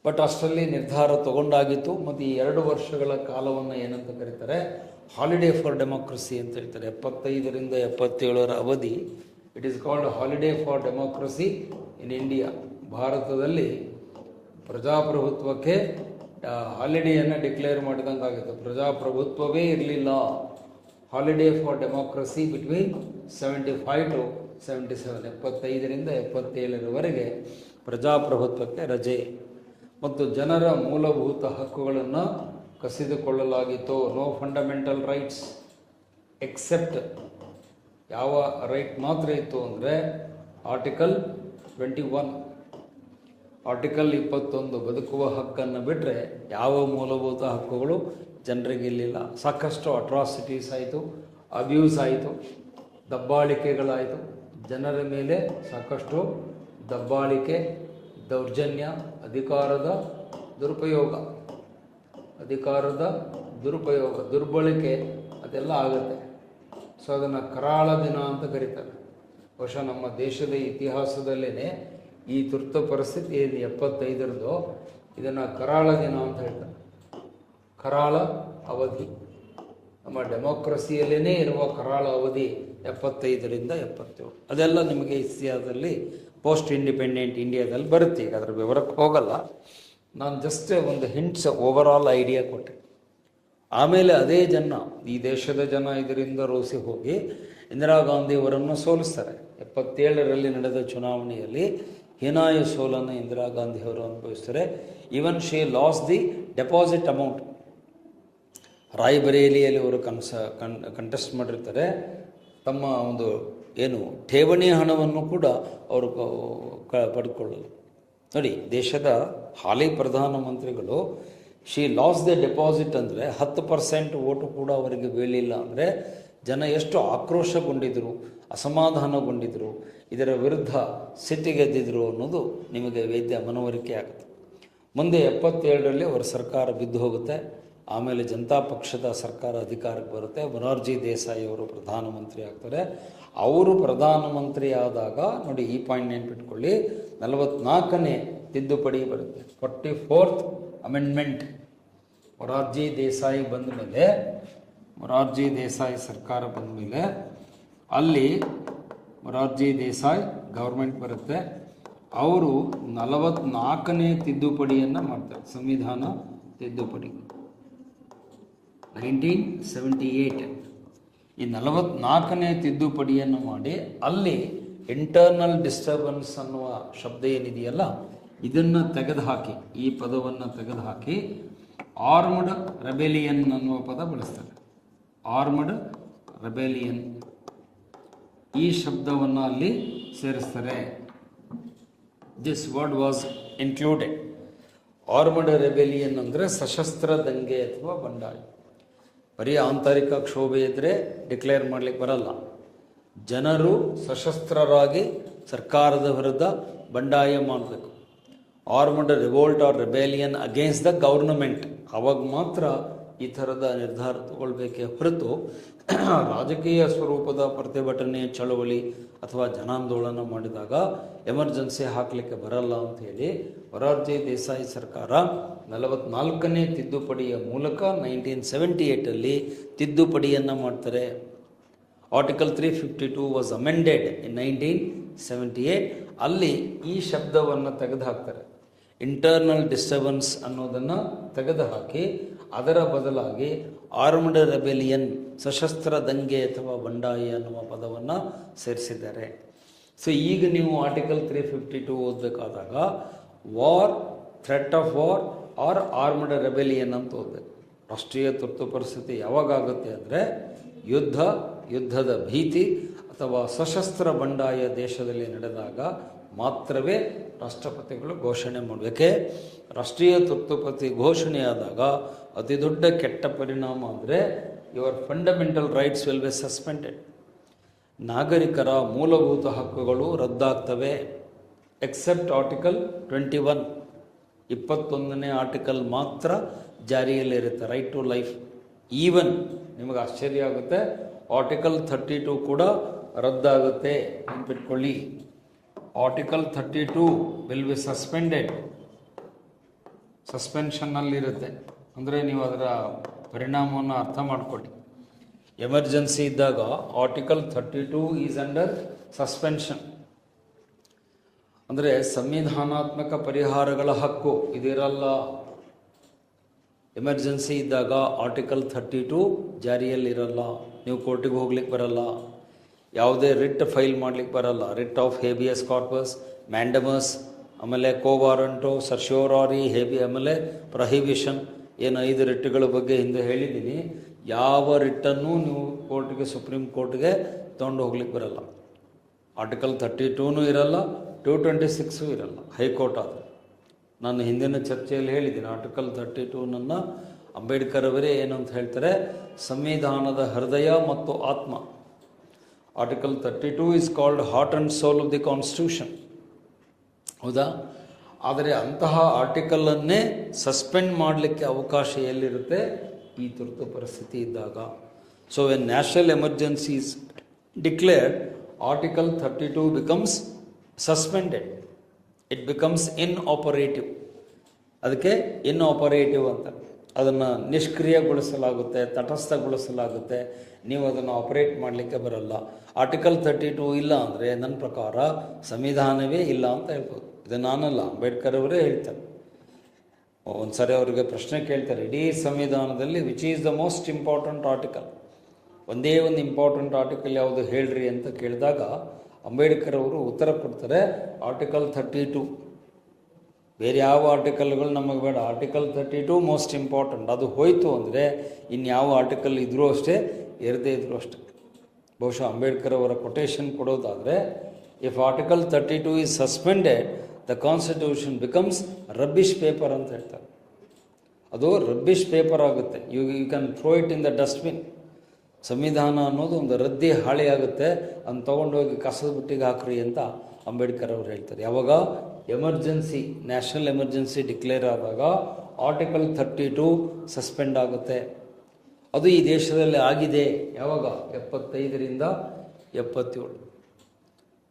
ಬಟ್ ಅಷ್ಟರಲ್ಲಿ ನಿರ್ಧಾರ ತಗೊಂಡಾಗಿತ್ತು. ಮತ್ತು ಈ 2 ವರ್ಷಗಳ ಕಾಲವನ್ನು ಏನಂತ ಕರೀತಾರೆ, ಹಾಲಿಡೇ ಫಾರ್ ಡೆಮೋಕ್ರಸಿ ಅಂತ ಹೇಳ್ತಾರೆ. 75ರಿಂದ 77 ಅವಧಿ. It is called holiday for democracy in India. ಭಾರತದಲ್ಲಿ ಪ್ರಜಾಪ್ರಭುತ್ವಕ್ಕೆ ಹಾಲಿಡೇಯನ್ನು ಡಿಕ್ಲೇರ್ ಮಾಡಿದಂಗೆ ಆಗಿತ್ತು. ಪ್ರಜಾಪ್ರಭುತ್ವವೇ ಇರಲಿಲ್ಲ. Holiday for democracy between 75 to 77, 75ರಿಂದ 77ರವರೆಗೆ ಪ್ರಜಾಪ್ರಭುತ್ವಕ್ಕೆ ರಜೆ. ಮತ್ತು ಜನರ ಮೂಲಭೂತ ಹಕ್ಕುಗಳನ್ನು ಕಸಿದುಕೊಳ್ಳಲಾಗಿತ್ತು. ನೋ ಫಂಡಮೆಂಟಲ್ ರೈಟ್ಸ್ ಎಕ್ಸೆಪ್ಟ್, ಯಾವ ರೈಟ್ ಮಾತ್ರ ಇತ್ತು ಅಂದರೆ ಆರ್ಟಿಕಲ್ 21, ಆರ್ಟಿಕಲ್ 21 ಬದುಕುವ ಹಕ್ಕನ್ನು ಬಿಟ್ಟರೆ ಯಾವ ಮೂಲಭೂತ ಹಕ್ಕುಗಳು ಜನರಿಗೆ ಇರಲಿಲ್ಲ. ಸಾಕಷ್ಟು ಅಟ್ರಾಸಿಟೀಸ್ ಆಯಿತು, ಅಬ್ಯೂಸ್ ಆಯಿತು, ದಬ್ಬಾಳಿಕೆಗಳಾಯಿತು. ಜನರ ಮೇಲೆ ಸಾಕಷ್ಟು ದಬ್ಬಾಳಿಕೆ, ದೌರ್ಜನ್ಯ, ಅಧಿಕಾರದ ದುರುಪಯೋಗ, ದುರ್ಬಳಕೆ ಅದೆಲ್ಲ ಆಗುತ್ತೆ. ಸೊ ಅದನ್ನು ಕರಾಳ ದಿನ ಅಂತ ಕರೀತಾರೆ. ಬಹುಶಃ ನಮ್ಮ ದೇಶದ ಇತಿಹಾಸದಲ್ಲೇ ಈ ತುರ್ತು ಪರಿಸ್ಥಿತಿ 75ರದ್ದು, ಇದನ್ನು ಕರಾಳ ದಿನ ಅಂತ ಹೇಳ್ತಾರೆ. ಕರಾಳ ಅವಧಿ, ನಮ್ಮ ಡೆಮೋಕ್ರಸಿಯಲ್ಲೇ ಇರುವ ಕರಾಳ ಅವಧಿ 75ರಿಂದ 77. ಅದೆಲ್ಲ ನಿಮಗೆ ಇತಿಹಾಸದಲ್ಲಿ ಪೋಸ್ಟ್ ಇಂಡಿಪೆಂಡೆಂಟ್ ಇಂಡಿಯಾದಲ್ಲಿ ಬರುತ್ತೆ. ಈಗ ಅದರ ವಿವರಕ್ಕೆ ಹೋಗಲ್ಲ, ನಾನು ಜಸ್ಟ್ ಒಂದು ಹಿಂಟ್ಸ್, ಓವರಾಲ್ ಐಡಿಯಾ ಕೊಟ್ಟೆ. ಆಮೇಲೆ ಅದೇ ಜನ, ಈ ದೇಶದ ಜನ ಇದರಿಂದ ರೋಸಿ ಹೋಗಿ ಇಂದಿರಾ ಗಾಂಧಿಯವರನ್ನು ಸೋಲಿಸ್ತಾರೆ. 77ರಲ್ಲಿ ನಡೆದ ಚುನಾವಣೆಯಲ್ಲಿ ಹೀನಾಯ ಸೋಲನ್ನು ಇಂದಿರಾ ಗಾಂಧಿಯವರು ಅನುಭವಿಸ್ತಾರೆ. Even she loss the deposit amount. ರಾಯ್ಬರೇಲಿಯಲ್ಲಿ ಅವರು ಕಂಟೆಸ್ಟ್ ಮಾಡಿರ್ತಾರೆ. ತಮ್ಮ ಒಂದು ಏನು ಠೇವಣಿ ಹಣವನ್ನು ಕೂಡ ಅವರು ಪಡ್ಕೊಳ್ಳಲು. ನೋಡಿ, ದೇಶದ ಹಾಲಿ ಪ್ರಧಾನಮಂತ್ರಿಗಳು ಶಿ ಲಾಸ್ ದ ಡೆಪಾಸಿಟ್ ಅಂದರೆ 10% ಓಟು ಕೂಡ ಅವರಿಗೆ ಬೀಳಿಲ್ಲ. ಅಂದರೆ ಜನ ಎಷ್ಟು ಆಕ್ರೋಶಗೊಂಡಿದ್ದರು, ಅಸಮಾಧಾನಗೊಂಡಿದ್ದರು, ಇದರ ವಿರುದ್ಧ ಸಿಟ್ಟಿಗೆದ್ದಿದ್ರು ಅನ್ನೋದು ನಿಮಗೆ ಮನವರಿಕೆ ಆಗುತ್ತೆ. ಮುಂದೆ 77ರಲ್ಲಿ ಅವರ ಸರ್ಕಾರ ಬಿದ್ದು ಹೋಗುತ್ತೆ. ಆಮೇಲೆ ಜನತಾ ಪಕ್ಷದ ಸರ್ಕಾರ ಅಧಿಕಾರಕ್ಕೆ ಬರುತ್ತೆ. ಮೊರಾರ್ಜಿ ದೇಸಾಯಿ ಅವರು ಪ್ರಧಾನಮಂತ್ರಿ ಆಗ್ತಾರೆ. ಅವರು ಪ್ರಧಾನಮಂತ್ರಿ ಆದಾಗ ನೋಡಿ, ಈ ಪಾಯಿಂಟ್ ನೆನ್ಪಿಟ್ಕೊಳ್ಳಿ, 44ನೇ ತಿದ್ದುಪಡಿ ಬರುತ್ತೆ, 44th ಅಮೆಂಡ್ಮೆಂಟ್. ಮೊರಾರ್ಜಿ ದೇಸಾಯಿ ಬಂದ ಮೇಲೆ, ಮೊರಾರ್ಜಿ ದೇಸಾಯಿ ಸರ್ಕಾರ ಬಂದ ಮೇಲೆ ಅಲ್ಲಿ ಮೊರಾರ್ಜಿ ದೇಸಾಯಿ ಗೌರ್ಮೆಂಟ್ ಬರುತ್ತೆ. ಅವರು 44ನೇ ತಿದ್ದುಪಡಿಯನ್ನು ಮಾಡ್ತಾರೆ, ಸಂವಿಧಾನ ತಿದ್ದುಪಡಿ 1978. ಈ 44ನೇ ತಿದ್ದುಪಡಿಯನ್ನು ಮಾಡಿ ಅಲ್ಲಿ ಇಂಟರ್ನಲ್ ಡಿಸ್ಟರ್ಬೆನ್ಸ್ ಅನ್ನುವ ಶಬ್ದ ಏನಿದೆಯಲ್ಲ ಇದನ್ನು ತೆಗೆದುಹಾಕಿ, ಈ ಪದವನ್ನು ತೆಗೆದುಹಾಕಿ ಆರ್ಮ್ಡ್ ರೆಬೆಲಿಯನ್ ಅನ್ನುವ ಪದ ಬಳಸ್ತಾರೆ. ಆರ್ಮ್ಡ್ ರೆಬೆಲಿಯನ್ ಈ ಶಬ್ದವನ್ನು ಅಲ್ಲಿ ಸೇರಿಸ್ತಾರೆ. This word was included. Armed rebellion ಅಂದರೆ ಸಶಸ್ತ್ರ ದಂಗೆ ಅಥವಾ ಬಂಡಾಯ. ಬರೀ ಆಂತರಿಕ ಕ್ಷೋಭೆ ಇದ್ದರೆ ಡಿಕ್ಲೇರ್ ಮಾಡಲಿಕ್ಕೆ ಬರಲ್ಲ. ಜನರು ಸಶಸ್ತ್ರರಾಗಿ ಸರ್ಕಾರದ ವಿರುದ್ಧ ಬಂಡಾಯ ಮಾಡಬೇಕು. Armed revolt or rebellion against the government, ಅವಾಗ ಮಾತ್ರ ಈ ಥರದ ನಿರ್ಧಾರ ತಗೊಳ್ಬೇಕೇ ಹೊರತು ರಾಜಕೀಯ ಸ್ವರೂಪದ ಪ್ರತಿಭಟನೆ, ಚಳವಳಿ ಅಥವಾ ಜನಾಂದೋಲನ ಮಾಡಿದಾಗ ಎಮರ್ಜೆನ್ಸಿ ಹಾಕಲಿಕ್ಕೆ ಬರಲ್ಲ ಅಂಥೇಳಿ ಮೊರಾರ್ಜಿ ದೇಸಾಯಿ ಸರ್ಕಾರ 44ನೇ ತಿದ್ದುಪಡಿಯ ಮೂಲಕ 1978ಅಲ್ಲಿ ತಿದ್ದುಪಡಿಯನ್ನು ಮಾಡ್ತಾರೆ. ಆರ್ಟಿಕಲ್ 352 ವಾಸ್ ಅಮೆಂಡೆಡ್ ಇನ್ 1978. ಅಲ್ಲಿ ಈ ಶಬ್ದವನ್ನು ತೆಗೆದುಹಾಕ್ತಾರೆ. ಇಂಟರ್ನಲ್ ಡಿಸ್ಟರ್ಬೆನ್ಸ್ ಅನ್ನೋದನ್ನು ತೆಗೆದುಹಾಕಿ ಅದರ ಬದಲಾಗಿ ಆರ್ಮ್ಡ್ ರೆಬೆಲಿಯನ್, ಸಶಸ್ತ್ರ ದಂಗೆ ಅಥವಾ ಬಂಡಾಯ ಅನ್ನುವ ಪದವನ್ನು ಸೇರಿಸಿದ್ದಾರೆ. ಸೊ ಈಗ ನೀವು ಆರ್ಟಿಕಲ್ 352 ಓದಬೇಕಾದಾಗ war, threat of war or armed rebellion ಅಂತ ಓದಬೇಕು. ರಾಷ್ಟ್ರೀಯ ತುರ್ತು ಪರಿಸ್ಥಿತಿ ಯಾವಾಗ ಆಗುತ್ತೆ ಅಂದರೆ ಯುದ್ಧದ ಭೀತಿ ಅಥವಾ ಸಶಸ್ತ್ರ ಬಂಡಾಯ ದೇಶದಲ್ಲಿ ನಡೆದಾಗ ಮಾತ್ರವೇ ರಾಷ್ಟ್ರಪತಿಗಳು ಘೋಷಣೆ ಮಾಡಬೇಕೆ. ರಾಷ್ಟ್ರೀಯ ತುರ್ತುಪತಿ ಘೋಷಣೆಯಾದಾಗ ಅತಿ ದೊಡ್ಡ ಕೆಟ್ಟ ಪರಿಣಾಮ ಅಂದರೆ your fundamental rights will be suspended. ನಾಗರಿಕರ ಮೂಲಭೂತ ಹಕ್ಕುಗಳು ರದ್ದಾಗ್ತವೆ. ಎಕ್ಸೆಪ್ಟ್ ಆರ್ಟಿಕಲ್ 21, 21ನೇ ಆರ್ಟಿಕಲ್ ಮಾತ್ರ ಜಾರಿಯಲ್ಲಿರುತ್ತೆ, ರೈಟ್ ಟು ಲೈಫ್. ಈವನ್ ನಿಮಗೆ ಆಶ್ಚರ್ಯ ಆಗುತ್ತೆ, ಆರ್ಟಿಕಲ್ 32 ಕೂಡ ರದ್ದಾಗುತ್ತೆ, ನೆನ್ಪಿಟ್ಕೊಳ್ಳಿ. ಆರ್ಟಿಕಲ್ 32 ವಿಲ್ ಬಿ ಸಸ್ಪೆಂಡೆಡ್, ಸಸ್ಪೆನ್ಷನ್ನಲ್ಲಿರುತ್ತೆ. ಅಂದರೆ ನೀವು ಅದರ ಪರಿಣಾಮವನ್ನು ಅರ್ಥ ಮಾಡಿಕೊಳ್ಳಿ. ಎಮರ್ಜೆನ್ಸಿ ಇದ್ದಾಗ ಆರ್ಟಿಕಲ್ 32 ಈಸ್ ಅಂಡರ್ ಸಸ್ಪೆನ್ಷನ್. ಅಂದರೆ ಸಂವಿಧಾನಾತ್ಮಕ ಪರಿಹಾರಗಳ ಹಕ್ಕು ಇದಿರಲ್ಲ. ಎಮರ್ಜೆನ್ಸಿ ಇದ್ದಾಗ ಆರ್ಟಿಕಲ್ 32 ಜಾರಿಯಲ್ಲಿರಲ್ಲ. ನೀವು ಕೋರ್ಟಿಗೆ ಹೋಗ್ಲಿಕ್ಕೆ ಬರಲ್ಲ, ಯಾವುದೇ ರಿಟ್ ಫೈಲ್ ಮಾಡ್ಲಿಕ್ಕೆ ಬರಲ್ಲ. Writ of habeas corpus, mandamus, ಆಮೇಲೆ ಕೋವಾರಂಟೋ, ಸರ್ಶೋರಾರಿ, ಆಮೇಲೆ ಪ್ರಹಿಬಿಷನ್, ಏನು 5 ರಿಟ್ಗಳ ಬಗ್ಗೆ ಹಿಂದೆ ಹೇಳಿದ್ದೀನಿ. ಯಾವ ರಿಟ್ಟನ್ನು ನೀವು ಕೋರ್ಟ್ಗೆ, ಸುಪ್ರೀಂ ಕೋರ್ಟ್ಗೆ ತೊಗೊಂಡು ಹೋಗ್ಲಿಕ್ಕೆ ಬರಲ್ಲ. ಆರ್ಟಿಕಲ್ 32ನೂ ಇರಲ್ಲ, 226 ಇರಲ್ಲ ಹೈಕೋರ್ಟ್ ಆದರೆ. ನಾನು ಹಿಂದಿನ ಚರ್ಚೆಯಲ್ಲಿ ಹೇಳಿದ್ದೀನಿ, ಆರ್ಟಿಕಲ್ 32 ಅಂಬೇಡ್ಕರ್ ಅವರೇ ಏನಂತ ಹೇಳ್ತಾರೆ, ಸಂವಿಧಾನದ ಹೃದಯ ಮತ್ತು ಆತ್ಮ. Article 32 is called heart and soul of the constitution. ಹೌದಾ? ಆದರೆ ಅಂತಹ ಆರ್ಟಿಕಲನ್ನೇ ಸಸ್ಪೆಂಡ್ ಮಾಡಲಿಕ್ಕೆ ಅವಕಾಶ ಎಲ್ಲಿರುತ್ತೆ? ಈ ತುರ್ತು ಪರಿಸ್ಥಿತಿ ಇದ್ದಾಗ. So when national emergency is declared, article 32 becomes suspended. It becomes inoperative. ಅದಕ್ಕೆ ಇನ್ಆಪರೇಟಿವ್ ಅಂತ. ಅದನ್ನು ನಿಷ್ಕ್ರಿಯಗೊಳಿಸಲಾಗುತ್ತೆ, ತಟಸ್ಥಗೊಳಿಸಲಾಗುತ್ತೆ. ನೀವು ಅದನ್ನು ಆಪರೇಟ್ ಮಾಡಲಿಕ್ಕೆ ಬರಲ್ಲ. ಆರ್ಟಿಕಲ್ 32 ಇಲ್ಲ ಅಂದರೆ ನನ್ನ ಪ್ರಕಾರ ಸಂವಿಧಾನವೇ ಇಲ್ಲ ಅಂತ ಹೇಳ್ಬೋದು. ಇದು ನಾನಲ್ಲ, ಅಂಬೇಡ್ಕರ್ ಅವರೇ ಹೇಳ್ತಾರೆ. ಒಂದು ಸಾರಿ ಅವರಿಗೆ ಪ್ರಶ್ನೆ ಕೇಳ್ತಾರೆ, ಇಡೀ ಸಂವಿಧಾನದಲ್ಲಿ which is the most important article, ಒಂದೇ ಒಂದು ಇಂಪಾರ್ಟೆಂಟ್ ಆರ್ಟಿಕಲ್ ಯಾವುದು ಹೇಳ್ರಿ ಅಂತ ಕೇಳಿದಾಗ ಅಂಬೇಡ್ಕರ್ ಅವರು ಉತ್ತರ ಕೊಡ್ತಾರೆ, ಆರ್ಟಿಕಲ್ 32. ಬೇರೆ ಯಾವ ಆರ್ಟಿಕಲ್ಗಳು ನಮಗೆ ಬೇಡ, ಆರ್ಟಿಕಲ್ 32 ಮೋಸ್ಟ್ ಇಂಪಾರ್ಟೆಂಟ್. ಅದು ಹೋಯಿತು ಅಂದರೆ ಇನ್ಯಾವ ಆರ್ಟಿಕಲ್ ಇದ್ರೂ ಅಷ್ಟೇ, ಇರದೇ ಇದ್ರೂ ಅಷ್ಟೇ. ಬಹುಶಃ ಅಂಬೇಡ್ಕರ್ ಅವರ ಕೊಟೇಶನ್ ಕೊಡೋದಾದರೆ, if article 32 is suspended, the constitution becomes rubbish paper ಅಂತ ಹೇಳ್ತಾರೆ. ಅದು ರಬ್ಬಿಷ್ ಪೇಪರ್ ಆಗುತ್ತೆ. You can throw it in the dustbin. ಸಂವಿಧಾನ ಅನ್ನೋದು ಒಂದು ರದ್ದಿ ಹಾಳಿ ಆಗುತ್ತೆ, ಅದನ್ನು ತೊಗೊಂಡೋಗಿ ಕಸದ ಬುಟ್ಟಿಗೆ ಹಾಕ್ರಿ ಅಂತ ಅಂಬೇಡ್ಕರ್ ಅವರು ಹೇಳ್ತಾರೆ. ಯಾವಾಗ ಎಮರ್ಜೆನ್ಸಿ, ನ್ಯಾಷನಲ್ ಎಮರ್ಜೆನ್ಸಿ ಡಿಕ್ಲೇರ್ ಆದಾಗ ಆರ್ಟಿಕಲ್ 32 ಸಸ್ಪೆಂಡ್ ಆಗುತ್ತೆ. ಅದು ಈ ದೇಶದಲ್ಲಿ ಆಗಿದೆ. ಯಾವಾಗ? 75ರಿಂದ 77.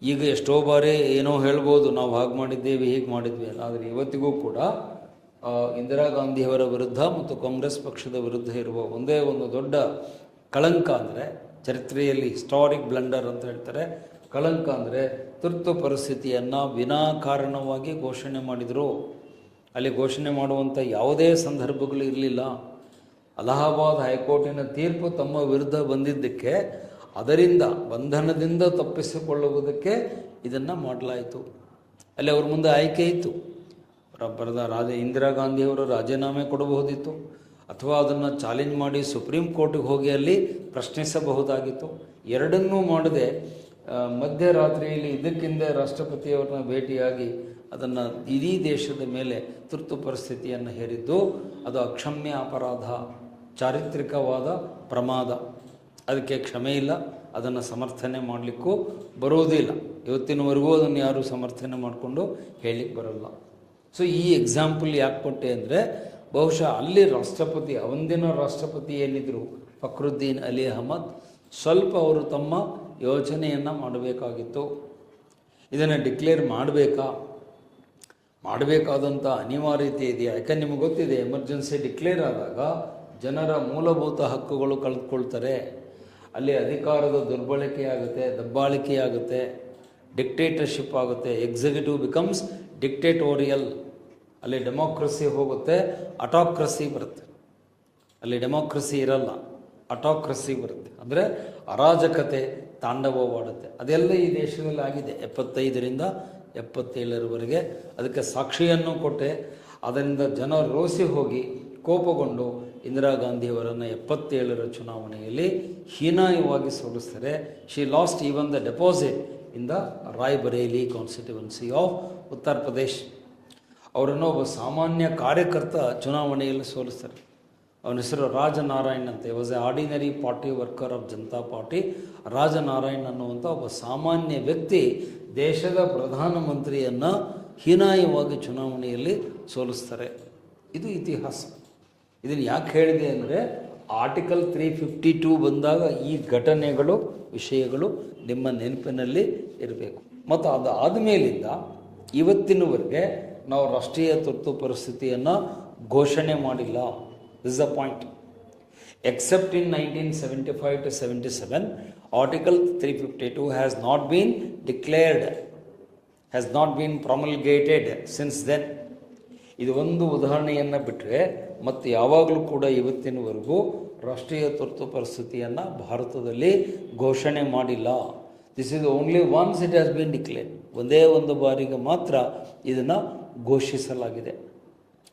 ಈಗ ಎಷ್ಟೋ ಬಾರಿ ಏನೋ ಹೇಳ್ಬೋದು, ನಾವು ಹಾಗೆ ಮಾಡಿದ್ದೇವೆ, ಹೀಗೆ ಮಾಡಿದ್ವಿ. ಆದರೆ ಇವತ್ತಿಗೂ ಕೂಡ ಇಂದಿರಾ ಗಾಂಧಿಯವರ ವಿರುದ್ಧ ಮತ್ತು ಕಾಂಗ್ರೆಸ್ ಪಕ್ಷದ ವಿರುದ್ಧ ಇರುವ ಒಂದೇ ಒಂದು ದೊಡ್ಡ ಕಳಂಕ ಅಂದರೆ, ಚರಿತ್ರೆಯಲ್ಲಿ ಹಿಸ್ಟಾರಿಕ್ ಬ್ಲಂಡರ್ ಅಂತ ಹೇಳ್ತಾರೆ, ಕಳಂಕ ಅಂದರೆ ತುರ್ತು ಪರಿಸ್ಥಿತಿಯನ್ನು ವಿನಾಕಾರಣವಾಗಿ ಘೋಷಣೆ ಮಾಡಿದರು. ಅಲ್ಲಿ ಘೋಷಣೆ ಮಾಡುವಂಥ ಯಾವುದೇ ಸಂದರ್ಭಗಳು ಇರಲಿಲ್ಲ. ಅಲಹಾಬಾದ್ ಹೈಕೋರ್ಟಿನ ತೀರ್ಪು ತಮ್ಮ ವಿರುದ್ಧ ಬಂದಿದ್ದಕ್ಕೆ, ಅದರಿಂದ ಬಂಧನದಿಂದ ತಪ್ಪಿಸಿಕೊಳ್ಳುವುದಕ್ಕೆ ಇದನ್ನು ಮಾಡಲಾಯಿತು. ಅಲ್ಲಿ ಅವ್ರ ಮುಂದೆ ಆಯ್ಕೆ ಇತ್ತು. ಇಂದಿರಾ ಗಾಂಧಿಯವರು ರಾಜೀನಾಮೆ ಕೊಡಬಹುದಿತ್ತು, ಅಥವಾ ಅದನ್ನು ಚಾಲೆಂಜ್ ಮಾಡಿ ಸುಪ್ರೀಂ ಕೋರ್ಟಿಗೆ ಹೋಗಿ ಅಲ್ಲಿ ಪ್ರಶ್ನಿಸಬಹುದಾಗಿತ್ತು. ಎರಡನ್ನೂ ಮಾಡದೆ ಮಧ್ಯರಾತ್ರಿಯಲ್ಲಿ ಇದಕ್ಕಿಂತ ರಾಷ್ಟ್ರಪತಿಯವ್ರನ್ನ ಭೇಟಿಯಾಗಿ ಅದನ್ನು ಇಡೀ ದೇಶದ ಮೇಲೆ ತುರ್ತು ಪರಿಸ್ಥಿತಿಯನ್ನು ಹೇರಿದ್ದು ಅದು ಅಕ್ಷಮ್ಯ ಅಪರಾಧ, ಚಾರಿತ್ರಿಕವಾದ ಪ್ರಮಾದ. ಅದಕ್ಕೆ ಕ್ಷಮೆ ಇಲ್ಲ, ಅದನ್ನು ಸಮರ್ಥನೆ ಮಾಡಲಿಕ್ಕೂ ಬರೋದಿಲ್ಲ. ಇವತ್ತಿನವರೆಗೂ ಅದನ್ನು ಯಾರೂ ಸಮರ್ಥನೆ ಮಾಡಿಕೊಂಡು ಹೇಳಲಿಕ್ಕೆ ಬರೋಲ್ಲ. ಸೊ ಈ ಎಕ್ಸಾಂಪಲ್ ಯಾಕೆ ಕೊಟ್ಟೆ ಅಂದರೆ, ಬಹುಶಃ ಅಲ್ಲಿ ರಾಷ್ಟ್ರಪತಿ, ಅವತ್ತಿನ ರಾಷ್ಟ್ರಪತಿ ಏನಿದ್ರು ಫಕ್ರುದ್ದೀನ್ ಅಲಿ ಅಹಮದ್, ಸ್ವಲ್ಪ ಅವರು ತಮ್ಮ ಯೋಚನೆಯನ್ನು ಮಾಡಬೇಕಾಗಿತ್ತು. ಇದನ್ನು ಡಿಕ್ಲೇರ್ ಮಾಡಬೇಕಾದಂಥ ಅನಿವಾರ್ಯತೆ ಇದೆಯಾ? ಯಾಕಂದ್ರೆ ನಿಮಗೆ ಗೊತ್ತಿದೆ, ಎಮರ್ಜೆನ್ಸಿ ಡಿಕ್ಲೇರ್ ಆದಾಗ ಜನರ ಮೂಲಭೂತ ಹಕ್ಕುಗಳು ಕಳೆದುಕೊಳ್ತಾರೆ. ಅಲ್ಲಿ ಅಧಿಕಾರದ ದುರ್ಬಳಕೆ ಆಗುತ್ತೆ, ದಬ್ಬಾಳಿಕೆ ಆಗುತ್ತೆ, ಡಿಕ್ಟೇಟರ್ಶಿಪ್ ಆಗುತ್ತೆ. Executive becomes dictatorial. ಅಲ್ಲಿ ಡೆಮೋಕ್ರಸಿ ಹೋಗುತ್ತೆ, ಅಟಾಕ್ರಸಿ ಬರುತ್ತೆ. ಅಲ್ಲಿ ಡೆಮೋಕ್ರಸಿ ಇರಲ್ಲ, ಅಟಾಕ್ರಸಿ ಬರುತ್ತೆ. ಅಂದರೆ ಅರಾಜಕತೆ ತಾಂಡವವಾಡುತ್ತೆ. ಅದೆಲ್ಲ ಈ ದೇಶದಲ್ಲಿ ಆಗಿದೆ 75ರಿಂದ 77ರವರೆಗೆ. ಅದಕ್ಕೆ ಸಾಕ್ಷಿಯನ್ನು ಕೊಟ್ಟೆ. ಅದರಿಂದ ಜನ ರೋಸಿ ಹೋಗಿ ಕೋಪಗೊಂಡು ಇಂದಿರಾ ಗಾಂಧಿಯವರನ್ನು 77ರ ಚುನಾವಣೆಯಲ್ಲಿ ಹೀನಾಯವಾಗಿ ಸೋಲಿಸ್ತಾರೆ. She lost even the deposit in the Raebareli constituency of Uttar Pradesh. ಅವರನ್ನು ಒಬ್ಬ ಸಾಮಾನ್ಯ ಕಾರ್ಯಕರ್ತ ಚುನಾವಣೆಯಲ್ಲಿ ಸೋಲಿಸ್ತಾರೆ. ಅವನ ಹೆಸರು ರಾಜನಾರಾಯಣ್ ಅಂತ. Was A ordinary party worker of Janata party. Rajnarayan ಅನ್ನುವಂಥ ಒಬ್ಬ ಸಾಮಾನ್ಯ ವ್ಯಕ್ತಿ ದೇಶದ ಪ್ರಧಾನಮಂತ್ರಿಯನ್ನು ಹೀನಾಯವಾಗಿ ಚುನಾವಣೆಯಲ್ಲಿ ಸೋಲಿಸ್ತಾರೆ. ಇದು ಇತಿಹಾಸ. ಇದನ್ನು ಯಾಕೆ ಹೇಳಿದೆ ಅಂದರೆ ಆರ್ಟಿಕಲ್ 352 ಬಂದಾಗ ಈ ಘಟನೆಗಳು ವಿಷಯಗಳು ನಿಮ್ಮ ನೆನಪಿನಲ್ಲಿ ಇರಬೇಕು. ಮತ್ತು ಅದಾದ ಮೇಲಿಂದ ಇವತ್ತಿನವರೆಗೆ ನಾವು ರಾಷ್ಟ್ರೀಯ ತುರ್ತು ಪರಿಸ್ಥಿತಿಯನ್ನು ಘೋಷಣೆ ಮಾಡಿಲ್ಲ. This the point. Except in 1975 to 77, Article 352 has not been declared, has not been promulgated since then. ಇದು ಒಂದು ಉದಾಹರಣೆಯನ್ನು ಬಿಟ್ಟರೆ ಮತ್ತು ಯಾವಾಗಲೂ ಕೂಡ ಇವತ್ತಿನವರೆಗೂ ರಾಷ್ಟ್ರೀಯ ತುರ್ತು ಪರಿಸ್ಥಿತಿಯನ್ನು ಭಾರತದಲ್ಲಿ ಘೋಷಣೆ ಮಾಡಿಲ್ಲ. This is only once it has been declared. ಒಂದೇ ಒಂದು ಬಾರಿಗೆ ಮಾತ್ರ ಇದನ್ನು ಘೋಷಿಸಲಾಗಿದೆ.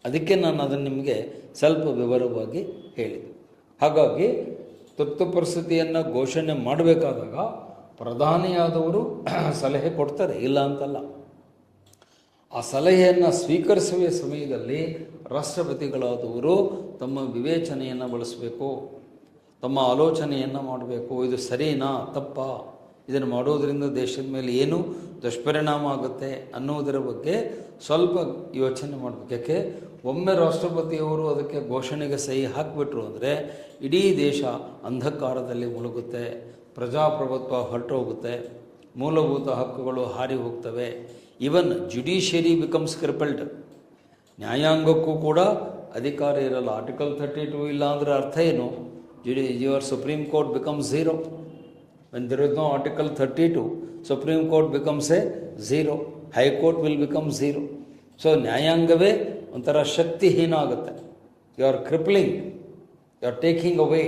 ಅದಕ್ಕೆ ನಾನು ಅದನ್ನು ನಿಮಗೆ ಸ್ವಲ್ಪ ವಿವರವಾಗಿ ಹೇಳಿದೆ. ಹಾಗಾಗಿ ತುರ್ತು ಪರಿಸ್ಥಿತಿಯನ್ನು ಘೋಷಣೆ ಮಾಡಬೇಕಾದಾಗ ಪ್ರಧಾನಿಯಾದವರು ಸಲಹೆ ಕೊಡ್ತಾರೆ, ಇಲ್ಲ ಅಂತಲ್ಲ. ಆ ಸಲಹೆಯನ್ನು ಸ್ವೀಕರಿಸುವ ಸಮಯದಲ್ಲಿ ರಾಷ್ಟ್ರಪತಿಗಳಾದವರು ತಮ್ಮ ವಿವೇಚನೆಯನ್ನು ಬಳಸಬೇಕು, ತಮ್ಮ ಆಲೋಚನೆಯನ್ನು ಮಾಡಬೇಕು. ಇದು ಸರಿನಾ ತಪ್ಪಾ, ಇದನ್ನು ಮಾಡೋದರಿಂದ ದೇಶದ ಮೇಲೆ ಏನು ದುಷ್ಪರಿಣಾಮ ಆಗುತ್ತೆ ಅನ್ನೋದರ ಬಗ್ಗೆ ಸ್ವಲ್ಪ ಯೋಚನೆ ಮಾಡಬೇಕು. ಯಾಕೆ ಒಮ್ಮೆ ರಾಷ್ಟ್ರಪತಿಯವರು ಅದಕ್ಕೆ ಘೋಷಣೆಗೆ ಸಹಿ ಹಾಕಿಬಿಟ್ರು ಅಂದರೆ ಇಡೀ ದೇಶ ಅಂಧಕಾರದಲ್ಲಿ ಮುಳುಗುತ್ತೆ, ಪ್ರಜಾಪ್ರಭುತ್ವ ಹೊರಟೋಗುತ್ತೆ, ಮೂಲಭೂತ ಹಕ್ಕುಗಳು ಹಾರಿ ಹೋಗ್ತವೆ. Even judiciary becomes crippled. ನ್ಯಾಯಾಂಗಕ್ಕೂ ಕೂಡ ಅಧಿಕಾರ ಇರಲ್ಲ. ಆರ್ಟಿಕಲ್ 32 ಇಲ್ಲ ಅಂದರೆ ಅರ್ಥ ಏನು? Your supreme court becomes zero. When there is no Article 32, Supreme Court becomes a zero. High Court will become zero. So, ನ್ಯಾಯಾಂಗವೇ ಒಂಥರ ಶಕ್ತಿಹೀನ ಆಗುತ್ತೆ. You are crippling, you are taking away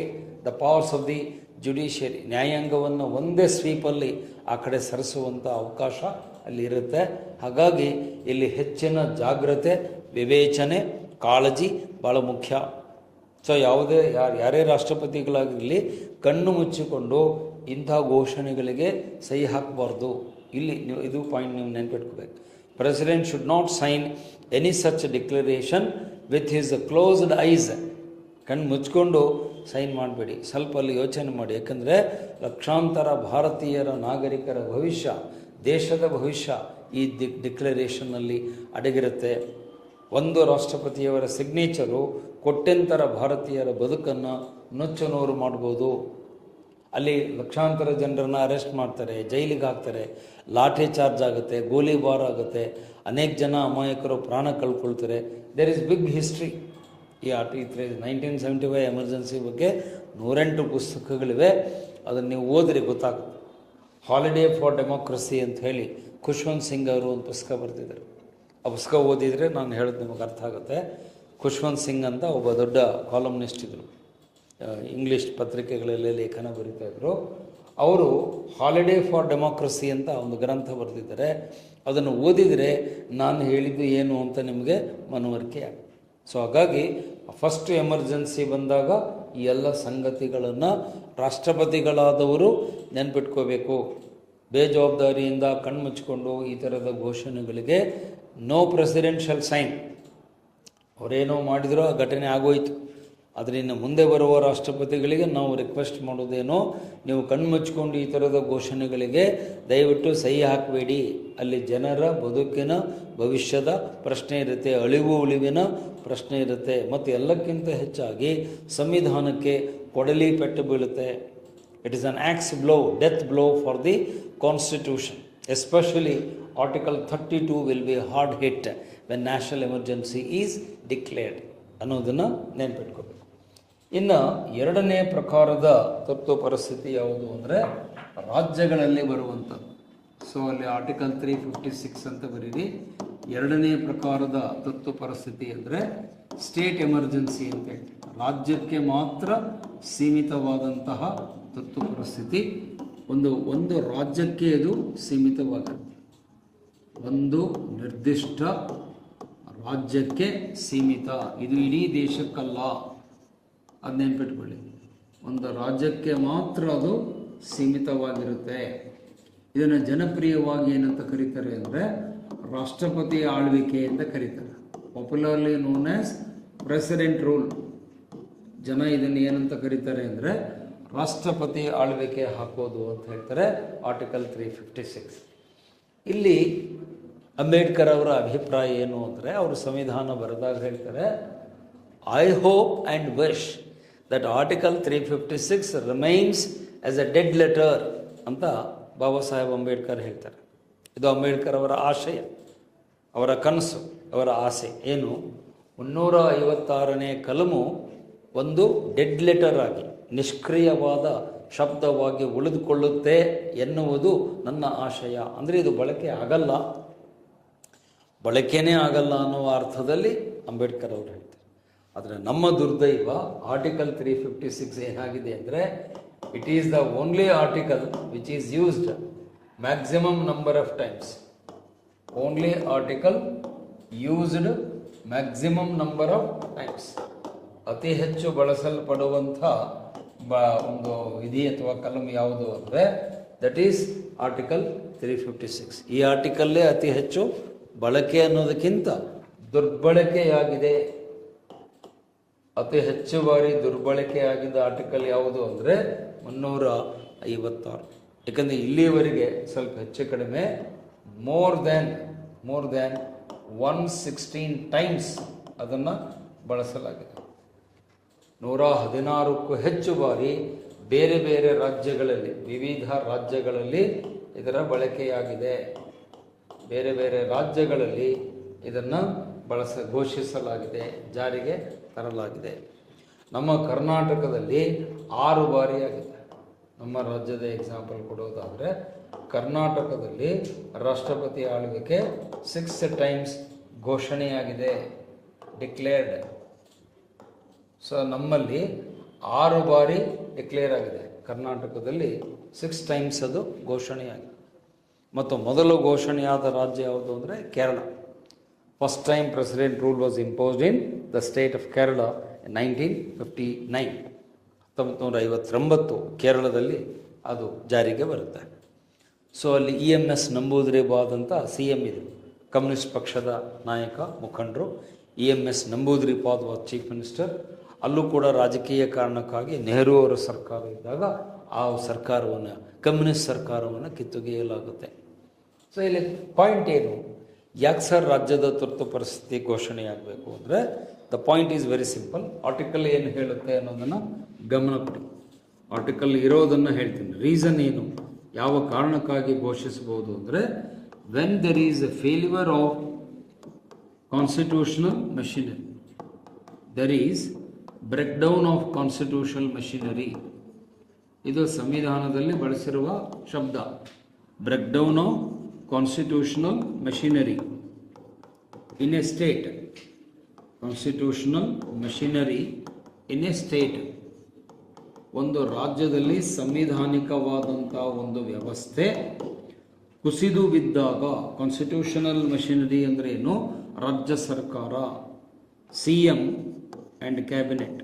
the powers of the judiciary. ನ್ಯಾಯಾಂಗವನ್ನು ಒಂದೇ ಸ್ವೀಪಲ್ಲಿ ಆ ಕಡೆ ಸರಿಸುವಂಥ ಅವಕಾಶ ಅಲ್ಲಿ ಇರುತ್ತೆ. ಹಾಗಾಗಿ ಇಲ್ಲಿ ಹೆಚ್ಚಿನ ಜಾಗ್ರತೆ, ವಿವೇಚನೆ, ಕಾಳಜಿ ಭಾಳ ಮುಖ್ಯ. ಸೊ ಯಾರೇ ರಾಷ್ಟ್ರಪತಿಗಳಾಗಿರಲಿ ಕಣ್ಣು ಮುಚ್ಚಿಕೊಂಡು ಇಂಥ ಘೋಷಣೆಗಳಿಗೆ ಸಹಿ ಹಾಕಬಾರ್ದು. ಇಲ್ಲಿ ನೀವು ಇದು ಪಾಯಿಂಟ್ ನೀವು ನೆನ್ಪಿಟ್ಕೋಬೇಕು. President should not sign any such declaration with his closed eyes. ಕಣ್ಣು ಮುಚ್ಕೊಂಡು ಸೈನ್ ಮಾಡಬೇಡಿ. ಸ್ವಲ್ಪ ಅಲ್ಲಿ ಯೋಚನೆ ಮಾಡಿ. ಯಾಕಂದರೆ ಲಕ್ಷಾಂತರ ಭಾರತೀಯರ ನಾಗರಿಕರ ಭವಿಷ್ಯ, ದೇಶದ ಭವಿಷ್ಯ ಈ ಡಿಕ್ಲರೇಷನ್ನಲ್ಲಿ ಅಡಗಿರುತ್ತೆ. ಒಂದು ರಾಷ್ಟ್ರಪತಿಯವರ ಸಿಗ್ನೇಚರು ಕೋಟ್ಯಂತರ ಭಾರತೀಯರ ಬದುಕನ್ನು ನುಚ್ಚುನೂರು ಮಾಡ್ಬೋದು. ಅಲ್ಲಿ ಲಕ್ಷಾಂತರ ಜನರನ್ನು ಅರೆಸ್ಟ್ ಮಾಡ್ತಾರೆ, ಜೈಲಿಗೆ ಹಾಕ್ತಾರೆ, ಲಾಠಿ ಚಾರ್ಜ್ ಆಗುತ್ತೆ, ಗೋಲಿಬಾರ್ ಆಗುತ್ತೆ, ಅನೇಕ ಜನ ಅಮಾಯಕರು ಪ್ರಾಣ ಕಳ್ಕೊಳ್ತಾರೆ. There is big history. ಈ 1975 ಎಮರ್ಜೆನ್ಸಿ ಬಗ್ಗೆ 108 ಪುಸ್ತಕಗಳಿವೆ. ಅದನ್ನು ನೀವು ಓದಿರಿ ಗೊತ್ತಾಗುತ್ತೆ. ಹಾಲಿಡೇ ಫಾರ್ ಡೆಮೋಕ್ರಸಿ ಅಂತ ಹೇಳಿ ಖುಷ್ವಂತ್ ಸಿಂಗ್ ಅವರು ಒಂದು ಪುಸ್ತಕ ಬರೆದಿದ್ದಾರೆ. ಆ ಪುಸ್ತಕ ಓದಿದರೆ ನಾನು ಹೇಳೋದು ನಿಮಗೆ ಅರ್ಥ ಆಗುತ್ತೆ. ಖುಷ್ವಂತ್ ಸಿಂಗ್ ಅಂತ ಒಬ್ಬ ದೊಡ್ಡ ಕಾಲಮ್ನಿಸ್ಟ್ ಇದ್ದರು. ಇಂಗ್ಲೀಷ್ ಪತ್ರಿಕೆಗಳಲ್ಲಿ ಲೇಖನ ಬರೀತಾಯಿದ್ರು. ಅವರು ಹಾಲಿಡೇ ಫಾರ್ ಡೆಮೋಕ್ರಸಿ ಅಂತ ಒಂದು ಗ್ರಂಥ ಬರೆದಿದ್ದಾರೆ. ಅದನ್ನು ಓದಿದರೆ ನಾನು ಹೇಳಿದ್ದು ಏನು ಅಂತ ನಿಮಗೆ ಮನವರಿಕೆ ಆಗುತ್ತೆ. ಸೊ ಹಾಗಾಗಿ ಫಸ್ಟ್ ಎಮರ್ಜೆನ್ಸಿ ಬಂದಾಗ ಈ ಎಲ್ಲ ಸಂಗತಿಗಳನ್ನು ರಾಷ್ಟ್ರಪತಿಗಳಾದವರು ನೆನ್ಪಿಟ್ಕೋಬೇಕು. ಬೇಜವಾಬ್ದಾರಿಯಿಂದ ಕಣ್ಮುಚ್ಚಿಕೊಂಡು ಈ ಥರದ ಘೋಷಣೆಗಳಿಗೆ ನೋ ಪ್ರೆಸಿಡೆನ್ಷಿಯಲ್ ಸೈನ್. ಅವರೇನೋ ಮಾಡಿದರೂ ಆ ಘಟನೆ ಆಗೋಯ್ತು. ಆದರೆ ಇನ್ನು ಮುಂದೆ ಬರುವ ರಾಷ್ಟ್ರಪತಿಗಳಿಗೆ ನಾವು ರಿಕ್ವೆಸ್ಟ್ ಮಾಡೋದೇನೋ, ನೀವು ಕಣ್ಮುಚ್ಕೊಂಡು ಈ ಥರದ ಘೋಷಣೆಗಳಿಗೆ ದಯವಿಟ್ಟು ಸಹಿ ಹಾಕಬೇಡಿ. ಅಲ್ಲಿ ಜನರ ಬದುಕಿನ ಭವಿಷ್ಯದ ಪ್ರಶ್ನೆ ಇರುತ್ತೆ, ಅಳಿವು ಉಳಿವಿನ ಪ್ರಶ್ನೆ ಇರುತ್ತೆ, ಮತ್ತು ಎಲ್ಲಕ್ಕಿಂತ ಹೆಚ್ಚಾಗಿ ಸಂವಿಧಾನಕ್ಕೆ ಕೊಡಲಿ ಪೆಟ್ಟು ಬೀಳುತ್ತೆ. It is an axe blow, death blow for the constitution. Especially article 32 will be hard hit when national emergency is declared ಅನ್ನೋದನ್ನು ನೆನ್ಪಿಟ್ಕೋಬೇಕು. ಇನ್ನು ಎರಡನೇ ಪ್ರಕಾರದ ತುರ್ತು ಪರಿಸ್ಥಿತಿ ಯಾವುದು ಅಂದರೆ ರಾಜ್ಯಗಳಲ್ಲಿ ಬರುವಂಥದ್ದು. ಸೊ ಅಲ್ಲಿ ಆರ್ಟಿಕಲ್ 356 ಅಂತ ಬರೀರಿ. ಎರಡನೇ ಪ್ರಕಾರದ ತುರ್ತು ಪರಿಸ್ಥಿತಿ ಅಂದರೆ ಸ್ಟೇಟ್ ಎಮರ್ಜೆನ್ಸಿ ಅಂತ ಹೇಳ್ತೀವಿ. ರಾಜ್ಯಕ್ಕೆ ಮಾತ್ರ ಸೀಮಿತವಾದಂತಹ ತುರ್ತು ಪರಿಸ್ಥಿತಿ. ಒಂದು ರಾಜ್ಯಕ್ಕೆ ಅದು ಸೀಮಿತವಾಗಿರುತ್ತೆ. ಒಂದು ನಿರ್ದಿಷ್ಟ ರಾಜ್ಯಕ್ಕೆ ಸೀಮಿತ. ಇದು ಇಡೀ ದೇಶಕ್ಕಲ್ಲ. ಅದು ನೆನ್ಪಿಟ್ಕೊಳ್ಳಿ. ಒಂದು ರಾಜ್ಯಕ್ಕೆ ಮಾತ್ರ ಅದು ಸೀಮಿತವಾಗಿರುತ್ತೆ. ಇದನ್ನು ಜನಪ್ರಿಯವಾಗಿ ಏನಂತ ಕರೀತಾರೆ ಅಂದರೆ ರಾಷ್ಟ್ರಪತಿ ಆಳ್ವಿಕೆ ಅಂತ ಕರೀತಾರೆ. Popularly known as president rule. ಜನ ಇದನ್ನು ಏನಂತ ಕರೀತಾರೆ ಅಂದರೆ ರಾಷ್ಟ್ರಪತಿ ಆಳ್ವಿಕೆ ಹಾಕೋದು ಅಂತ ಹೇಳ್ತಾರೆ. ಆರ್ಟಿಕಲ್ 356. ಇಲ್ಲಿ ಅಂಬೇಡ್ಕರ್ ಅವರ ಅಭಿಪ್ರಾಯ ಏನು ಅಂದರೆ, ಅವರು ಸಂವಿಧಾನ ಬರೆದಾಗ ಹೇಳ್ತಾರೆ, I hope and wish that article 356 remains as a dead letter ಅಂತ ಬಾಬಾ ಸಾಹೇಬ್ ಅಂಬೇಡ್ಕರ್ ಹೇಳ್ತಾರೆ. ಇದು ಅಂಬೇಡ್ಕರ್ ಅವರ ಆಶಯ, ಅವರ ಕನಸು, ಅವರ ಆಸೆ. ಏನು? 356ನೇ ಕಲಮು ಒಂದು ಡೆಡ್ ಲೆಟರ್ ಆಗಿ, ನಿಷ್ಕ್ರಿಯವಾದ ಶಬ್ದವಾಗಿ ಉಳಿದುಕೊಳ್ಳುತ್ತೆ ಎನ್ನುವುದು ನನ್ನ ಆಶಯ. ಅಂದರೆ ಇದು ಬಳಕೆನೇ ಆಗಲ್ಲ ಅನ್ನುವ ಅರ್ಥದಲ್ಲಿ ಅಂಬೇಡ್ಕರ್ ಅವರು ಹೇಳ್ತಾರೆ. ಆದರೆ ನಮ್ಮ ದುರ್ದೈವ ಆರ್ಟಿಕಲ್ 356 ಏನಾಗಿದೆ ಅಂದರೆ, it is the only article which is used maximum number of times. Only article used maximum number of times. ಅತಿ ಹೆಚ್ಚು ಬಳಸಲ್ಪಡುವಂಥ ಒಂದು ವಿಧಿ ಅಥವಾ ಕಲಂ ಯಾವುದು ಅಂದರೆ ದಟ್ ಈಸ್ ಆರ್ಟಿಕಲ್ 356. ಈ ಆರ್ಟಿಕಲ್ಲೇ ಅತಿ ಹೆಚ್ಚು ಬಳಕೆ ಅನ್ನೋದಕ್ಕಿಂತ ದುರ್ಬಳಕೆಯಾಗಿದೆ. ಅತಿ ಹೆಚ್ಚು ಬಾರಿ ದುರ್ಬಳಕೆಯಾಗಿದ್ದ ಆರ್ಟಿಕಲ್ ಯಾವುದು ಅಂದರೆ 356. ಯಾಕಂದರೆ ಇಲ್ಲಿಯವರೆಗೆ ಸ್ವಲ್ಪ ಹೆಚ್ಚು ಕಡಿಮೆ ಮೋರ್ ದ್ಯಾನ್ 116 ಟೈಮ್ಸ್ ಅದನ್ನು ಬಳಸಲಾಗಿದೆ. 116ಕ್ಕೂ ಹೆಚ್ಚು ಬಾರಿ ಬೇರೆ ಬೇರೆ ರಾಜ್ಯಗಳಲ್ಲಿ, ವಿವಿಧ ರಾಜ್ಯಗಳಲ್ಲಿ ಇದರ ಬಳಕೆಯಾಗಿದೆ. ಬೇರೆ ಬೇರೆ ರಾಜ್ಯಗಳಲ್ಲಿ ಇದನ್ನು ಘೋಷಿಸಲಾಗಿದೆ, ಜಾರಿಗೆ ತರಲಾಗಿದೆ. ನಮ್ಮ ಕರ್ನಾಟಕದಲ್ಲಿ 6 ಬಾರಿ ಆಗಿದೆ. ನಮ್ಮ ರಾಜ್ಯದ ಎಕ್ಸಾಂಪಲ್ ಕೊಡೋದಾದರೆ, ಕರ್ನಾಟಕದಲ್ಲಿ ರಾಷ್ಟ್ರಪತಿ ಆಳ್ವಿಕೆ 6 ಟೈಮ್ಸ್ ಘೋಷಣೆಯಾಗಿದೆ, ಡಿಕ್ಲೇರ್ಡ್. ಸೊ ನಮ್ಮಲ್ಲಿ 6 ಬಾರಿ ಡಿಕ್ಲೇರ್ ಆಗಿದೆ. ಕರ್ನಾಟಕದಲ್ಲಿ 6 ಟೈಮ್ಸ್ ಅದು ಘೋಷಣೆಯಾಗಿದೆ. ಮತ್ತು ಮೊದಲು ಘೋಷಣೆಯಾದ ರಾಜ್ಯ ಯಾವುದು ಅಂದರೆ Kerala. First time president rule was imposed in the state of Kerala in 1959. 1959 ಕೇರಳದಲ್ಲಿ ಅದು ಜಾರಿಗೆ ಬರುತ್ತೆ. ಸೊ ಅಲ್ಲಿ EMS ನಂಬೂದಿರಿಪಾದ್ ಅಂತ CM ಇದೆ, ಕಮ್ಯುನಿಸ್ಟ್ ಪಕ್ಷದ ನಾಯಕ ಮುಖಂಡರು. EMS Namboodiripad was chief minister. ಅಲ್ಲೂ ಕೂಡ ರಾಜಕೀಯ ಕಾರಣಕ್ಕಾಗಿ ನೆಹರು ಅವರ ಸರ್ಕಾರ ಇದ್ದಾಗ ಆ ಸರ್ಕಾರವನ್ನು, ಕಮ್ಯುನಿಸ್ಟ್ ಸರ್ಕಾರವನ್ನು ಕಿತ್ತೊಗೆಯಲಾಗುತ್ತೆ. ಸೊ ಇಲ್ಲಿ ಪಾಯಿಂಟ್ ಏನು? ಯಾಕೆ ಸರ್ ರಾಜ್ಯದ ತುರ್ತು ಪರಿಸ್ಥಿತಿ ಘೋಷಣೆಯಾಗಬೇಕು ಅಂದರೆ, the point is very simple. Article ಏನು ಹೇಳುತ್ತೆ ಅನ್ನೋದನ್ನು ಗಮನ ಕೊಡಿ. ಆರ್ಟಿಕಲ್ ಇರೋದನ್ನು ಹೇಳ್ತೀನಿ. ರೀಸನ್ ಏನು, ಯಾವ ಕಾರಣಕ್ಕಾಗಿ ಘೋಷಿಸಬಹುದು ಅಂದರೆ, when there is A failure of constitutional machinery, there is breakdown of constitutional machinery. ಇದು ಸಂವಿಧಾನದಲ್ಲಿ ಬಳಸಿರುವ ಶಬ್ದ. Breakdown of constitutional machinery in a state. Constitutional machinery in a state. ಒಂದು ರಾಜ್ಯದಲ್ಲಿ ಸಂವಿಧಾನಿಕವಾದಂಥ ಒಂದು ವ್ಯವಸ್ಥೆ ಕುಸಿದು ಬಿದ್ದಾಗ, ಕಾನ್ಸ್ಟಿಟ್ಯೂಷನಲ್ ಮೆಷಿನರಿ ಅಂದರೆ ಏನು? ರಾಜ್ಯ ಸರ್ಕಾರ, CM and cabinet.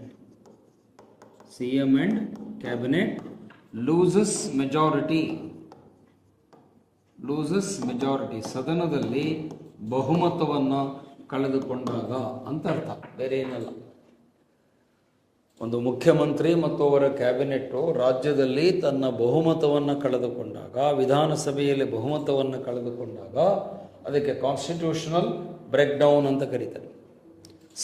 CM and cabinet loses majority. ಸದನದಲ್ಲಿ ಬಹುಮತವನ್ನು ಕಳೆದುಕೊಂಡಾಗ ಅಂತ ಅರ್ಥ, ಬೇರೆ ಏನಲ್ಲ. ಒಂದು ಮುಖ್ಯಮಂತ್ರಿ ಮತ್ತು ಅವರ ಕ್ಯಾಬಿನೆಟ್ಟು ರಾಜ್ಯದಲ್ಲಿ ತನ್ನ ಬಹುಮತವನ್ನು ಕಳೆದುಕೊಂಡಾಗ, ವಿಧಾನಸಭೆಯಲ್ಲಿ ಬಹುಮತವನ್ನು ಕಳೆದುಕೊಂಡಾಗ ಅದಕ್ಕೆ ಕಾನ್ಸ್ಟಿಟ್ಯೂಷನಲ್ ಬ್ರೇಕ್ಡೌನ್ ಅಂತ ಕರೀತಾರೆ.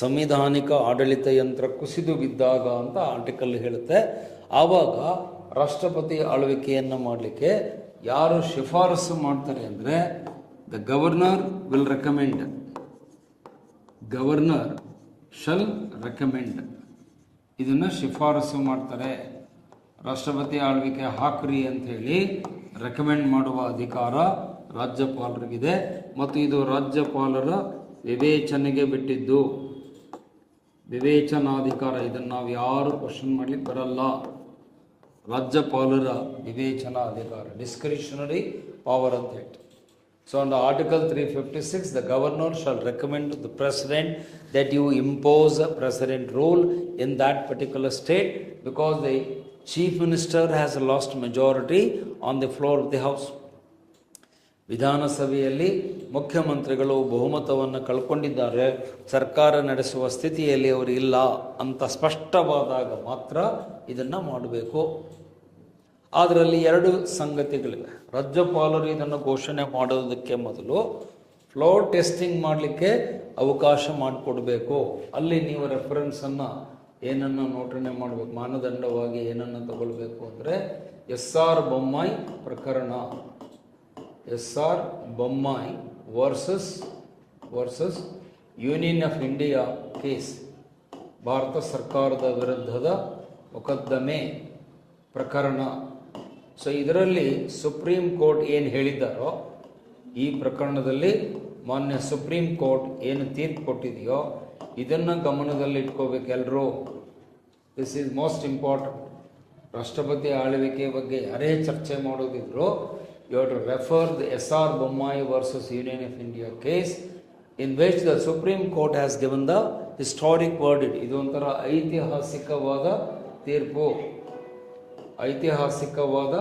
ಸಂವಿಧಾನಿಕ ಆಡಳಿತ ಯಂತ್ರ ಕುಸಿದು ಬಿದ್ದಾಗ ಅಂತ ಆರ್ಟಿಕಲ್ ಹೇಳುತ್ತೆ. ಆವಾಗ ರಾಷ್ಟ್ರಪತಿ ಆಳ್ವಿಕೆಯನ್ನು ಮಾಡಲಿಕ್ಕೆ ಯಾರು ಶಿಫಾರಸು ಮಾಡ್ತಾರೆ ಅಂದರೆ, the governor will recommend. Governor shall recommend. ಇದನ್ನು ಶಿಫಾರಸು ಮಾಡ್ತಾರೆ. ರಾಷ್ಟ್ರಪತಿ ಆಳ್ವಿಕೆ ಹಾಕ್ರಿ ಅಂಥೇಳಿ ರೆಕಮೆಂಡ್ ಮಾಡುವ ಅಧಿಕಾರ ರಾಜ್ಯಪಾಲರಿಗಿದೆ. ಮತ್ತು ಇದು ರಾಜ್ಯಪಾಲರ ವಿವೇಚನೆಗೆ ಬಿಟ್ಟಿದ್ದು, ವಿವೇಚನಾಧಿಕಾರ. ಇದನ್ನು ನಾವು ಯಾರು ಕ್ವಶನ್ ಮಾಡಲಿಕ್ಕೆ ಬರಲ್ಲ. ರಾಜ್ಯಪಾಲರ ವಿವೇಚನಾ ಅಧಿಕಾರ, ಡಿಸ್ಕ್ರಿಷನರಿ ಪವರ್ ಅಂತ ಹೇಳ್ತಾರೆ. So under Article 356, the governor shall recommend to the president that you impose a president rule in that particular state because the chief minister has lost majority on the floor of the house. ವಿಧಾನಸಭೆಯಲ್ಲಿ ಮುಖ್ಯಮಂತ್ರಿಗಳು ಬಹುಮತವನ್ನು ಕಳ್ಕೊಂಡಿದ್ದಾರೆ, ಸರ್ಕಾರ ನಡೆಸುವ ಸ್ಥಿತಿಯಲ್ಲಿ ಅವರು ಇಲ್ಲ ಅಂತ ಸ್ಪಷ್ಟವಾದಾಗ ಮಾತ್ರ ಇದನ್ನು ಮಾಡಬೇಕು. ಅದರಲ್ಲಿ ಎರಡು ಸಂಗತಿಗಳಿವೆ. ರಾಜ್ಯಪಾಲರು ಇದನ್ನು ಘೋಷಣೆ ಮಾಡೋದಕ್ಕೆ ಮೊದಲು ಫ್ಲೋರ್ ಟೆಸ್ಟಿಂಗ್ ಮಾಡಲಿಕ್ಕೆ ಅವಕಾಶ ಮಾಡಿಕೊಡ್ಬೇಕು. ಅಲ್ಲಿ ನೀವು ರೆಫರೆನ್ಸನ್ನು ಏನನ್ನು ನೋಟಣೆ ಮಾಡಬೇಕು, ಮಾನದಂಡವಾಗಿ ಏನನ್ನು ತಗೊಳ್ಬೇಕು ಅಂದರೆ SR ಬೊಮ್ಮಾಯಿ ಪ್ರಕರಣ, SR Bommai versus union of India case, Bharat ಸರ್ಕಾರದ ವಿರುದ್ಧದ ಮೊಕದ್ದಮೆ ಪ್ರಕರಣ. ಸೊ ಇದರಲ್ಲಿ ಸುಪ್ರೀಂ ಕೋರ್ಟ್ ಏನು ಹೇಳಿದ್ದಾರೋ, ಈ ಪ್ರಕರಣದಲ್ಲಿ ಮಾನ್ಯ ಸುಪ್ರೀಂ ಕೋರ್ಟ್ ಏನು ತೀರ್ಪು ಕೊಟ್ಟಿದೆಯೋ ಇದನ್ನು ಗಮನದಲ್ಲಿ ಇಟ್ಕೋಬೇಕು ಎಲ್ಲರೂ. This is most important. ರಾಷ್ಟ್ರಪತಿ ಆಳ್ವಿಕೆ ಬಗ್ಗೆ ಯಾರೇ ಚರ್ಚೆ ಮಾಡೋದಿದ್ರು, you have to refer the SR Bommai versus union of India case in which the supreme court has given the historic verdict. ಇದು ಒಂಥರ ಐತಿಹಾಸಿಕವಾದ ತೀರ್ಪು, ಐತಿಹಾಸಿಕವಾದ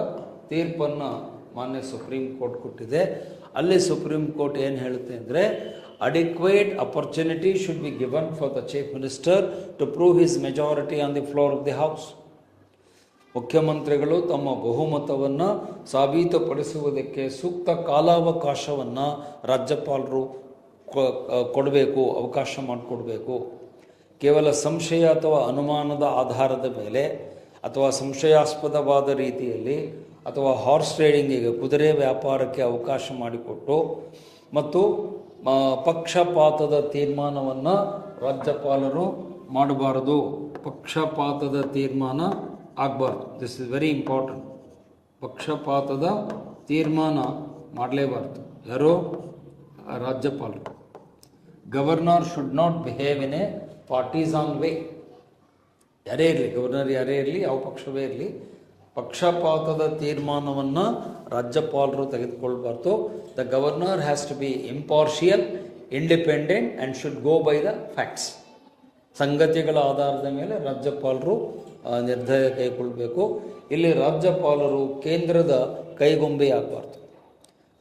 ತೀರ್ಪನ್ನು ಮಾನ್ಯ ಸುಪ್ರೀಂ ಕೋರ್ಟ್ ಕೊಟ್ಟಿದೆ. ಅಲ್ಲಿ ಸುಪ್ರೀಂ ಕೋರ್ಟ್ ಏನು ಹೇಳುತ್ತೆ ಅಂದರೆ, adequate opportunity should be given for the chief minister to prove his majority on the floor of the house. ಮುಖ್ಯಮಂತ್ರಿಗಳು ತಮ್ಮ ಬಹುಮತವನ್ನು ಸಾಬೀತುಪಡಿಸುವುದಕ್ಕೆ ಸೂಕ್ತ ಕಾಲಾವಕಾಶವನ್ನು ರಾಜ್ಯಪಾಲರು ಕೊಡಬೇಕು, ಅವಕಾಶ ಮಾಡಿಕೊಡ್ಬೇಕು. ಕೇವಲ ಸಂಶಯ ಅಥವಾ ಅನುಮಾನದ ಆಧಾರದ ಮೇಲೆ ಅಥವಾ ಸಂಶಯಾಸ್ಪದವಾದ ರೀತಿಯಲ್ಲಿ ಅಥವಾ ಹಾರ್ಸ್ ಟ್ರೇಡಿಂಗಿಗೆ, ಕುದುರೆ ವ್ಯಾಪಾರಕ್ಕೆ ಅವಕಾಶ ಮಾಡಿಕೊಟ್ಟು ಮತ್ತು ಪಕ್ಷಪಾತದ ತೀರ್ಮಾನವನ್ನು ರಾಜ್ಯಪಾಲರು ಮಾಡಬಾರದು. ಪಕ್ಷಪಾತದ ತೀರ್ಮಾನ ಆಗಬಾರ್ದು. This is very important. ಪಕ್ಷಪಾತದ ತೀರ್ಮಾನ ಮಾಡಲೇಬಾರ್ದು. ಯಾರು? ರಾಜ್ಯಪಾಲರು. Governor should not behave in a partisan way. ಯಾರೇ ಇರಲಿ, ಗವರ್ನರ್ ಯಾರೇ ಇರಲಿ, ಯಾವ ಪಕ್ಷವೇ ಇರಲಿ, ಪಕ್ಷಪಾತದ ತೀರ್ಮಾನವನ್ನು ರಾಜ್ಯಪಾಲರು ತೆಗೆದುಕೊಳ್ಬಾರ್ದು. The governor has to be impartial, independent and should go by the facts. ಸಂಗತಿಗಳ ಆಧಾರದ ಮೇಲೆ ರಾಜ್ಯಪಾಲರು ನಿರ್ಧಾರ ಕೈಗೊಳ್ಳಬೇಕು. ಇಲ್ಲಿ ರಾಜ್ಯಪಾಲರು ಕೇಂದ್ರದ ಕೈಗೊಂಬೆ ಆಗಬಾರ್ದು.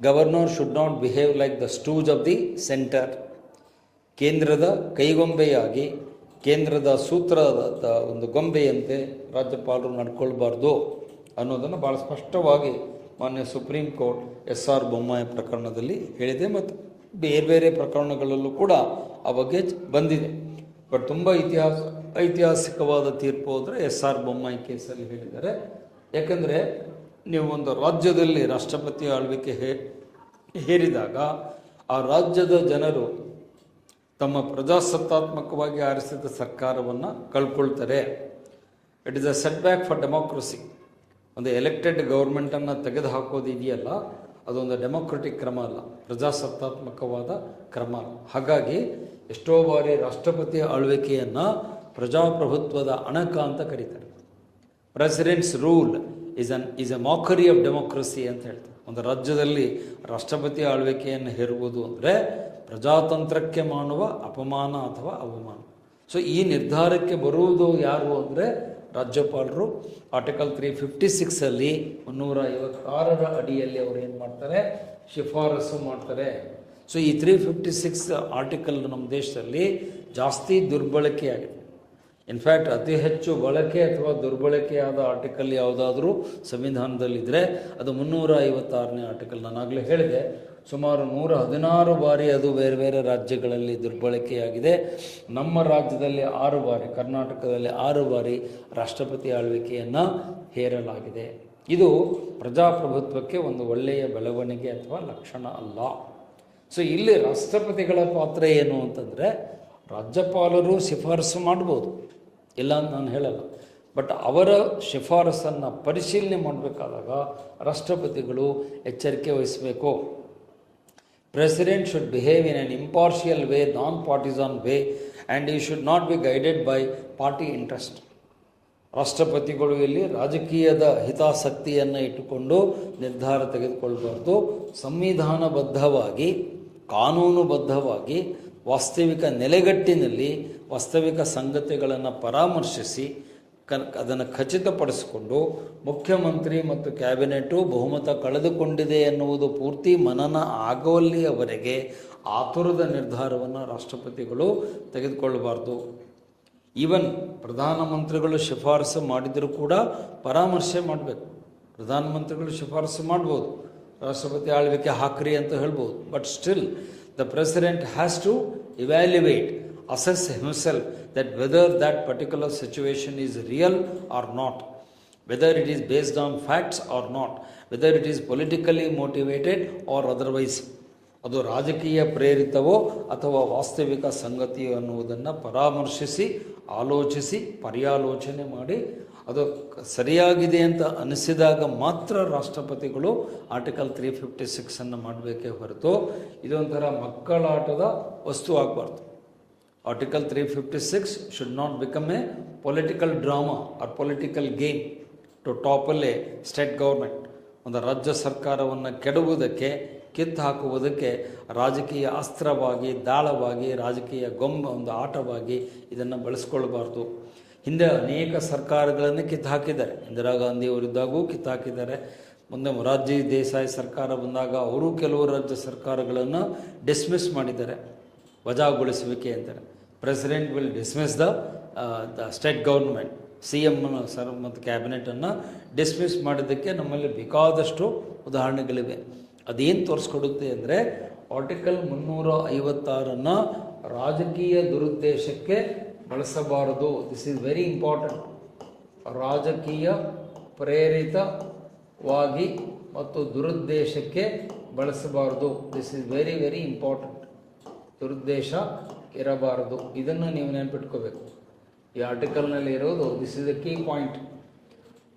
Governor should not behave like the stooge of the centre. ಕೇಂದ್ರದ ಕೈಗೊಂಬೆಯಾಗಿ, ಕೇಂದ್ರದ ಸೂತ್ರದ ಒಂದು ಗೊಂಬೆಯಂತೆ ರಾಜ್ಯಪಾಲರು ನಡ್ಕೊಳ್ಬಾರ್ದು ಅನ್ನೋದನ್ನು ಭಾಳ ಸ್ಪಷ್ಟವಾಗಿ ಮಾನ್ಯ ಸುಪ್ರೀಂ ಕೋರ್ಟ್ SR ಬೊಮ್ಮಾಯಿ ಪ್ರಕರಣದಲ್ಲಿ ಹೇಳಿದೆ. ಮತ್ತು ಬೇರೆ ಬೇರೆ ಪ್ರಕರಣಗಳಲ್ಲೂ ಕೂಡ ಆ ಬಗ್ಗೆ ಬಂದಿದೆ. ಬಟ್ ತುಂಬ ಐತಿಹಾಸಿಕವಾದ ತೀರ್ಪು ಅಂದರೆ SR ಬೊಮ್ಮಾಯಿ ಕೇಸಲ್ಲಿ ಹೇಳಿದ್ದಾರೆ. ಯಾಕಂದರೆ ನೀವು ಒಂದು ರಾಜ್ಯದಲ್ಲಿ ರಾಷ್ಟ್ರಪತಿ ಆಳ್ವಿಕೆ ಹೇರಿದಾಗ ಆ ರಾಜ್ಯದ ಜನರು ತಮ್ಮ ಪ್ರಜಾಸತ್ತಾತ್ಮಕವಾಗಿ ಆರಿಸಿದ ಸರ್ಕಾರವನ್ನು ಕಳ್ಕೊಳ್ತಾರೆ. It is a setback for democracy. ಒಂದು ಎಲೆಕ್ಟೆಡ್ ಗೌರ್ಮೆಂಟನ್ನು ತೆಗೆದು ಹಾಕೋದು ಇದೆಯಲ್ಲ, ಅದೊಂದು ಡೆಮೋಕ್ರೆಟಿಕ್ ಕ್ರಮ ಅಲ್ಲ, ಪ್ರಜಾಸತ್ತಾತ್ಮಕವಾದ ಕ್ರಮ ಅಲ್ಲ. ಹಾಗಾಗಿ ಎಷ್ಟೋ ಬಾರಿ ರಾಷ್ಟ್ರಪತಿ ಆಳ್ವಿಕೆಯನ್ನು ಪ್ರಜಾಪ್ರಭುತ್ವದ ಅಣಕ ಅಂತ ಕರೀತಾರೆ. Presidents rule is A ಮಾಕರಿ of democracy ಅಂತ ಹೇಳ್ತಾರೆ. ಒಂದು ರಾಜ್ಯದಲ್ಲಿ ರಾಷ್ಟ್ರಪತಿ ಆಳ್ವಿಕೆಯನ್ನು ಹೇರುವುದು ಅಂದರೆ ಪ್ರಜಾತಂತ್ರಕ್ಕೆ ಮಾಡುವ ಅಪಮಾನ ಅಥವಾ ಅವಮಾನ. ಸೊ ಈ ನಿರ್ಧಾರಕ್ಕೆ ಬರುವುದು ಯಾರು ಅಂದರೆ ರಾಜ್ಯಪಾಲರು. ಆರ್ಟಿಕಲ್ 356 356ರ ಅಡಿಯಲ್ಲಿ ಅವರು ಏನು ಮಾಡ್ತಾರೆ, ಶಿಫಾರಸು ಮಾಡ್ತಾರೆ. ಸೊ ಈ 356 ಆರ್ಟಿಕಲ್ ನಮ್ಮ ದೇಶದಲ್ಲಿ ಜಾಸ್ತಿ ದುರ್ಬಳಕೆಯಾಗಿದೆ. ಇನ್ಫ್ಯಾಕ್ಟ್ ಅತಿ ಹೆಚ್ಚು ಬಳಕೆ ಅಥವಾ ದುರ್ಬಳಕೆಯಾದ ಆರ್ಟಿಕಲ್ ಯಾವುದಾದ್ರೂ ಸಂವಿಧಾನದಲ್ಲಿದ್ದರೆ ಅದು 356ನೇ ಆರ್ಟಿಕಲ್. ನಾನಾಗಲೇ ಹೇಳಿದೆ, ಸುಮಾರು 116 ಬಾರಿ ಅದು ಬೇರೆ ಬೇರೆ ರಾಜ್ಯಗಳಲ್ಲಿ ದುರ್ಬಳಕೆಯಾಗಿದೆ. ನಮ್ಮ ರಾಜ್ಯದಲ್ಲಿ 6 ಬಾರಿ, ಕರ್ನಾಟಕದಲ್ಲಿ 6 ಬಾರಿ ರಾಷ್ಟ್ರಪತಿ ಆಳ್ವಿಕೆಯನ್ನು ಹೇರಲಾಗಿದೆ. ಇದು ಪ್ರಜಾಪ್ರಭುತ್ವಕ್ಕೆ ಒಂದು ಒಳ್ಳೆಯ ಬೆಳವಣಿಗೆ ಅಥವಾ ಲಕ್ಷಣ ಅಲ್ಲ. ಸೊ ಇಲ್ಲಿ ರಾಷ್ಟ್ರಪತಿಗಳ ಪಾತ್ರ ಏನು ಅಂತಂದರೆ, ರಾಜ್ಯಪಾಲರು ಶಿಫಾರಸು ಮಾಡ್ಬೋದು, ಇಲ್ಲ ಅಂತ ನಾನು ಹೇಳಲ್ಲ. ಬಟ್ ಅವರ ಶಿಫಾರಸನ್ನು ಪರಿಶೀಲನೆ ಮಾಡಬೇಕಾದಾಗ ರಾಷ್ಟ್ರಪತಿಗಳು ಎಚ್ಚರಿಕೆ ವಹಿಸಬೇಕು. President should behave in an impartial way, non-partisan way, and he should not be guided by party interest. ರಾಷ್ಟ್ರಪತಿಗಳು ಇಲ್ಲಿ ರಾಜಕೀಯದ ಹಿತಾಸಕ್ತಿಯನ್ನು ಇಟ್ಟುಕೊಂಡು ನಿರ್ಧಾರ ತೆಗೆದುಕೊಳ್ಬಾರ್ದು. ಸಂವಿಧಾನಬದ್ಧವಾಗಿ, ಕಾನೂನುಬದ್ಧವಾಗಿ, ವಾಸ್ತವಿಕ ನೆಲೆಗಟ್ಟಿನಲ್ಲಿ ವಾಸ್ತವಿಕ ಸಂಗತಿಗಳನ್ನು ಪರಾಮರ್ಶಿಸಿ ಅದನ್ನು ಖಚಿತಪಡಿಸಿಕೊಂಡು ಮುಖ್ಯಮಂತ್ರಿ ಮತ್ತು ಕ್ಯಾಬಿನೆಟ್ಟು ಬಹುಮತ ಕಳೆದುಕೊಂಡಿದೆ ಎನ್ನುವುದು ಪೂರ್ತಿ ಮನನ ಆಗುವಲ್ಲಿಯವರೆಗೆ ಆತುರದ ನಿರ್ಧಾರವನ್ನು ರಾಷ್ಟ್ರಪತಿಗಳು ತೆಗೆದುಕೊಳ್ಳಬಾರ್ದು. ಈವನ್ ಪ್ರಧಾನಮಂತ್ರಿಗಳು ಶಿಫಾರಸು ಮಾಡಿದರೂ ಕೂಡ ಪರಾಮರ್ಶೆ ಮಾಡಬೇಕು. ಪ್ರಧಾನಮಂತ್ರಿಗಳು ಶಿಫಾರಸು ಮಾಡ್ಬೋದು, ರಾಷ್ಟ್ರಪತಿ ಆಳ್ವಿಕೆ ಹಾಕ್ರಿ ಅಂತ ಹೇಳ್ಬೋದು. But still the president has to evaluate, assess himself that whether that particular situation is real or not, whether it is based on facts or not, whether it is politically motivated or otherwise, ಅದು ರಾಜಕೀಯ ಪ್ರೇರಿತವೋ ಅಥವಾ ವಾಸ್ತವಿಕ ಸಂಗತಿಯೋ ಅನ್ನುವುದನ್ನು ಪರಾಮರ್ಶಿಸಿ, ಆಲೋಚಿಸಿ, ಪರ್ಯಾಲೋಚನೆ ಮಾಡಿ ಅದು ಸರಿಯಾಗಿದೆ ಅಂತ ಅನಿಸಿದಾಗ ಮಾತ್ರ ರಾಷ್ಟ್ರಪತಿಗಳು ಆರ್ಟಿಕಲ್ 356 ಮಾಡಬೇಕೇ ಹೊರತು ಇದೊಂಥರ ಮಕ್ಕಳಾಟದ ವಸ್ತು ಆಗಬಾರ್ದು. Article 356 should not become a political drama or political game to topple a state government. ಒಂದು ರಾಜ್ಯ ಸರ್ಕಾರವನ್ನು ಕೆಡವುವುದಕ್ಕೆ, ಕಿತ್ತು ಹಾಕುವುದಕ್ಕೆ ರಾಜಕೀಯ ಅಸ್ತ್ರವಾಗಿ, ದಾಳವಾಗಿ, ರಾಜಕೀಯ ಒಂದು ಆಟವಾಗಿ ಇದನ್ನು ಬಳಸ್ಕೊಳ್ಬಾರ್ದು. ಹಿಂದೆ ಅನೇಕ ಸರ್ಕಾರಗಳನ್ನು ಕಿತ್ತು ಹಾಕಿದ್ದಾರೆ. ಇಂದಿರಾ ಗಾಂಧಿಯವರಿದ್ದಾಗೂ ಕಿತ್ತು ಹಾಕಿದ್ದಾರೆ. ಮುಂದೆ ಮೊರಾರ್ಜಿ ದೇಸಾಯಿ ಸರ್ಕಾರ ಬಂದಾಗ ಅವರು ಕೆಲವು ರಾಜ್ಯ ಸರ್ಕಾರಗಳನ್ನು ಡಿಸ್ಮಿಸ್ ಮಾಡಿದ್ದಾರೆ, ವಜಾಗೊಳಿಸುವಿಕೆ ಅಂತಾರೆ. President will dismiss the state government, CM ಮತ್ತು ಕ್ಯಾಬಿನೆಟನ್ನು ಡಿಸ್ಮಿಸ್ ಮಾಡಿದ್ದಕ್ಕೆ ನಮ್ಮಲ್ಲಿ ಬೇಕಾದಷ್ಟು ಉದಾಹರಣೆಗಳಿವೆ. ಅದೇನು ತೋರಿಸ್ಕೊಡುತ್ತೆ ಅಂದರೆ ಆರ್ಟಿಕಲ್ 356 ರಾಜಕೀಯ ದುರುದ್ದೇಶಕ್ಕೆ ಬಳಸಬಾರದು. This is very important. ರಾಜಕೀಯ ಪ್ರೇರಿತವಾಗಿ ಮತ್ತು ದುರುದ್ದೇಶಕ್ಕೆ ಬಳಸಬಾರದು. This is very very important. ದುರುದ್ದೇಶ ಇರಬಾರದು. ಇದನ್ನು ನೀವು ನೆನಪಿಟ್ಕೋಬೇಕು. ಈ ಆರ್ಟಿಕಲ್ನಲ್ಲಿ ಇರೋದು this is the key point.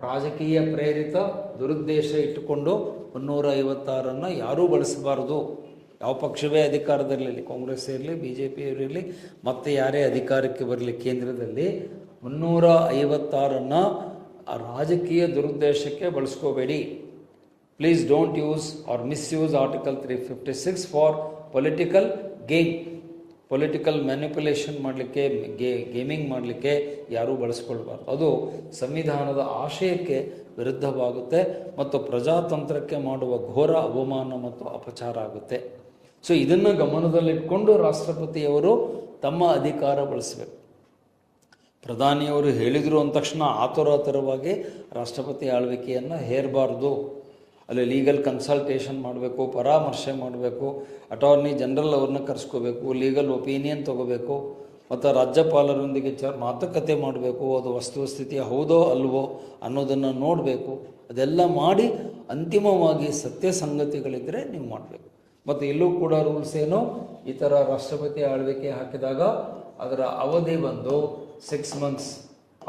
ರಾಜಕೀಯ ಪ್ರೇರಿತ ದುರುದ್ದೇಶ ಇಟ್ಟುಕೊಂಡು 356 ಯಾರೂ ಬಳಸಬಾರದು. ಯಾವ ಪಕ್ಷವೇ ಅಧಿಕಾರದಲ್ಲಿರಲಿ, ಕಾಂಗ್ರೆಸ್ ಇರಲಿ, BJP ಇರಲಿ, ಮತ್ತೆ ಯಾರೇ ಅಧಿಕಾರಕ್ಕೆ ಬರಲಿ, ಕೇಂದ್ರದಲ್ಲಿ 356 ರಾಜಕೀಯ ದುರುದ್ದೇಶಕ್ಕೆ ಬಳಸ್ಕೋಬೇಡಿ. Please don't use or misuse article 356 for political game. Political manipulation ಮಾಡಲಿಕ್ಕೆ, ಗೇಮಿಂಗ್ ಮಾಡಲಿಕ್ಕೆ ಯಾರೂ ಬಳಸ್ಕೊಳ್ಬಾರ್ದು. ಅದು ಸಂವಿಧಾನದ ಆಶಯಕ್ಕೆ ವಿರುದ್ಧವಾಗುತ್ತೆ ಮತ್ತು ಪ್ರಜಾತಂತ್ರಕ್ಕೆ ಮಾಡುವ ಘೋರ ಅವಮಾನ ಮತ್ತು ಅಪಚಾರ ಆಗುತ್ತೆ. ಸೊ ಇದನ್ನು ಗಮನದಲ್ಲಿಟ್ಕೊಂಡು ರಾಷ್ಟ್ರಪತಿಯವರು ತಮ್ಮ ಅಧಿಕಾರ ಬಳಸಬೇಕು. ಪ್ರಧಾನಿಯವರು ಹೇಳಿದರು ಅಂದ ತಕ್ಷಣ ಆತುರಾತುರವಾಗಿ ರಾಷ್ಟ್ರಪತಿ ಆಳ್ವಿಕೆಯನ್ನು ಹೇರಬಾರ್ದು. ಅಲ್ಲಿ ಲೀಗಲ್ ಕನ್ಸಲ್ಟೇಷನ್ ಮಾಡಬೇಕು, ಪರಾಮರ್ಶೆ ಮಾಡಬೇಕು, ಅಟಾರ್ನಿ ಜನರಲ್ ಅವ್ರನ್ನ ಕರೆಸ್ಕೋಬೇಕು, ಲೀಗಲ್ ಒಪಿನಿಯನ್ ತೊಗೋಬೇಕು, ಮತ್ತು ರಾಜ್ಯಪಾಲರೊಂದಿಗೆ ಮಾತುಕತೆ ಮಾಡಬೇಕು. ಅದು ವಸ್ತುಸ್ಥಿತಿ ಹೌದೋ ಅಲ್ವೋ ಅನ್ನೋದನ್ನು ನೋಡಬೇಕು. ಅದೆಲ್ಲ ಮಾಡಿ ಅಂತಿಮವಾಗಿ ಸತ್ಯ ಸಂಗತಿಗಳಿದ್ದರೆ ನೀವು ಮಾಡಬೇಕು. ಮತ್ತು ಇಲ್ಲೂ ಕೂಡ ರೂಲ್ಸ್ ಏನು, ಈ ಥರ ರಾಷ್ಟ್ರಪತಿ ಆಳ್ವಿಕೆ ಹಾಕಿದಾಗ ಅದರ ಅವಧಿ ಬಂದು 6 months,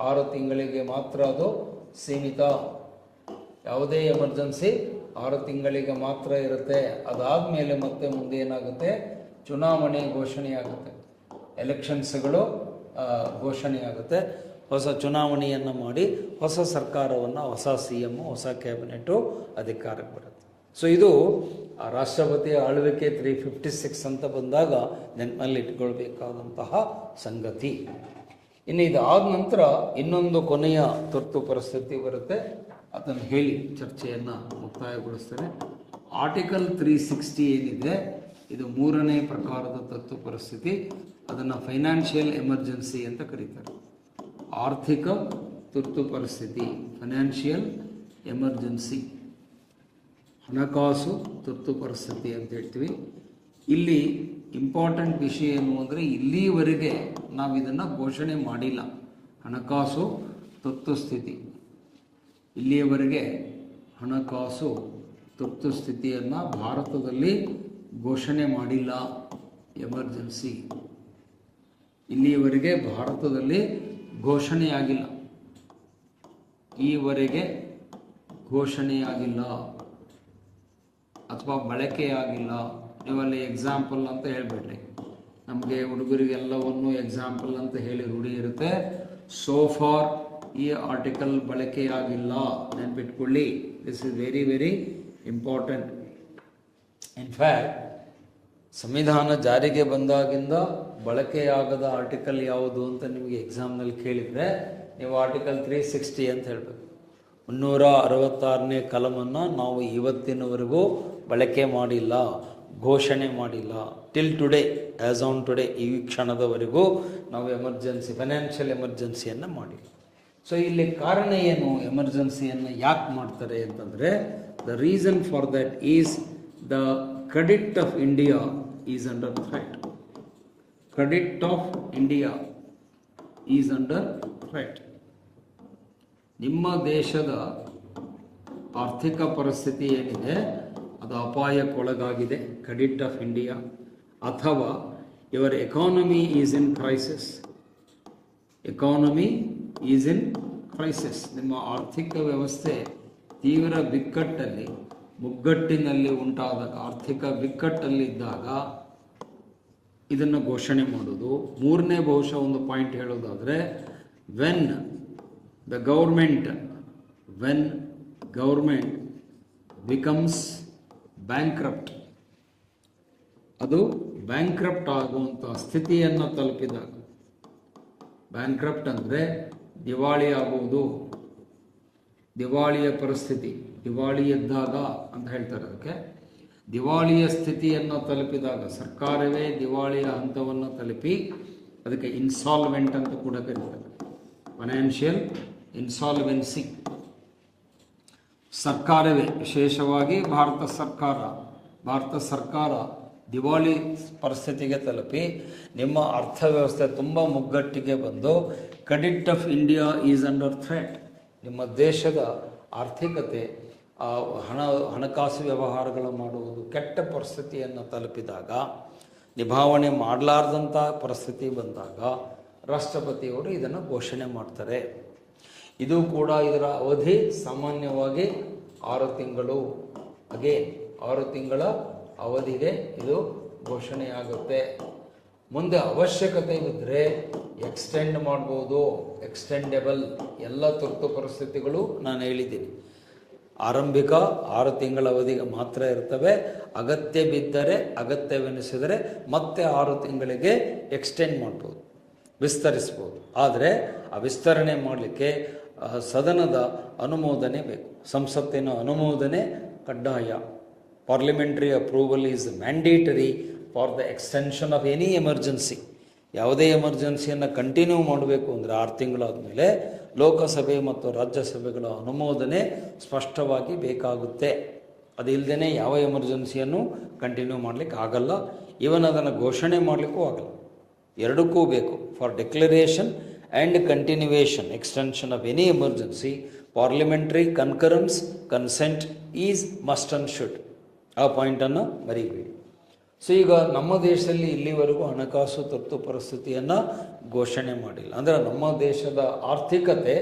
6 ತಿಂಗಳಿಗೆ ಮಾತ್ರ ಅದು ಸೀಮಿತ. ಯಾವುದೇ ಎಮರ್ಜೆನ್ಸಿ 6 ತಿಂಗಳಿಗೆ ಮಾತ್ರ ಇರುತ್ತೆ. ಅದಾದಮೇಲೆ ಮತ್ತೆ ಮುಂದೆ ಏನಾಗುತ್ತೆ, ಚುನಾವಣೆ ಘೋಷಣೆಯಾಗುತ್ತೆ, ಎಲೆಕ್ಷನ್ಸ್ಗಳು ಘೋಷಣೆಯಾಗುತ್ತೆ. ಹೊಸ ಚುನಾವಣೆಯನ್ನು ಮಾಡಿ ಹೊಸ ಸರ್ಕಾರವನ್ನು, ಹೊಸ CM, ಹೊಸ ಕ್ಯಾಬಿನೆಟು ಅಧಿಕಾರಕ್ಕೆ ಬರುತ್ತೆ. ಸೊ ಇದು ರಾಷ್ಟ್ರಪತಿಯ ಆಳ್ವಿಕೆ 356 ಅಂತ ಬಂದಾಗ ನೆನಪಲ್ಲಿ ಇಟ್ಕೊಳ್ಬೇಕಾದಂತಹ ಸಂಗತಿ. ಇನ್ನು ಇದಾದ ನಂತರ ಇನ್ನೊಂದು ಕೊನೆಯ ತುರ್ತು ಪರಿಸ್ಥಿತಿ ಬರುತ್ತೆ. ಅದನ್ನು ಹೇಳಿ ಚರ್ಚೆಯನ್ನು ಮುಕ್ತಾಯಗೊಳಿಸ್ತೇನೆ. ಆರ್ಟಿಕಲ್ 360 ಏನಿದೆ, ಇದು 3ನೇ ಪ್ರಕಾರದ ತುರ್ತು ಪರಿಸ್ಥಿತಿ. ಅದನ್ನು ಫೈನಾನ್ಷಿಯಲ್ ಎಮರ್ಜೆನ್ಸಿ ಅಂತ ಕರೀತಾರೆ. ಆರ್ಥಿಕ ತುರ್ತು ಪರಿಸ್ಥಿತಿ, ಫೈನಾನ್ಷಿಯಲ್ ಎಮರ್ಜೆನ್ಸಿ, ಹಣಕಾಸು ತುರ್ತು ಪರಿಸ್ಥಿತಿ ಅಂತ ಹೇಳ್ತೀವಿ. ಇಲ್ಲಿ ಇಂಪಾರ್ಟೆಂಟ್ ವಿಷಯ ಏನು ಅಂದರೆ, ಇಲ್ಲಿವರೆಗೆ ನಾವು ಇದನ್ನು ಘೋಷಣೆ ಮಾಡಿಲ್ಲ. ಹಣಕಾಸು ತುರ್ತು ಸ್ಥಿತಿ, ಇಲ್ಲಿಯವರೆಗೆ ಹಣಕಾಸು ತುರ್ತು ಸ್ಥಿತಿಯನ್ನು ಭಾರತದಲ್ಲಿ ಘೋಷಣೆ ಮಾಡಿಲ್ಲ. ಎಮರ್ಜೆನ್ಸಿ ಇಲ್ಲಿಯವರೆಗೆ ಭಾರತದಲ್ಲಿ ಘೋಷಣೆಯಾಗಿಲ್ಲ. ಈವರೆಗೆ ಘೋಷಣೆಯಾಗಿಲ್ಲ ಅಥವಾ ಬಳಕೆಯಾಗಿಲ್ಲ. ನೀವಲ್ಲಿ ಎಕ್ಸಾಂಪಲ್ ಅಂತ ಹೇಳಿಬಿಡ್ರಿ. ನಮಗೆ ಹುಡುಗರಿಗೆಲ್ಲವನ್ನು ಎಕ್ಸಾಂಪಲ್ ಅಂತ ಹೇಳಿ ರೂಢಿ ಇರುತ್ತೆ. ಸೋ ಫಾರ್ ಈ ಆರ್ಟಿಕಲ್ ಬಳಕೆಯಾಗಿಲ್ಲ. ನೆನ್ಪಿಟ್ಕೊಳ್ಳಿ, this is very very important. In fact ಸಂವಿಧಾನ ಜಾರಿಗೆ ಬಂದಾಗಿಂದ ಬಳಕೆಯಾಗದ ಆರ್ಟಿಕಲ್ ಯಾವುದು ಅಂತ ನಿಮಗೆ ಎಕ್ಸಾಮ್ನಲ್ಲಿ ಕೇಳಿದರೆ ನೀವು ಆರ್ಟಿಕಲ್ 360 ಅಂತ ಹೇಳಬೇಕು. 366ನೇ ಕಲಮನ್ನು ನಾವು ಇವತ್ತಿನವರೆಗೂ ಬಳಕೆ ಮಾಡಿಲ್ಲ, ಘೋಷಣೆ ಮಾಡಿಲ್ಲ. Till today, as on today, ಈ ಕ್ಷಣದವರೆಗೂ ನಾವು ಎಮರ್ಜೆನ್ಸಿ, ಫೈನಾನ್ಷಿಯಲ್ ಎಮರ್ಜೆನ್ಸಿಯನ್ನು ಮಾಡಿಲ್ಲ. ಸೊ ಇಲ್ಲಿ ಕಾರಣ ಏನು, ಎಮರ್ಜೆನ್ಸಿಯನ್ನು ಯಾಕೆ ಮಾಡ್ತಾರೆ ಅಂತಂದರೆ, the reason for that is the credit of India is under threat. Credit of India is under threat. ನಿಮ್ಮ ದೇಶದ ಆರ್ಥಿಕ ಪರಿಸ್ಥಿತಿ ಏನಿದೆ ಅದು ಅಪಾಯಕ್ಕೊಳಗಾಗಿದೆ, ಕ್ರೆಡಿಟ್ ಆಫ್ ಇಂಡಿಯಾ. ಅಥವಾ your economy is in crisis. Economy is in crisis. ನಿಮ್ಮ ಆರ್ಥಿಕ ವ್ಯವಸ್ಥೆ ತೀವ್ರ ಬಿಕ್ಕಟ್ಟಲ್ಲಿ, ಮುಗ್ಗಟ್ಟಿನಲ್ಲಿ ಉಂಟಾದಾಗ, ಆರ್ಥಿಕ ಬಿಕ್ಕಟ್ಟಲ್ಲಿದ್ದಾಗ ಇದನ್ನು ಘೋಷಣೆ ಮಾಡೋದು. ಮೂರನೇ ಬಹುಶಃ ಒಂದು ಪಾಯಿಂಟ್ ಹೇಳೋದಾದರೆ, ವೆನ್ ಗೌರ್ಮೆಂಟ್ ಬಿಕಮ್ಸ್ ಬ್ಯಾಂಕ್ರಪ್ಟ್, ಅದು ಬ್ಯಾಂಕ್ರಪ್ಟ್ ಆಗುವಂಥ ಸ್ಥಿತಿಯನ್ನು ತಲುಪಿದಾಗ, ಬ್ಯಾಂಕ್ರಪ್ಟ್ ಅಂದರೆ ದಿವಾಳಿ ಆಗುವುದು, ದಿವಾಳಿಯ ಪರಿಸ್ಥಿತಿ, ದಿವಾಳಿ ಎದ್ದಾಗ ಅಂತ ಹೇಳ್ತಾರೆ ಅದಕ್ಕೆ. ದಿವಾಳಿಯ ಸ್ಥಿತಿಯನ್ನು ತಲುಪಿದಾಗ, ಸರ್ಕಾರವೇ ದಿವಾಳಿಯ ಹಂತವನ್ನು ತಲುಪಿ, ಅದಕ್ಕೆ ಇನ್ಸಾಲ್ವೆಂಟ್ ಅಂತ ಕೂಡ ಕರೀತಾರೆ, ಫೈನಾನ್ಷಿಯಲ್ ಇನ್ಸಾಲ್ವೆನ್ಸಿ. ಸರ್ಕಾರವೇ, ವಿಶೇಷವಾಗಿ ಭಾರತ ಸರ್ಕಾರ ದಿವಾಳಿ ಪರಿಸ್ಥಿತಿಗೆ ತಲುಪಿ ನಿಮ್ಮ ಅರ್ಥವ್ಯವಸ್ಥೆ ತುಂಬ ಮುಗ್ಗಟ್ಟಿಗೆ ಬಂದು, credit of India is under threat. ನಿಮ್ಮ ದೇಶದ ಆರ್ಥಿಕತೆ, ಹಣಕಾಸು ವ್ಯವಹಾರಗಳು ಮಾಡುವುದು ಕೆಟ್ಟ ಪರಿಸ್ಥಿತಿಯನ್ನು ತಲುಪಿದಾಗ, ನಿಭಾವಣೆ ಮಾಡಲಾರ್ದಂಥ ಪರಿಸ್ಥಿತಿ ಬಂದಾಗ ರಾಷ್ಟ್ರಪತಿಯವರು ಇದನ್ನು ಘೋಷಣೆ ಮಾಡ್ತಾರೆ. ಇದು ಕೂಡ ಇದರ ಅವಧಿ ಸಾಮಾನ್ಯವಾಗಿ 6 ತಿಂಗಳು. ಹಾಗೆ 6 ತಿಂಗಳ ಅವಧಿಗೆ ಇದು ಘೋಷಣೆಯಾಗುತ್ತೆ. ಮುಂದೆ ಅವಶ್ಯಕತೆ ಇದ್ದರೆ ಎಕ್ಸ್ಟೆಂಡ್ ಮಾಡ್ಬೋದು, ಎಕ್ಸ್ಟೆಂಡೆಬಲ್. ಎಲ್ಲ ತುರ್ತು ಪರಿಸ್ಥಿತಿಗಳು ನಾನು ಹೇಳಿದ್ದೀನಿ ಆರಂಭಿಕ 6 ತಿಂಗಳ ಅವಧಿಗೆ ಮಾತ್ರ ಇರ್ತವೆ. ಅಗತ್ಯ ಬಿದ್ದರೆ, ಅಗತ್ಯವೆನಿಸಿದರೆ ಮತ್ತೆ 6 ತಿಂಗಳಿಗೆ ಎಕ್ಸ್ಟೆಂಡ್ ಮಾಡ್ಬೋದು, ವಿಸ್ತರಿಸ್ಬೋದು. ಆದರೆ ಆ ವಿಸ್ತರಣೆ ಮಾಡಲಿಕ್ಕೆ ಸದನದ ಅನುಮೋದನೆ ಬೇಕು, ಸಂಸತ್ತಿನ ಅನುಮೋದನೆ ಕಡ್ಡಾಯ. Parliamentary approval is mandatory for the extension of any emergency. ಯಾವುದೇ ಎಮರ್ಜೆನ್ಸಿಯನ್ನು ಕಂಟಿನ್ಯೂ ಮಾಡಬೇಕು ಅಂದರೆ 6 ತಿಂಗಳಾದಮೇಲೆ ಲೋಕಸಭೆ ಮತ್ತು ರಾಜ್ಯಸಭೆಗಳ ಅನುಮೋದನೆ ಸ್ಪಷ್ಟವಾಗಿ ಬೇಕಾಗುತ್ತೆ. ಅದಿಲ್ಲದೇ ಯಾವ ಎಮರ್ಜೆನ್ಸಿಯನ್ನು ಕಂಟಿನ್ಯೂ ಮಾಡಲಿಕ್ಕೆ ಆಗಲ್ಲ. ಇವನ್ ಅದನ್ನು ಘೋಷಣೆ ಮಾಡಲಿಕ್ಕೂ ಆಗಲ್ಲ. ಎರಡಕ್ಕೂ ಬೇಕು. For declaration and continuation, extension of any emergency, parliamentary concurrence, consent is must and should. ಆ ಪಾಯಿಂಟನ್ನು ಮರಿಬೇಡಿ. ಸೊ ಈಗ ನಮ್ಮ ದೇಶದಲ್ಲಿ ಇಲ್ಲಿವರೆಗೂ ಹಣಕಾಸು ತುರ್ತು ಪರಿಸ್ಥಿತಿಯನ್ನು ಘೋಷಣೆ ಮಾಡಿಲ್ಲ. ಅಂದರೆ ನಮ್ಮ ದೇಶದ ಆರ್ಥಿಕತೆ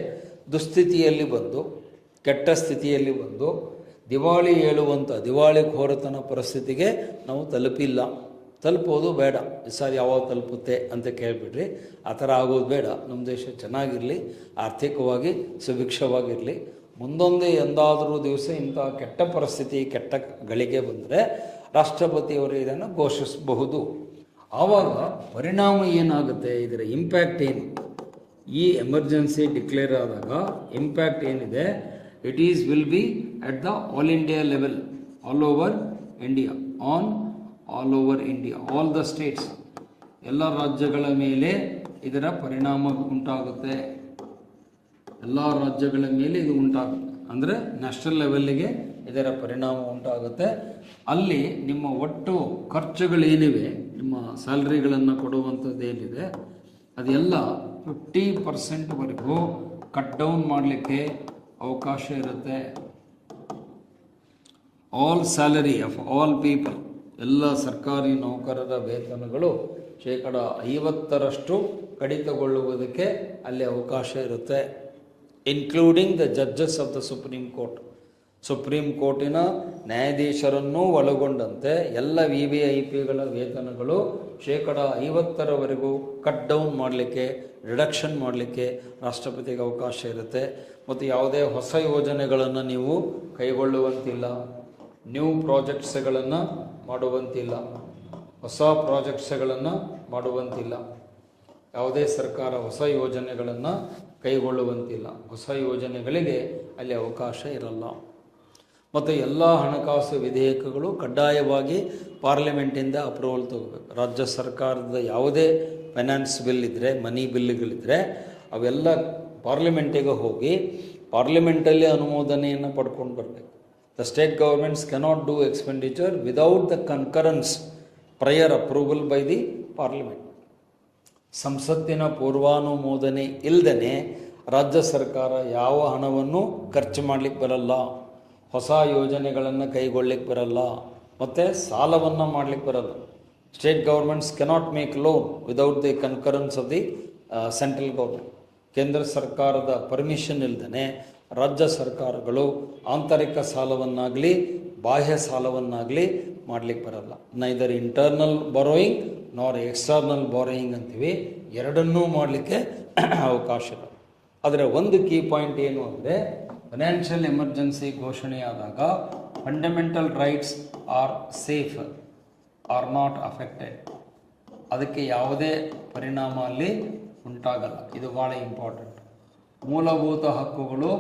ದುಸ್ಥಿತಿಯಲ್ಲಿ ಬಂದು, ಕೆಟ್ಟ ಸ್ಥಿತಿಯಲ್ಲಿ ಬಂದು, ದಿವಾಳಿ ಹೇಳುವಂಥ ದಿವಾಳಿಖೋರತನ ಪರಿಸ್ಥಿತಿಗೆ ನಾವು ತಲುಪಿಲ್ಲ. ತಲುಪೋದು ಬೇಡ. ಸರ್ ಯಾವಾಗ ತಲುಪುತ್ತೆ ಅಂತ ಕೇಳಿಬಿಡ್ರಿ. ಆ ಥರ ಆಗೋದು ಬೇಡ. ನಮ್ಮ ದೇಶ ಚೆನ್ನಾಗಿರಲಿ, ಆರ್ಥಿಕವಾಗಿ ಸುಭಿಕ್ಷವಾಗಿರಲಿ. ಮುಂದೊಂದೇ ಎಂದಾದರೂ ದಿವಸ ಇಂಥ ಕೆಟ್ಟ ಪರಿಸ್ಥಿತಿ, ಕೆಟ್ಟ ಗಳಿಗೆ ಬಂದರೆ ರಾಷ್ಟ್ರಪತಿಯವರು ಇದನ್ನು ಘೋಷಿಸಬಹುದು. ಆವಾಗ ಪರಿಣಾಮ ಏನಾಗುತ್ತೆ, ಇದರ ಇಂಪ್ಯಾಕ್ಟ್ ಏನು, ಈ ಎಮರ್ಜೆನ್ಸಿ ಡಿಕ್ಲೇರ್ ಆದಾಗ ಇಂಪ್ಯಾಕ್ಟ್ ಏನಿದೆ, it is will be at the all India level, all over India, all over India, all the States, ಎಲ್ಲ ರಾಜ್ಯಗಳ ಮೇಲೆ ಇದರ ಪರಿಣಾಮ ಉಂಟಾಗುತ್ತೆ. ಎಲ್ಲ ರಾಜ್ಯಗಳ ಮೇಲೆ ಇದು ಉಂಟಾಗುತ್ತೆ. ಅಂದರೆ ನ್ಯಾಷನಲ್ ಲೆವೆಲ್ಲಿಗೆ ಇದರ ಪರಿಣಾಮ ಉಂಟಾಗುತ್ತೆ. ಅಲ್ಲಿ ನಿಮ್ಮ ಒಟ್ಟು ಖರ್ಚುಗಳೇನಿವೆ, ನಿಮ್ಮ ಸ್ಯಾಲ್ರಿಗಳನ್ನು ಕೊಡುವಂಥದ್ದೇನಿದೆ, ಅದೆಲ್ಲ 50% ಕಟ್ ಡೌನ್ ಮಾಡಲಿಕ್ಕೆ ಅವಕಾಶ ಇರುತ್ತೆ. All salary of all people, ಎಲ್ಲ ಸರ್ಕಾರಿ ನೌಕರರ ವೇತನಗಳು 50% ಕಡಿತಗೊಳ್ಳುವುದಕ್ಕೆ ಅಲ್ಲಿ ಅವಕಾಶ ಇರುತ್ತೆ. Including the judges of the supreme court. Supreme ಕೋರ್ಟಿನ ನ್ಯಾಯಾಧೀಶರನ್ನೂ ಒಳಗೊಂಡಂತೆ ಎಲ್ಲ VVIPಗಳ ವೇತನಗಳು 50%ವರೆಗೂ ಕಟ್ ಡೌನ್ ಮಾಡಲಿಕ್ಕೆ, ರಿಡಕ್ಷನ್ ಮಾಡಲಿಕ್ಕೆ ರಾಷ್ಟ್ರಪತಿಗೆ ಅವಕಾಶ ಇರುತ್ತೆ. ಮತ್ತು ಯಾವುದೇ ಹೊಸ ಯೋಜನೆಗಳನ್ನು ನೀವು ಕೈಗೊಳ್ಳುವಂತಿಲ್ಲ, ನ್ಯೂ ಪ್ರಾಜೆಕ್ಟ್ಸ್ಗಳನ್ನು ಮಾಡುವಂತಿಲ್ಲ, ಹೊಸ ಪ್ರಾಜೆಕ್ಟ್ಸ್ಗಳನ್ನು ಮಾಡುವಂತಿಲ್ಲ. ಯಾವುದೇ ಸರ್ಕಾರ ಹೊಸ ಯೋಜನೆಗಳನ್ನು ಕೈಗೊಳ್ಳುವಂತಿಲ್ಲ, ಹೊಸ ಯೋಜನೆಗಳಿಗೆ ಅಲ್ಲಿ ಅವಕಾಶ ಇರಲ್ಲ. ಮತ್ತು ಎಲ್ಲ ಹಣಕಾಸು ವಿಧೇಯಕಗಳು ಕಡ್ಡಾಯವಾಗಿ ಪಾರ್ಲಿಮೆಂಟಿಂದ ಅಪ್ರೂವಲ್ ತಗೋಬೇಕು. ರಾಜ್ಯ ಸರ್ಕಾರದ ಯಾವುದೇ ಫೈನಾನ್ಸ್ ಬಿಲ್ ಇದ್ದರೆ, ಮನಿ ಬಿಲ್ಗಳಿದ್ದರೆ ಅವೆಲ್ಲ ಪಾರ್ಲಿಮೆಂಟಿಗೆ ಹೋಗಿ ಪಾರ್ಲಿಮೆಂಟಲ್ಲಿ ಅನುಮೋದನೆಯನ್ನು ಪಡ್ಕೊಂಡು ಬರಬೇಕು. The state governments cannot do expenditure without the concurrence prior approval by the parliament. ಸಂಸತ್ತಿನ ಪೂರ್ವಾನುಮೋದನೆ ಇಲ್ಲದೇ ರಾಜ್ಯ ಸರ್ಕಾರ ಯಾವ ಹಣವನ್ನು ಖರ್ಚು ಮಾಡಲಿಕ್ಕೆ ಬರಲ್ಲ, ಹೊಸ ಯೋಜನೆಗಳನ್ನು ಕೈಗೊಳ್ಳಲಿಕ್ಕೆ ಬರಲ್ಲ, ಮತ್ತು ಸಾಲವನ್ನು ಮಾಡಲಿಕ್ಕೆ ಬರಲ್ಲ. State governments cannot make loan without the concurrence of the central government. ಕೇಂದ್ರ ಸರ್ಕಾರದ ಪರ್ಮಿಷನ್ ಇಲ್ಲದೇ ರಾಜ್ಯ ಸರ್ಕಾರಗಳು ಆಂತರಿಕ ಸಾಲವನ್ನಾಗಲಿ ಬಾಹ್ಯ ಸಾಲವನ್ನಾಗಲಿ ಮಾಡಲಿಕ್ಕೆ ಬರಲ್ಲ. ನೈದರ್ ಇಂಟರ್ನಲ್ ಬಾರೋಯಿಂಗ್ ನಾರ್ ಎಕ್ಸ್ಟರ್ನಲ್ ಬಾರೋಯಿಂಗ್ ಅಂತೀವಿ, ಎರಡನ್ನೂ ಮಾಡಲಿಕ್ಕೆ ಅವಕಾಶ ಇಲ್ಲ. ಆದರೆ ಒಂದು ಕೀ ಪಾಯಿಂಟ್ ಏನು ಅಂದರೆ, ಫೈನಾನ್ಷಿಯಲ್ ಎಮರ್ಜೆನ್ಸಿ ಘೋಷಣೆಯಾದಾಗ fundamental rights are safe, are not affected. ಅದಕ್ಕೆ ಯಾವುದೇ ಪರಿಣಾಮ ಅಲ್ಲಿ ಉಂಟಾಗಲ್ಲ. ಇದು ಭಾಳ ಇಂಪಾರ್ಟೆಂಟ್. ಮೂಲಭೂತ ಹಕ್ಕುಗಳು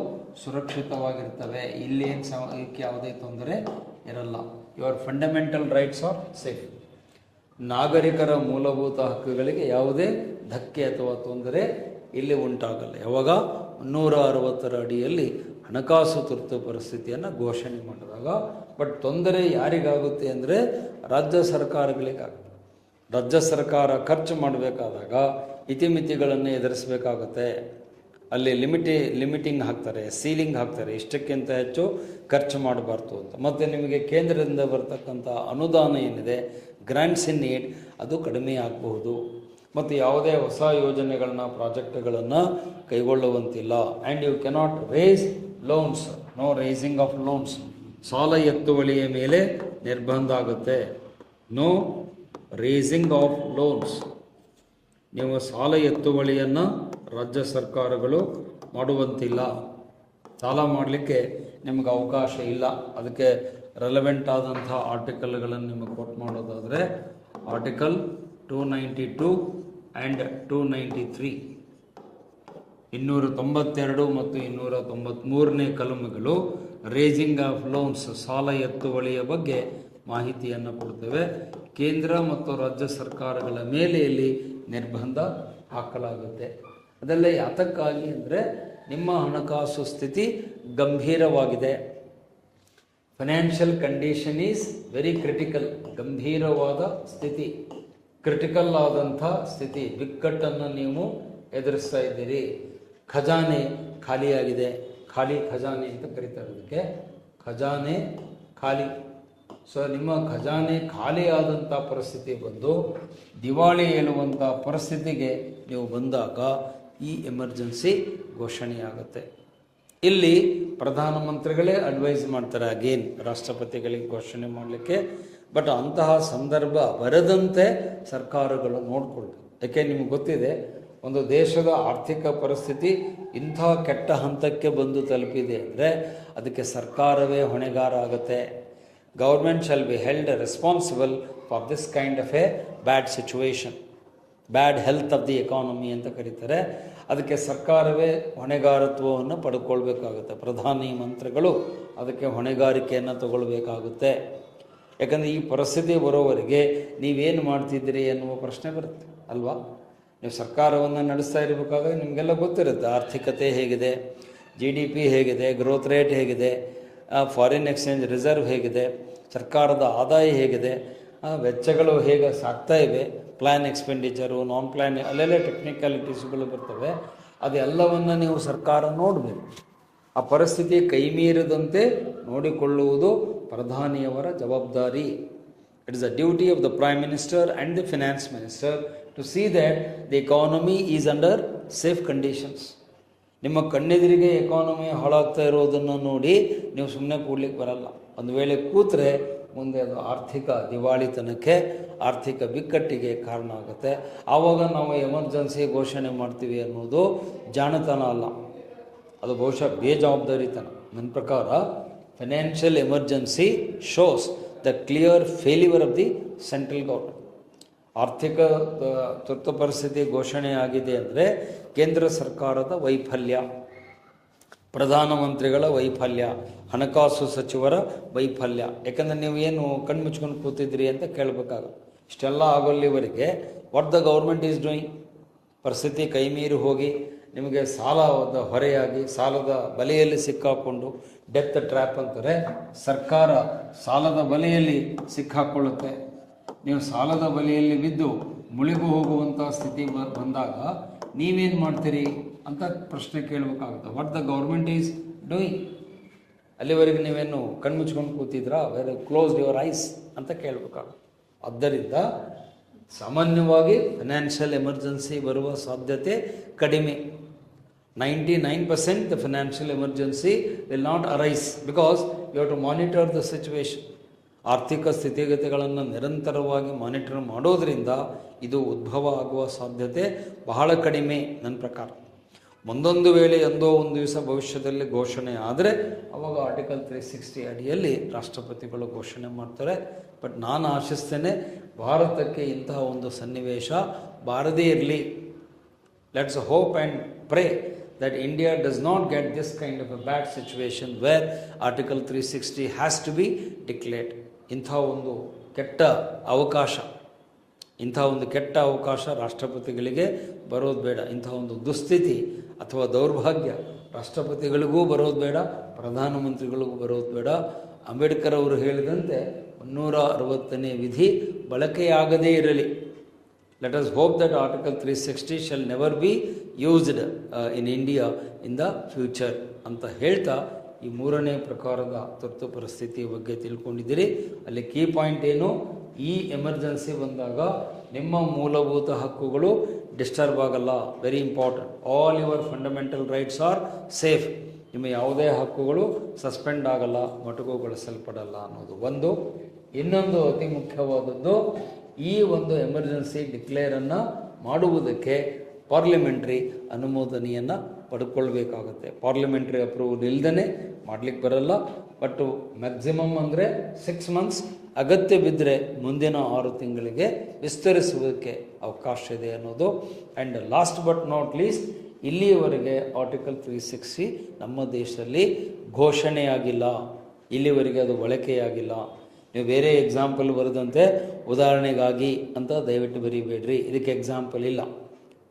ಸುರಕ್ಷಿತವಾಗಿರ್ತವೆ, ಇದಕ್ಕೆ ಯಾವುದೇ ತೊಂದರೆ ಇರಲ್ಲ. Your fundamental rights are safe. ನಾಗರಿಕರ ಮೂಲಭೂತ ಹಕ್ಕುಗಳಿಗೆ ಯಾವುದೇ ಧಕ್ಕೆ ಅಥವಾ ತೊಂದರೆ ಇಲ್ಲಿ ಉಂಟಾಗಲ್ಲ. ಯಾವಾಗ 360ರ ಅಡಿಯಲ್ಲಿ ಹಣಕಾಸು ತುರ್ತು ಪರಿಸ್ಥಿತಿಯನ್ನು ಘೋಷಣೆ ಮಾಡಿದಾಗ. ಬಟ್ ತೊಂದರೆ ಯಾರಿಗಾಗುತ್ತೆ ಅಂದರೆ ರಾಜ್ಯ ಸರ್ಕಾರಗಳಿಗಾಗುತ್ತೆ. ರಾಜ್ಯ ಸರ್ಕಾರ ಖರ್ಚು ಮಾಡಬೇಕಾದಾಗ ಇತಿಮಿತಿಗಳನ್ನು ಎದುರಿಸಬೇಕಾಗುತ್ತೆ. ಅಲ್ಲಿ ಲಿಮಿಟಿಂಗ್ ಹಾಕ್ತಾರೆ, ಸೀಲಿಂಗ್ ಹಾಕ್ತಾರೆ, ಇಷ್ಟಕ್ಕಿಂತ ಹೆಚ್ಚು ಖರ್ಚು ಮಾಡಬಾರ್ದು ಅಂತ. ಮತ್ತು ನಿಮಗೆ ಕೇಂದ್ರದಿಂದ ಬರ್ತಕ್ಕಂಥ ಅನುದಾನ ಏನಿದೆ, ಗ್ರಾಂಟ್ಸ್ ಇನ್ ನೀಡ್, ಅದು ಕಡಿಮೆ ಆಗಬಹುದು. ಮತ್ತು ಯಾವುದೇ ಹೊಸ ಯೋಜನೆಗಳನ್ನ, ಪ್ರಾಜೆಕ್ಟ್ಗಳನ್ನು ಕೈಗೊಳ್ಳುವಂತಿಲ್ಲ. And you cannot raise loans, no raising of loans. ಸಾಲ ಎತ್ತುವಳಿಯ ಮೇಲೆ ನಿರ್ಬಂಧ ಆಗುತ್ತೆ. No raising of loans. ನೀವು ಸಾಲ ಎತ್ತುವಳಿಯನ್ನು ರಾಜ್ಯ ಸರ್ಕಾರಗಳು ಮಾಡುವಂತಿಲ್ಲ, ಸಾಲ ಮಾಡಲಿಕ್ಕೆ ನಿಮಗೆ ಅವಕಾಶ ಇಲ್ಲ. ಅದಕ್ಕೆ ರೆಲೆವೆಂಟ್ ಆದಂಥ ಆರ್ಟಿಕಲ್ಗಳನ್ನು ನಿಮಗೆ ಕೋಟ್ ಮಾಡೋದಾದರೆ ಆರ್ಟಿಕಲ್ 292 ಆ್ಯಂಡ್ 293, 292 ಮತ್ತು 293ನೇ ಕಲಮುಗಳು ರೇಸಿಂಗ್ ಆಫ್ ಲೋನ್ಸ್, ಸಾಲ ಎತ್ತುವಳಿಯ ಬಗ್ಗೆ ಮಾಹಿತಿಯನ್ನು ಕೊಡ್ತೇವೆ. ಕೇಂದ್ರ ಮತ್ತು ರಾಜ್ಯ ಸರ್ಕಾರಗಳ ಮೇಲೆ ಇಲ್ಲಿ ನಿರ್ಬಂಧ ಹಾಕಲಾಗುತ್ತೆ. ಅದೆಲ್ಲ ಯಾತಕ್ಕಾಗಿ ಅಂದರೆ, ನಿಮ್ಮ ಹಣಕಾಸು ಸ್ಥಿತಿ ಗಂಭೀರವಾಗಿದೆ. Financial condition is very critical. ಗಂಭೀರವಾದ ಸ್ಥಿತಿ, ಕ್ರಿಟಿಕಲ್ ಆದಂಥ ಸ್ಥಿತಿ, ಬಿಕ್ಕಟ್ಟನ್ನು ನೀವು ಎದುರಿಸ್ತಾ ಇದ್ದೀರಿ. ಖಜಾನೆ ಖಾಲಿಯಾಗಿದೆ, ಖಾಲಿ ಖಜಾನೆ ಅಂತ ಕರೀತಾರೆ ಅದಕ್ಕೆ, ಖಜಾನೆ ಖಾಲಿ. ಸೊ ನಿಮ್ಮ ಖಜಾನೆ ಖಾಲಿ ಆದಂಥ ಪರಿಸ್ಥಿತಿ ಬಂದು ದಿವಾಳಿ ಹೇಳುವಂಥ ಪರಿಸ್ಥಿತಿಗೆ ನೀವು ಬಂದಾಗ ಈ ಎಮರ್ಜೆನ್ಸಿ ಘೋಷಣೆಯಾಗುತ್ತೆ. ಇಲ್ಲಿ ಪ್ರಧಾನಮಂತ್ರಿಗಳೇ ಅಡ್ವೈಸ್ ಮಾಡ್ತಾರೆ ಅಗೇನ್ ರಾಷ್ಟ್ರಪತಿಗಳಿಗೆ ಘೋಷಣೆ ಮಾಡಲಿಕ್ಕೆ. ಬಟ್ ಅಂತಹ ಸಂದರ್ಭ ಬರದಂತೆ ಸರ್ಕಾರಗಳು ನೋಡಿಕೊಳ್ಬೇಕು. ಯಾಕೆ ನಿಮ್ಗೆ ಗೊತ್ತಿದೆ, ಒಂದು ದೇಶದ ಆರ್ಥಿಕ ಪರಿಸ್ಥಿತಿ ಇಂಥ ಕೆಟ್ಟ ಹಂತಕ್ಕೆ ಬಂದು ತಲುಪಿದೆ ಅಂದರೆ ಅದಕ್ಕೆ ಸರ್ಕಾರವೇ ಹೊಣೆಗಾರ ಆಗುತ್ತೆ. Government shall be held responsible for this kind of a bad situation, bad health of the economy ಅಂತ ಕರೀತಾರೆ. ಅದಕ್ಕೆ ಸರ್ಕಾರವೇ ಹೊಣೆಗಾರತ್ವವನ್ನು ಪಡ್ಕೊಳ್ಬೇಕಾಗುತ್ತೆ. ಪ್ರಧಾನಿ ಮಂತ್ರಿಗಳು ಅದಕ್ಕೆ ಹೊಣೆಗಾರಿಕೆಯನ್ನು ತಗೊಳ್ಬೇಕಾಗುತ್ತೆ. ಯಾಕಂದರೆ ಈ ಪರಿಸ್ಥಿತಿ ಬರೋವರೆಗೆ ನೀವೇನು ಮಾಡ್ತಿದ್ದೀರಿ ಎನ್ನುವ ಪ್ರಶ್ನೆ ಬರುತ್ತೆ ಅಲ್ವಾ. ನೀವು ಸರ್ಕಾರವನ್ನು ನಡೆಸ್ತಾ ಇರಬೇಕಾದ್ರೆ ನಿಮಗೆಲ್ಲ ಗೊತ್ತಿರುತ್ತೆ ಆರ್ಥಿಕತೆ ಹೇಗಿದೆ, GDP ಹೇಗಿದೆ, ಗ್ರೋತ್ ರೇಟ್ ಹೇಗಿದೆ, ಫಾರಿನ್ ಎಕ್ಸ್ಚೇಂಜ್ ರಿಸರ್ವ್ ಹೇಗಿದೆ, ಸರ್ಕಾರದ ಆದಾಯ ಹೇಗಿದೆ, ವೆಚ್ಚಗಳು ಹೇಗೆ ಸಾಗ್ತಾ ಇವೆ, ಪ್ಲ್ಯಾನ್ ಎಕ್ಸ್ಪೆಂಡಿಚರು, ನಾನ್ ಪ್ಲ್ಯಾನ್, ಅಲ್ಲೆಲ್ಲ ಟೆಕ್ನಿಕಾಲಿಟೀಸ್ಗಳು ಬರ್ತವೆ. ಅದೆಲ್ಲವನ್ನು ನೀವು ಸರ್ಕಾರ ನೋಡಬೇಕು. ಆ ಪರಿಸ್ಥಿತಿ ಕೈಮೀರದಂತೆ ನೋಡಿಕೊಳ್ಳುವುದು ಪ್ರಧಾನಿಯವರ ಜವಾಬ್ದಾರಿ. It is the duty of the prime minister and the finance minister to see that the economy is under safe conditions. ನಿಮ್ಮ ಕಣ್ಣೆದುರಿಗೆ ಎಕಾನಮಿ ಹಾಳಾಗ್ತಾ ಇರೋದನ್ನು ನೋಡಿ ನೀವು ಸುಮ್ಮನೆ ಕೂಡ್ಲಿಕ್ಕೆ ಬರಲ್ಲ. ಒಂದು ವೇಳೆ ಕೂತ್ರೆ ಮುಂದೆ ಅದು ಆರ್ಥಿಕ ದಿವಾಳಿತನಕ್ಕೆ, ಆರ್ಥಿಕ ಬಿಕ್ಕಟ್ಟಿಗೆ ಕಾರಣ ಆಗುತ್ತೆ. ಆವಾಗ ನಾವು ಎಮರ್ಜೆನ್ಸಿ ಘೋಷಣೆ ಮಾಡ್ತೀವಿ ಅನ್ನೋದು ಜಾಣತನ ಅಲ್ಲ, ಅದು ಬಹುಶಃ ಬೇಜವಾಬ್ದಾರಿತನ. ನನ್ನ ಪ್ರಕಾರ financial emergency shows the clear failure of the central government. ಆರ್ಥಿಕ ತುರ್ತು ಪರಿಸ್ಥಿತಿ ಘೋಷಣೆ ಆಗಿದೆ ಅಂದರೆ ಕೇಂದ್ರ ಸರ್ಕಾರದ ವೈಫಲ್ಯ, ಪ್ರಧಾನಮಂತ್ರಿಗಳ ವೈಫಲ್ಯ, ಹಣಕಾಸು ಸಚಿವರ ವೈಫಲ್ಯ. ಯಾಕಂದರೆ ನೀವು ಏನು ಕಣ್ಣು ಮುಚ್ಕೊಂಡು ಕೂತಿದ್ರಿ ಅಂತ ಕೇಳಬೇಕಾಗುತ್ತೆ. ಇಷ್ಟೆಲ್ಲ ಆಗೋಲ್ಲಿವರೆಗೆ what the government is doing, ಪರಿಸ್ಥಿತಿ ಕೈಮೀರಿ ಹೋಗಿ ನಿಮಗೆ ಸಾಲದ ಹೊರೆಯಾಗಿ, ಸಾಲದ ಬಲೆಯಲ್ಲಿ ಸಿಕ್ಕಾಕೊಂಡು, ಡೆತ್ ಟ್ರ್ಯಾಪ್ ಅಂತಾರೆ, ಸರ್ಕಾರ ಸಾಲದ ಬಲೆಯಲ್ಲಿ ಸಿಕ್ಕಾಕೊಳ್ಳುತ್ತೆ. ನೀವು ಸಾಲದ ಬಲೆಯಲ್ಲಿ ಬಿದ್ದು ಮುಳುಗು ಹೋಗುವಂಥ ಸ್ಥಿತಿ ಬಂದಾಗ ನೀವೇನು ಮಾಡ್ತೀರಿ ಅಂತ ಪ್ರಶ್ನೆ ಕೇಳಬೇಕಾಗುತ್ತೆ. What the government is doing. ಅಲ್ಲಿವರೆಗೆ ನೀವೇನು ಕಣ್ಮುಚ್ಕೊಂಡು ಕೂತಿದ್ರಾ, ವೆರ್ ಕ್ಲೋಸ್ಡ್ ಯುವರ್ ಐಸ್ ಅಂತ ಕೇಳಬೇಕಾಗುತ್ತೆ. ಆದ್ದರಿಂದ ಸಾಮಾನ್ಯವಾಗಿ ಫೈನಾನ್ಷಿಯಲ್ ಎಮರ್ಜೆನ್ಸಿ ಬರುವ ಸಾಧ್ಯತೆ ಕಡಿಮೆ. 99% the financial emergency will not arise because you have to monitor the situation. ಆರ್ಥಿಕ ಸ್ಥಿತಿಗತಿಗಳನ್ನು ನಿರಂತರವಾಗಿ ಮಾನಿಟರ್ ಮಾಡೋದರಿಂದ ಇದು ಉದ್ಭವ ಆಗುವ ಸಾಧ್ಯತೆ ಬಹಳ ಕಡಿಮೆ ನನ್ನ ಪ್ರಕಾರ. ಮುಂದೊಂದು ವೇಳೆ ಎಂದೋ ಒಂದು ದಿವಸ ಭವಿಷ್ಯದಲ್ಲಿ ಘೋಷಣೆ ಆದರೆ ಅವಾಗ ಆರ್ಟಿಕಲ್ 360 ಅಡಿಯಲ್ಲಿ ರಾಷ್ಟ್ರಪತಿಗಳು ಘೋಷಣೆ ಮಾಡ್ತಾರೆ. ಬಟ್ ನಾನು ಆಶಿಸ್ತೇನೆ ಭಾರತಕ್ಕೆ ಇಂತಹ ಒಂದು ಸನ್ನಿವೇಶ ಬಾರದೇ ಇರಲಿ. Let's hope and pray that India does not get this kind of a bad situation where Article 360 has to be declared. ಇಂಥ ಒಂದು ಕೆಟ್ಟ ಅವಕಾಶ ರಾಷ್ಟ್ರಪತಿಗಳಿಗೆ ಬರೋದು ಬೇಡ. ಇಂಥ ಒಂದು ದುಸ್ಥಿತಿ ಅಥವಾ ದೌರ್ಭಾಗ್ಯ ರಾಷ್ಟ್ರಪತಿಗಳಿಗೂ ಬರೋದು ಬೇಡ, ಪ್ರಧಾನಮಂತ್ರಿಗಳಿಗೂ ಬರೋದು ಬೇಡ. ಅಂಬೇಡ್ಕರ್ ಅವರು ಹೇಳಿದಂತೆ 360ನೇ ವಿಧಿ ಬಳಕೆಯಾಗದೇ ಇರಲಿ. Let us hope that Article 360 shall never be used in India in the future ಅಂತ ಹೇಳ್ತಾ ಈ ಮೂರನೇ ಪ್ರಕಾರದ ತುರ್ತು ಪರಿಸ್ಥಿತಿಯ ಬಗ್ಗೆ ತಿಳ್ಕೊಂಡಿದ್ದೀರಿ. ಅಲ್ಲಿ ಕೀ ಪಾಯಿಂಟ್ ಏನು, ಈ ಎಮರ್ಜೆನ್ಸಿ ಬಂದಾಗ ನಿಮ್ಮ ಮೂಲಭೂತ ಹಕ್ಕುಗಳು ಡಿಸ್ಟರ್ಬ್ ಆಗಲ್ಲ. Very important. All your fundamental rights are safe. ನಿಮ್ಮ ಯಾವುದೇ ಹಕ್ಕುಗಳು ಸಸ್ಪೆಂಡ್ ಆಗಲ್ಲ, ಮೊಟಕುಗೊಳಿಸಲ್ಪಡಲ್ಲ ಅನ್ನೋದು ಒಂದು. ಇನ್ನೊಂದು ಅತಿ ಮುಖ್ಯವಾದದ್ದು, ಈ ಒಂದು ಎಮರ್ಜೆನ್ಸಿ ಡಿಕ್ಲೇರನ್ನು ಮಾಡುವುದಕ್ಕೆ ಪಾರ್ಲಿಮೆಂಟ್ರಿ ಅನುಮೋದನೆಯನ್ನು ಪಡ್ಕೊಳ್ಬೇಕಾಗುತ್ತೆ. ಪಾರ್ಲಿಮೆಂಟ್ರಿ ಅಪ್ರೂವಲ್ ಇಲ್ಲದೇ ಮಾಡಲಿಕ್ಕೆ ಬರಲ್ಲ. ಬಟ್ ಮ್ಯಾಕ್ಸಿಮಮ್ ಅಂದರೆ 6 months, ಅಗತ್ಯ ಬಿದ್ದರೆ ಮುಂದಿನ 6 ತಿಂಗಳಿಗೆ ವಿಸ್ತರಿಸುವುದಕ್ಕೆ ಅವಕಾಶ ಇದೆ ಅನ್ನೋದು. And last but not least, ಇಲ್ಲಿಯವರೆಗೆ ಆರ್ಟಿಕಲ್ 360 ನಮ್ಮ ದೇಶದಲ್ಲಿ ಘೋಷಣೆಯಾಗಿಲ್ಲ, ಇಲ್ಲಿವರೆಗೆ ಅದು ಬಳಕೆಯಾಗಿಲ್ಲ. ನೀವು ಬೇರೆ ಎಕ್ಸಾಂಪಲ್ ಬರೆದಂತೆ ಉದಾಹರಣೆಗಾಗಿ ಅಂತ ದಯವಿಟ್ಟು ಬರೀಬೇಡ್ರಿ, ಇದಕ್ಕೆ ಎಕ್ಸಾಂಪಲ್ ಇಲ್ಲ.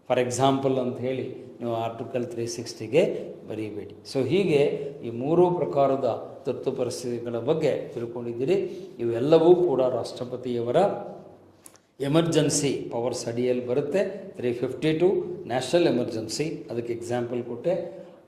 ಫಾರ್ ಎಕ್ಸಾಂಪಲ್ ಅಂತ ಹೇಳಿ ನೀವು ಆರ್ಟಿಕಲ್ 360ಗೆ ಬರೀಬೇಡಿ. ಸೊ ಹೀಗೆ ಈ 3 ಪ್ರಕಾರದ ತುರ್ತು ಪರಿಸ್ಥಿತಿಗಳ ಬಗ್ಗೆ ತಿಳ್ಕೊಂಡಿದ್ದೀರಿ. ಇವೆಲ್ಲವೂ ಕೂಡ ರಾಷ್ಟ್ರಪತಿಯವರ ಎಮರ್ಜೆನ್ಸಿ ಪವರ್ಸ್ ಅಡಿಯಲ್ಲಿ ಬರುತ್ತೆ. 352 ನ್ಯಾಷನಲ್ ಎಮರ್ಜೆನ್ಸಿ, ಅದಕ್ಕೆ ಎಕ್ಸಾಂಪಲ್ ಕೊಟ್ಟೆ.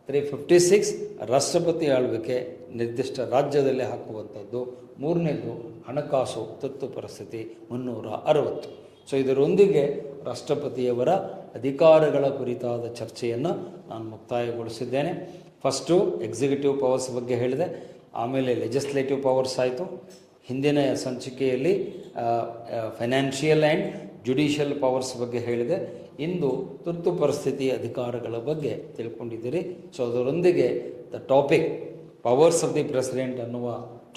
356 ರಾಷ್ಟ್ರಪತಿ ಆಳ್ವಿಕೆ, ನಿರ್ದಿಷ್ಟ ರಾಜ್ಯದಲ್ಲೇ ಹಾಕುವಂಥದ್ದು. 3ನೇದು ಹಣಕಾಸು ತುರ್ತು ಪರಿಸ್ಥಿತಿ 360. ಸೊ ಇದರೊಂದಿಗೆ ರಾಷ್ಟ್ರಪತಿಯವರ ಅಧಿಕಾರಗಳ ಕುರಿತಾದ ಚರ್ಚೆಯನ್ನು ನಾನು ಮುಕ್ತಾಯಗೊಳಿಸಿದ್ದೇನೆ. ಫಸ್ಟು ಎಕ್ಸಿಕ್ಯೂಟಿವ್ ಪವರ್ಸ್ ಬಗ್ಗೆ ಹೇಳಿದೆ, ಆಮೇಲೆ ಲೆಜಿಸ್ಲೇಟಿವ್ ಪವರ್ಸ್ ಆಯಿತು. ಹಿಂದಿನ ಸಂಚಿಕೆಯಲ್ಲಿ ಫೈನಾನ್ಷಿಯಲ್ ಆ್ಯಂಡ್ ಜುಡಿಷಿಯಲ್ ಪವರ್ಸ್ ಬಗ್ಗೆ ಹೇಳಿದೆ. ಇಂದು ತುರ್ತು ಪರಿಸ್ಥಿತಿ ಅಧಿಕಾರಗಳ ಬಗ್ಗೆ ತಿಳ್ಕೊಂಡಿದ್ದೀರಿ. ಸೊ ಅದರೊಂದಿಗೆ the topic powers of the president ಅನ್ನುವ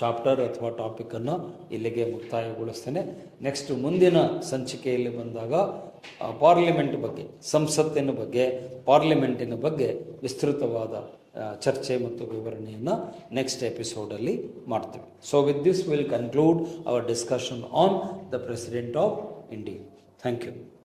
ಚಾಪ್ಟರ್ ಅಥವಾ ಟಾಪಿಕನ್ನು ಇಲ್ಲಿಗೆ ಮುಕ್ತಾಯಗೊಳಿಸ್ತೇನೆ. ನೆಕ್ಸ್ಟ್ ಮುಂದಿನ ಸಂಚಿಕೆಯಲ್ಲಿ ಬಂದಾಗ ಪಾರ್ಲಿಮೆಂಟ್ ಬಗ್ಗೆ, ಸಂಸತ್ತಿನ ಬಗ್ಗೆ, ಪಾರ್ಲಿಮೆಂಟಿನ ಬಗ್ಗೆ ವಿಸ್ತೃತವಾದ ಚರ್ಚೆ ಮತ್ತು ವಿವರಣೆಯನ್ನು ನೆಕ್ಸ್ಟ್ ಎಪಿಸೋಡಲ್ಲಿ ಮಾಡ್ತೀವಿ. So with this will conclude our discussion on the president of India. Thank you.